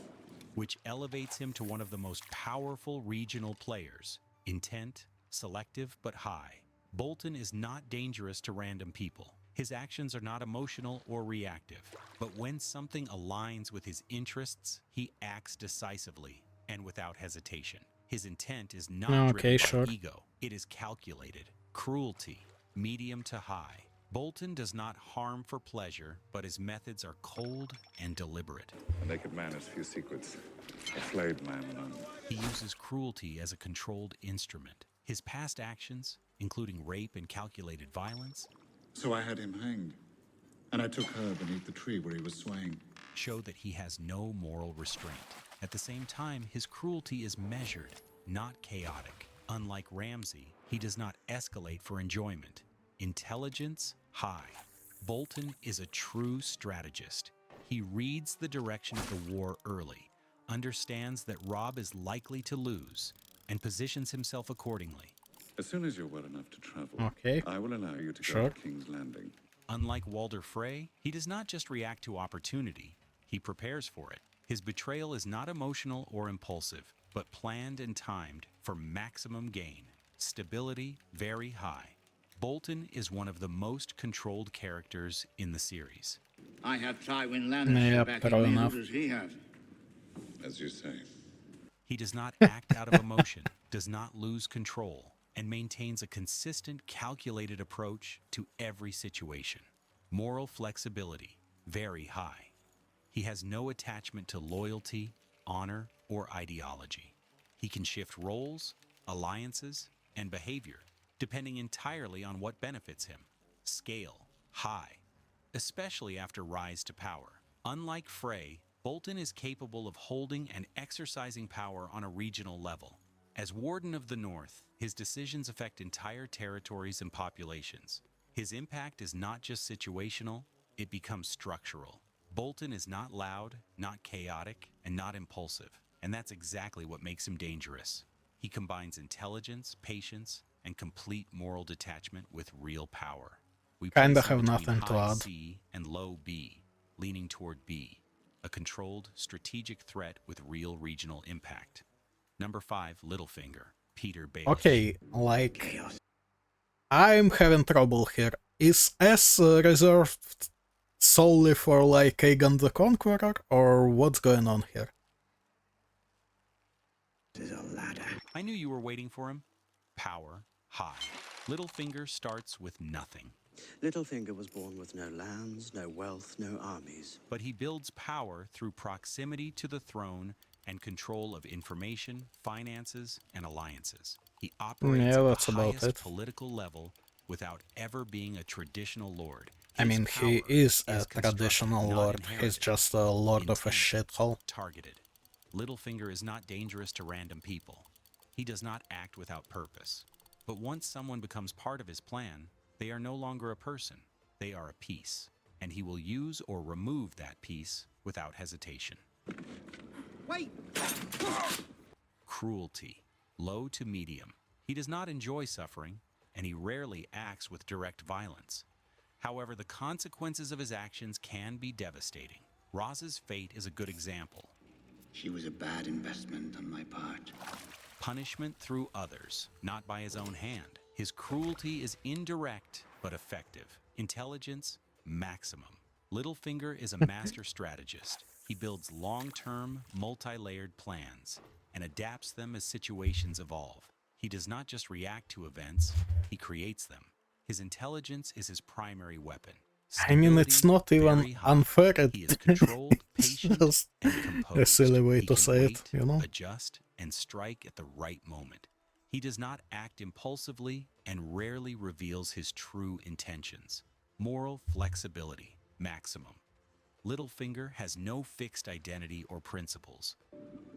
which elevates him to one of the most powerful regional players. Intent, selective but high. Bolton is not dangerous to random people. His actions are not emotional or reactive, but when something aligns with his interests, he acts decisively and without hesitation. His intent is not driven by ego. It is calculated. Cruelty, medium to high. Bolton does not harm for pleasure, but his methods are cold and deliberate. A naked man has few secrets. A flayed man none. He uses cruelty as a controlled instrument. His past actions, including rape and calculated violence, So I had him hanged, and I took her beneath the tree where he was swaying. show that he has no moral restraint. At the same time, his cruelty is measured, not chaotic. Unlike Ramsay, he does not escalate for enjoyment. Intelligence, high. Bolton is a true strategist. He reads the direction of the war early, understands that Robb is likely to lose, and positions himself accordingly. As soon as you're well enough to travel, Okay. I will allow you to go Sure. to King's Landing. Unlike Walder Frey, he does not just react to opportunity, he prepares for it. His betrayal is not emotional or impulsive, but planned and timed for maximum gain. Stability very high. Bolton is one of the most controlled characters in the series. I have Tywin Lannister Yeah, backing fair me enough. as he has. As you say. He does not act out of emotion, does not lose control, and maintains a consistent, calculated approach to every situation. Moral flexibility, very high. He has no attachment to loyalty, honor, or ideology. He can shift roles, alliances, and behavior, depending entirely on what benefits him. Scale, high, especially after rise to power. Unlike Frey, Bolton is capable of holding and exercising power on a regional level. As Warden of the North, his decisions affect entire territories and populations. His impact is not just situational, it becomes structural. Bolton is not loud, not chaotic, and not impulsive, and that's exactly what makes him dangerous. He combines intelligence, patience, and complete moral detachment with real power. We Kinda place him have between nothing to high add. C and low B, leaning toward B, a controlled, strategic threat with real regional impact. Number 5, Littlefinger, Peter Baelish. Okay, like, I'm having trouble here. Is S reserved solely for, like, Aegon the Conqueror, or what's going on here? I knew you were waiting for him. Power, high. Littlefinger starts with nothing. Littlefinger was born with no lands, no wealth, no armies. But he builds power through proximity to the throne and control of information, finances, and alliances. He operates Yeah, at that's the about highest it. political level without ever being a traditional lord. I His mean, he power is a constructed, traditional not lord. He's inherited. just a lord of a Intent, shithole. targeted. Littlefinger is not dangerous to random people. He does not act without purpose. But once someone becomes part of his plan, they are no longer a person. They are a piece. And he will use or remove that piece without hesitation. Wait! Cruelty, low to medium. He does not enjoy suffering, and he rarely acts with direct violence. However, the consequences of his actions can be devastating. Roz's fate is a good example. She was a bad investment on my part. Punishment through others, not by his own hand. His cruelty is indirect but effective. Intelligence, maximum. Littlefinger is a master strategist. He builds long-term, multi-layered plans and adapts them as situations evolve. He does not just react to events, he creates them. His intelligence is his primary weapon. I mean, it's not even Very high. unfair. He is controlled, It's patient, just and a composed. silly way He to can say it, wait, you know? adjust, and strike at the right moment. He does not act impulsively and rarely reveals his true intentions. Moral flexibility, maximum. Littlefinger has no fixed identity or principles.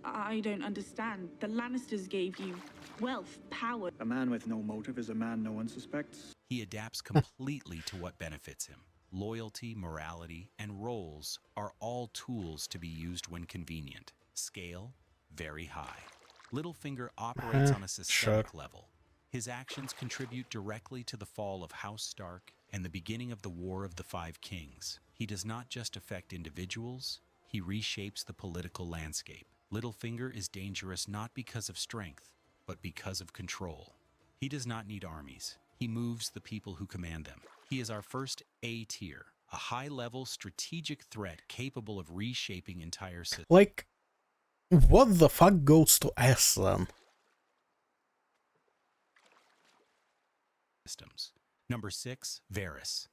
I don't understand. The Lannisters gave you wealth, power. A man with no motive is a man no one suspects. He adapts completely to what benefits him. Loyalty, morality, and roles are all tools to be used when convenient. Scale, very high. Littlefinger operates on a systemic level. His actions contribute directly to the fall of House Stark and the beginning of the War of the Five Kings. He does not just affect individuals, he reshapes the political landscape. Littlefinger is dangerous not because of strength, but because of control. He does not need armies. He moves the people who command them. He is our first A tier, a high-level strategic threat capable of reshaping entire systems. Like, what the fuck goes to S then? Number 6, Varys.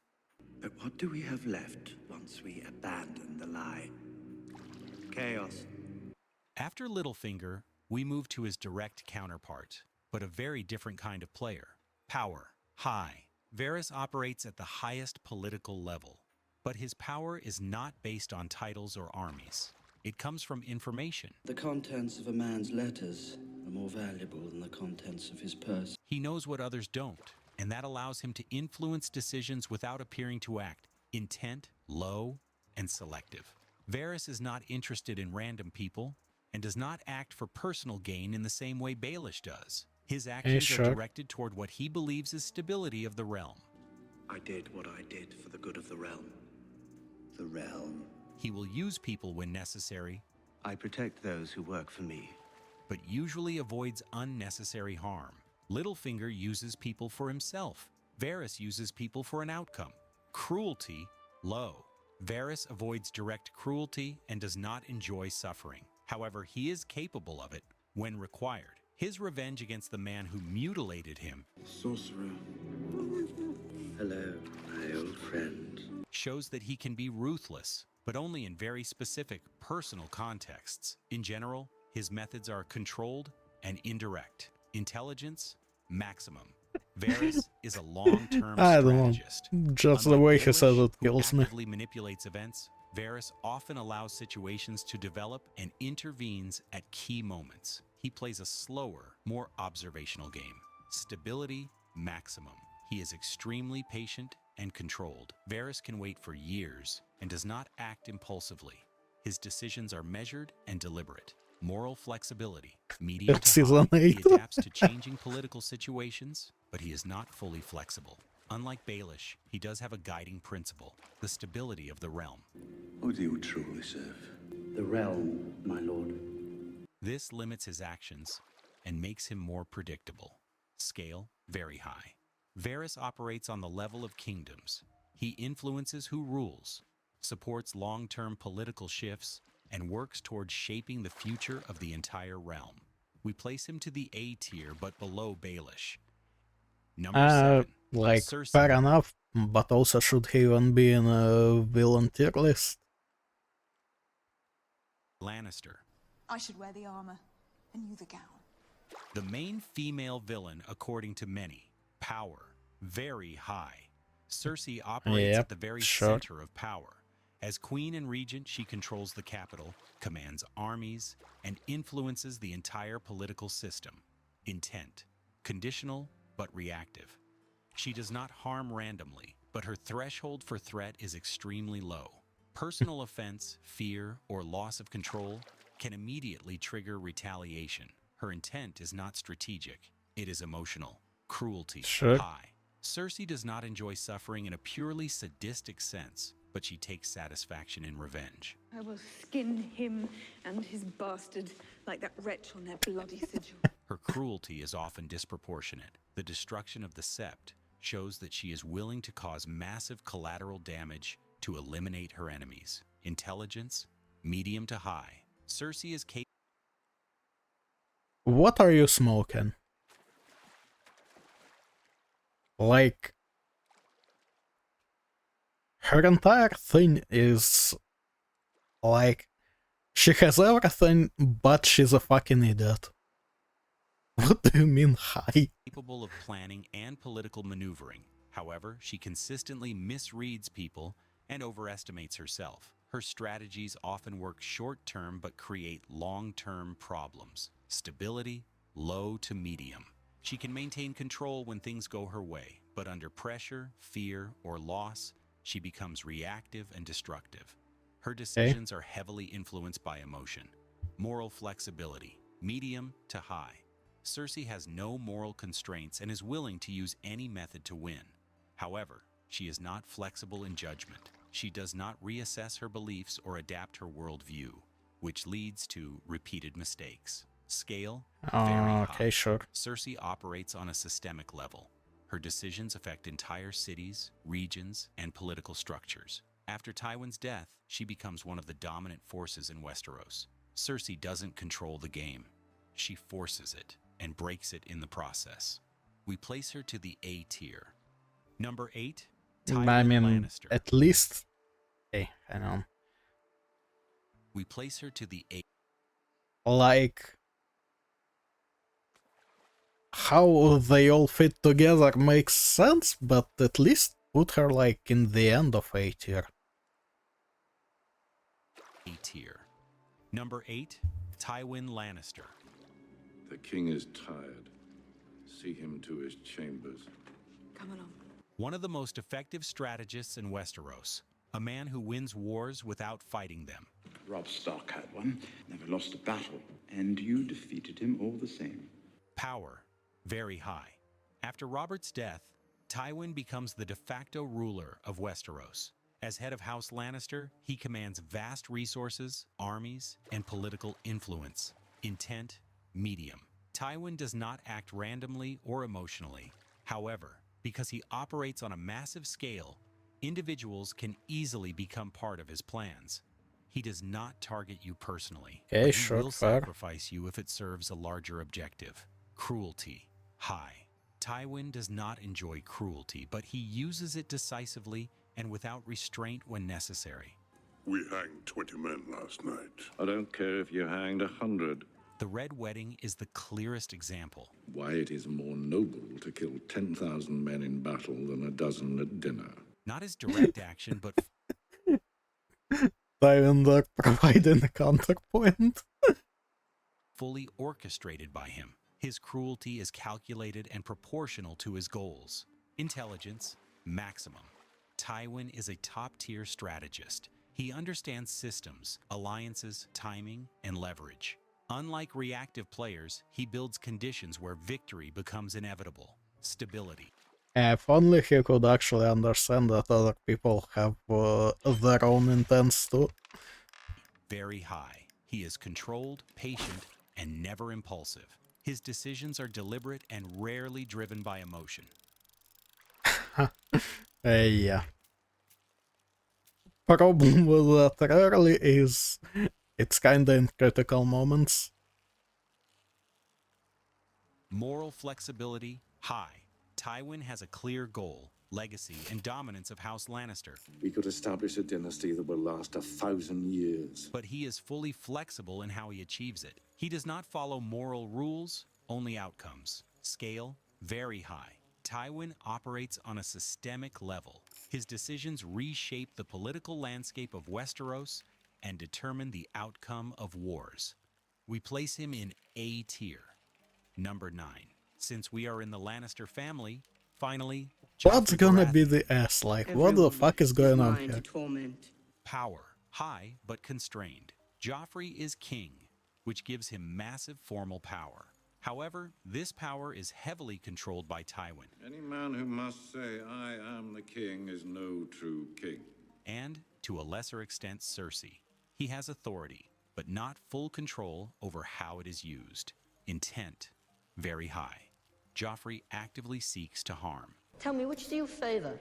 But what do we have left once we abandon the lie? Chaos. After Littlefinger, we move to his direct counterpart, but a very different kind of player. Power. High. Varys operates at the highest political level, but his power is not based on titles or armies. It comes from information. The contents of a man's letters are more valuable than the contents of his purse. He knows what others don't, and that allows him to influence decisions without appearing to act. Intent, low, and selective. Varys is not interested in random people and does not act for personal gain in the same way Baelish does. His actions are directed toward what he believes is stability of the realm. I did what I did for the good of the realm. The realm. He will use people when necessary. I protect those who work for me. But usually avoids unnecessary harm. Littlefinger uses people for himself. Varys uses people for an outcome. Cruelty, low. Varys avoids direct cruelty and does not enjoy suffering. However, he is capable of it when required. His revenge against the man who mutilated him, Sorcerer. Hello, my old friend. Shows that he can be ruthless, but only in very specific personal contexts. In general, his methods are controlled and indirect. Intelligence, maximum. Varys is a long-term strategist. Just the way he says it kills me. Actively manipulates events. Varys often allows situations to develop and intervenes at key moments. He plays a slower, more observational game. Stability, maximum. He is extremely patient and controlled. Varys can wait for years and does not act impulsively. His decisions are measured and deliberate. Moral flexibility, medium to high. He adapts to changing political situations, but he is not fully flexible. Unlike Baelish, he does have a guiding principle, the stability of the realm. Who do you truly serve? The realm, my lord. This limits his actions and makes him more predictable. Scale, very high. Varys operates on the level of kingdoms. He influences who rules, supports long-term political shifts, and works towards shaping the future of the entire realm. We place him to the A tier, but below Baelish. Number 7. Like, Cersei. fair enough, but also should he even be in a villain tier list? Lannister. I should wear the armor, and you the gown. The main female villain, according to many. Power. Very high. Cersei operates at the very center of power. As queen and regent, she controls the capital, commands armies, and influences the entire political system. Intent. Conditional, but reactive. She does not harm randomly, but her threshold for threat is extremely low. Personal offense, fear, or loss of control can immediately trigger retaliation. Her intent is not strategic, it is emotional. Cruelty, high. Cersei does not enjoy suffering in a purely sadistic sense, but she takes satisfaction in revenge. I will skin him and his bastard like that wretch on their bloody sigil. Her cruelty is often disproportionate. The destruction of the Sept shows that she is willing to cause massive collateral damage to eliminate her enemies. Intelligence, medium to high. Cersei is capable. What are you smoking? Like, her entire thing is like, she has everything, but she's a fucking idiot. What do you mean high? Capable of planning and political maneuvering. However, she consistently misreads people and overestimates herself. Her strategies often work short-term but create long-term problems. Stability, low to medium. She can maintain control when things go her way, but under pressure, fear, or loss, she becomes reactive and destructive. Her decisions are heavily influenced by emotion. Moral flexibility, medium to high. Cersei has no moral constraints and is willing to use any method to win. However, she is not flexible in judgment. She does not reassess her beliefs or adapt her worldview, which leads to repeated mistakes. Scale, very high. Okay, sure. Cersei operates on a systemic level. Her decisions affect entire cities, regions, and political structures. After Tywin's death, she becomes one of the dominant forces in Westeros. Cersei doesn't control the game. She forces it and breaks it in the process. We place her to the A tier. Number 8, Tywin I mean, Lannister. at least... Hey, hang on. We place her to the A. Like... how they all fit together makes sense, but at least put her like in the end of A tier. A tier. Number 8, Tywin Lannister. The king is tired. See him to his chambers. Come along. One of the most effective strategists in Westeros. A man who wins wars without fighting them. Robb Stark had one, never lost a battle, and you defeated him all the same. Power, very high. After Robert's death, Tywin becomes the de facto ruler of Westeros. As head of House Lannister, he commands vast resources, armies, and political influence. Intent, medium. Tywin does not act randomly or emotionally. However, because he operates on a massive scale, individuals can easily become part of his plans. He does not target you personally, Okay, but he sure, will fair. sacrifice you if it serves a larger objective. Cruelty, high. Tywin does not enjoy cruelty, but he uses it decisively and without restraint when necessary. We hanged 20 men last night. I don't care if you hanged 100. The Red Wedding is the clearest example. Why it is more noble to kill 10,000 men in battle than a dozen at dinner. Not as direct action, but Tywin providing a counterpoint. fully orchestrated by him. His cruelty is calculated and proportional to his goals. Intelligence, maximum. Tywin is a top-tier strategist. He understands systems, alliances, timing, and leverage. Unlike reactive players, he builds conditions where victory becomes inevitable. Stability. If only he could actually understand that other people have their own intents too. Very high. He is controlled, patient, and never impulsive. His decisions are deliberate and rarely driven by emotion. Yeah. Problem with that rarely is it's kinda in critical moments. Moral flexibility, high. Tywin has a clear goal, legacy, and dominance of House Lannister. We could establish a dynasty that will last 1,000 years. But he is fully flexible in how he achieves it. He does not follow moral rules, only outcomes. Scale, very high. Tywin operates on a systemic level. His decisions reshape the political landscape of Westeros and determine the outcome of wars. We place him in A tier. Number 9. Since we are in the Lannister family, finally, What's Joffrey gonna Baratheon. be the S? Like, what the fuck is going on here? Power, high but constrained. Joffrey is king, which gives him massive formal power. However, this power is heavily controlled by Tywin. Any man who must say, I am the king, is no true king. And, to a lesser extent, Cersei. He has authority, but not full control over how it is used. Intent, very high. Joffrey actively seeks to harm. Tell me, which do you favor?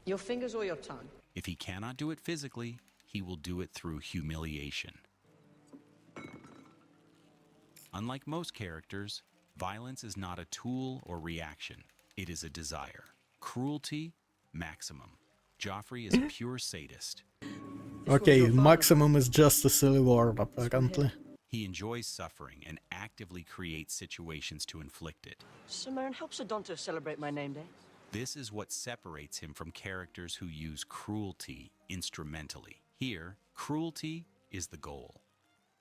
Your fingers or your tongue? If he cannot do it physically, he will do it through humiliation. Unlike most characters, violence is not a tool or reaction. It is a desire. Cruelty, maximum. Joffrey is a pure sadist. Okay, maximum is just a silly word, apparently. He enjoys suffering and actively creates situations to inflict it. Samarin, help Sodonto celebrate my name day. This is what separates him from characters who use cruelty instrumentally. Here, cruelty is the goal.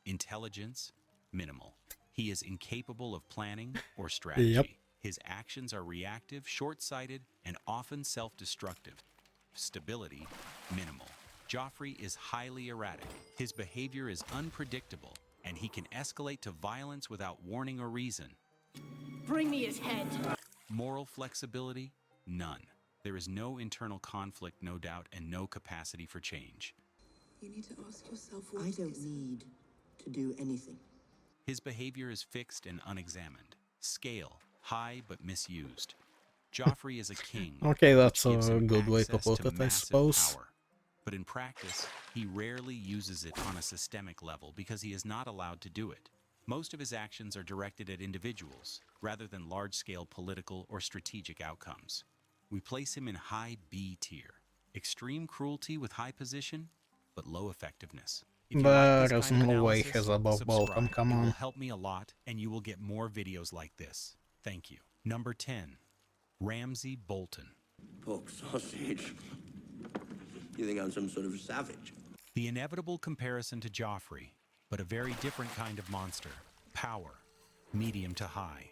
Intelligence, minimal. He is incapable of planning or strategy. Yep. His actions are reactive, short-sighted, and often self-destructive. Stability, minimal. Joffrey is highly erratic. His behavior is unpredictable, and he can escalate to violence without warning or reason. Bring me his head. Moral flexibility, none. There is no internal conflict, no doubt, and no capacity for change. You need to ask yourself I don't need to do anything. His behavior is fixed and unexamined. Scale, high but misused. Joffrey is a king. Okay, that's which gives a him good way to access put it, I massive suppose. power. But in practice, he rarely uses it on a systemic level because he is not allowed to do it. Most of his actions are directed at individuals, rather than large-scale political or strategic outcomes. We place him in high B tier. Extreme cruelty with high position, but low effectiveness. If you like But this there's kind of no way analysis, he's above Bolton, subscribe. come It will on. help me a lot, and you will get more videos like this. Thank you. Number 10, Ramsay Bolton. Pork sausage. You think I'm some sort of savage? The inevitable comparison to Joffrey, but a very different kind of monster. Power, medium to high.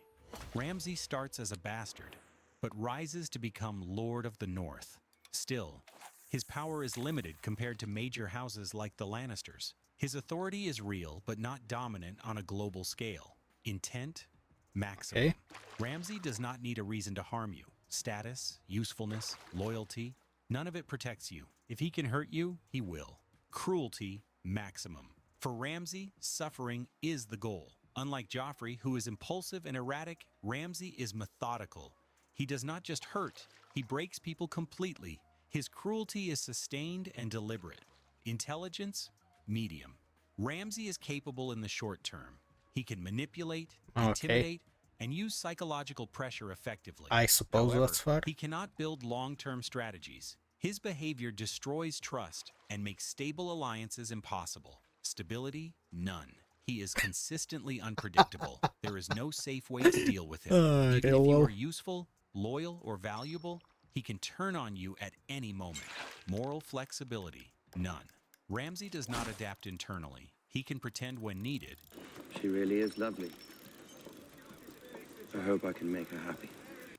Ramsay starts as a bastard, but rises to become Lord of the North. Still, his power is limited compared to major houses like the Lannisters. His authority is real, but not dominant on a global scale. Intent, maximum. Okay. Ramsay does not need a reason to harm you. Status, usefulness, loyalty, none of it protects you. If he can hurt you, he will. Cruelty, maximum. For Ramsay, suffering is the goal. Unlike Joffrey, who is impulsive and erratic, Ramsay is methodical. He does not just hurt, he breaks people completely. His cruelty is sustained and deliberate. Intelligence, medium. Ramsay is capable in the short term. He can manipulate, intimidate, and use psychological pressure effectively. I suppose However, that's fair. he cannot build long-term strategies. His behavior destroys trust and makes stable alliances impossible. Stability, none. He is consistently unpredictable. There is no safe way to deal with him. Even if you are useful, loyal, or valuable, he can turn on you at any moment. Moral flexibility, none. Ramsay does not adapt internally. He can pretend when needed. She really is lovely. I hope I can make her happy.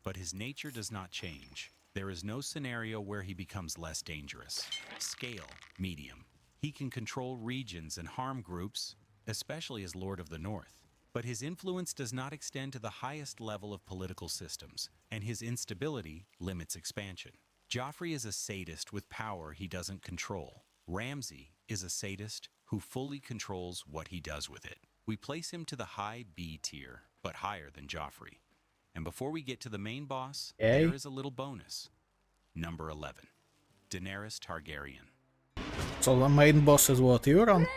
But his nature does not change. There is no scenario where he becomes less dangerous. Scale, medium. He can control regions and harm groups, especially as Lord of the North. But his influence does not extend to the highest level of political systems, and his instability limits expansion. Joffrey is a sadist with power he doesn't control. Ramsay is a sadist who fully controls what he does with it. We place him to the high B tier, but higher than Joffrey. And before we get to the main boss, there is a little bonus. Number 11, Daenerys Targaryen. So the main boss is what you're on?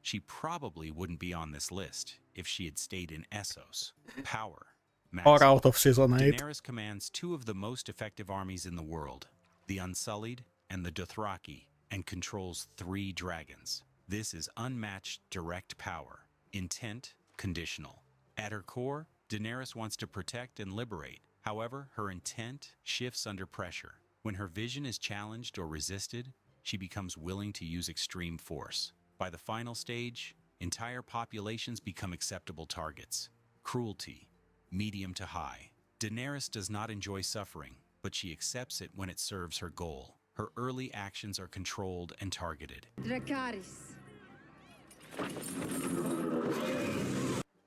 She probably wouldn't be on this list if she had stayed in Essos. Power, maximum. Or out of season 8. Daenerys commands two of the most effective armies in the world, the Unsullied and the Dothraki, and controls 3 dragons. This is unmatched direct power. Intent, conditional. At her core, Daenerys wants to protect and liberate. However, her intent shifts under pressure. When her vision is challenged or resisted, she becomes willing to use extreme force. By the final stage, entire populations become acceptable targets. Cruelty, medium to high. Daenerys does not enjoy suffering, but she accepts it when it serves her goal. Her early actions are controlled and targeted. Dracarys.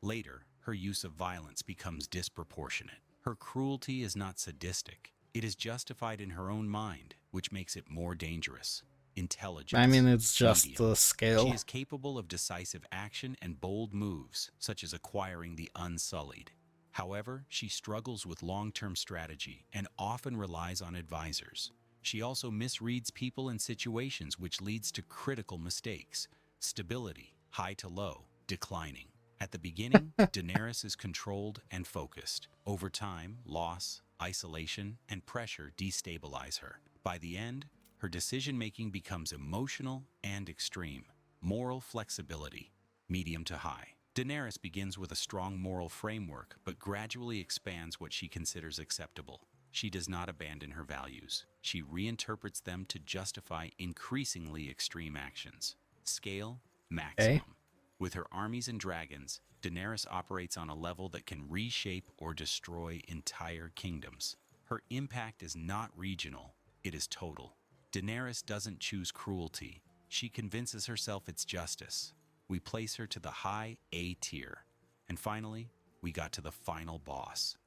Later, her use of violence becomes disproportionate. Her cruelty is not sadistic. It is justified in her own mind, which makes it more dangerous. Intelligence. I mean, it's just medium. a scale. She is capable of decisive action and bold moves, such as acquiring the Unsullied. However, she struggles with long-term strategy and often relies on advisors. She also misreads people and situations, which leads to critical mistakes. Stability, high to low, declining. At the beginning, Daenerys is controlled and focused. Over time, loss, isolation, and pressure destabilize her. By the end, her decision-making becomes emotional and extreme. Moral flexibility, medium to high. Daenerys begins with a strong moral framework, but gradually expands what she considers acceptable. she does not abandon her values. She reinterprets them to justify increasingly extreme actions. Scale, maximum. With her armies and dragons, Daenerys operates on a level that can reshape or destroy entire kingdoms. Her impact is not regional, it is total. Daenerys doesn't choose cruelty. She convinces herself it's justice. We place her to the high A tier. And finally, we got to the final boss,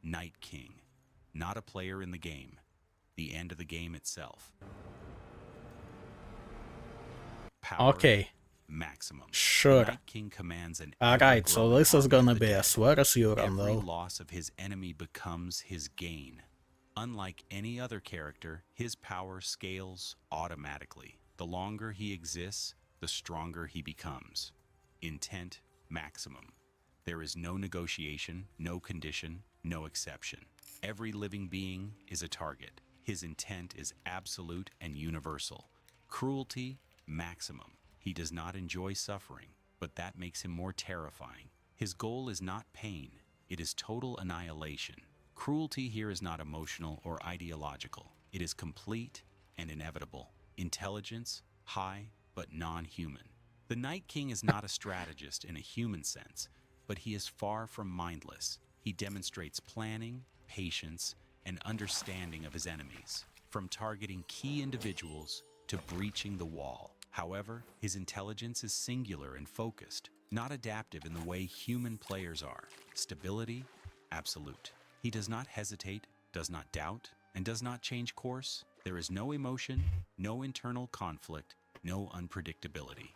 Night King. Not a player in the game, the end of the game itself. Power, Okay. maximum. Sure. The Night King commands an Alright, so ever-growing this is army gonna of the be dead. as well as Euron, Every though. loss of his enemy becomes his gain. Unlike any other character, his power scales automatically. The longer he exists, the stronger he becomes. Intent maximum. There is no negotiation, no condition, no exception. Every living being is a target. His intent is absolute and universal. Cruelty maximum. He does not enjoy suffering, but that makes him more terrifying. His goal is not pain, it is total annihilation. Cruelty here is not emotional or ideological. It is complete and inevitable. Intelligence, high but non-human. The Night King is not a strategist in a human sense, but he is far from mindless. He demonstrates planning, patience, and understanding of his enemies, from targeting key individuals to breaching the wall. However, his intelligence is singular and focused, not adaptive in the way human players are. Stability, absolute. He does not hesitate, does not doubt, and does not change course. There is no emotion, no internal conflict, no unpredictability.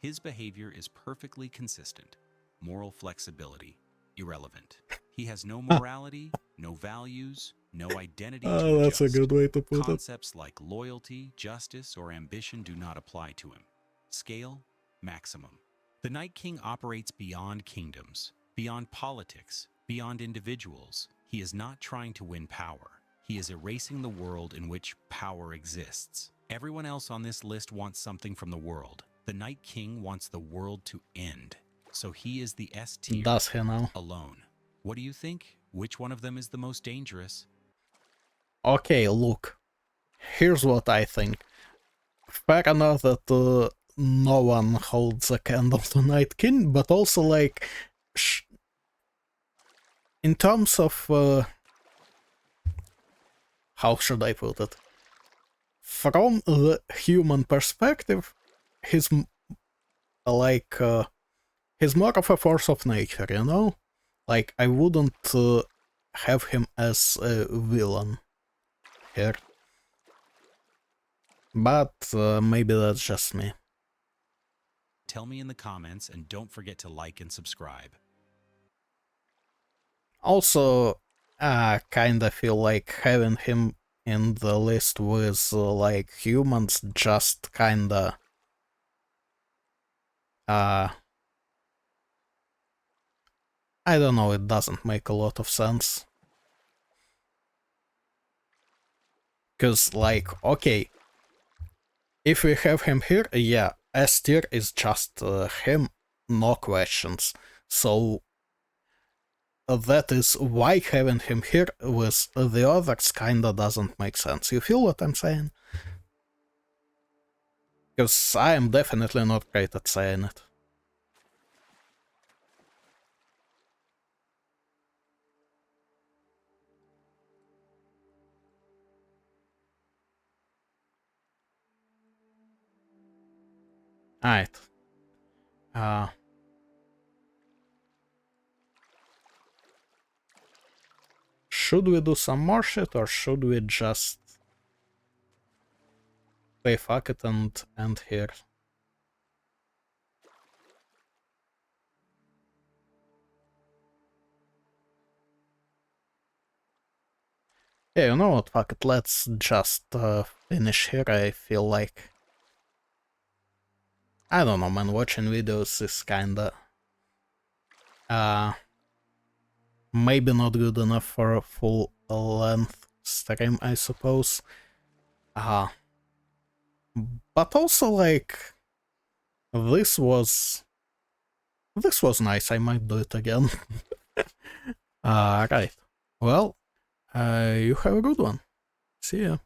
His behavior is perfectly consistent. Moral flexibility, irrelevant. He has no morality, no values, no identity to That's adjust. a good way to put it. Concepts like loyalty, justice, or ambition do not apply to him. Scale, maximum. The Night King operates beyond kingdoms, beyond politics, beyond individuals. He is not trying to win power. He is erasing the world in which power exists. Everyone else on this list wants something from the world. The Night King wants the world to end. So he is the S tier. Does he now? Alone. What do you think? Which one of them is the most dangerous? Okay, look. Here's what I think. Fair enough that no one holds a candle to Night King, but also, like, in terms of, how should I put it? From the human perspective, he's like, he's more of a force of nature, you know? Like, I wouldn't have him as a villain here. But maybe that's just me. Tell me in the comments, and don't forget to like and subscribe. Also, I kinda feel like having him in the list with like humans just kinda I don't know, it doesn't make a lot of sense. Cause like, okay, if we have him here, yeah, S tier is just him, no questions. So that is why having him here with the others kinda doesn't make sense. You feel what I'm saying? Because I am definitely not great at saying it. Alright. Should we do some more shit, or should we just play fuck it and end here? Yeah, you know what, fuck it, let's just finish here. I feel like, I don't know, man, watching videos is kinda maybe not good enough for a full length stream, I suppose. But also, like, this was nice. I might do it again. Right. Well, You have a good one. See ya.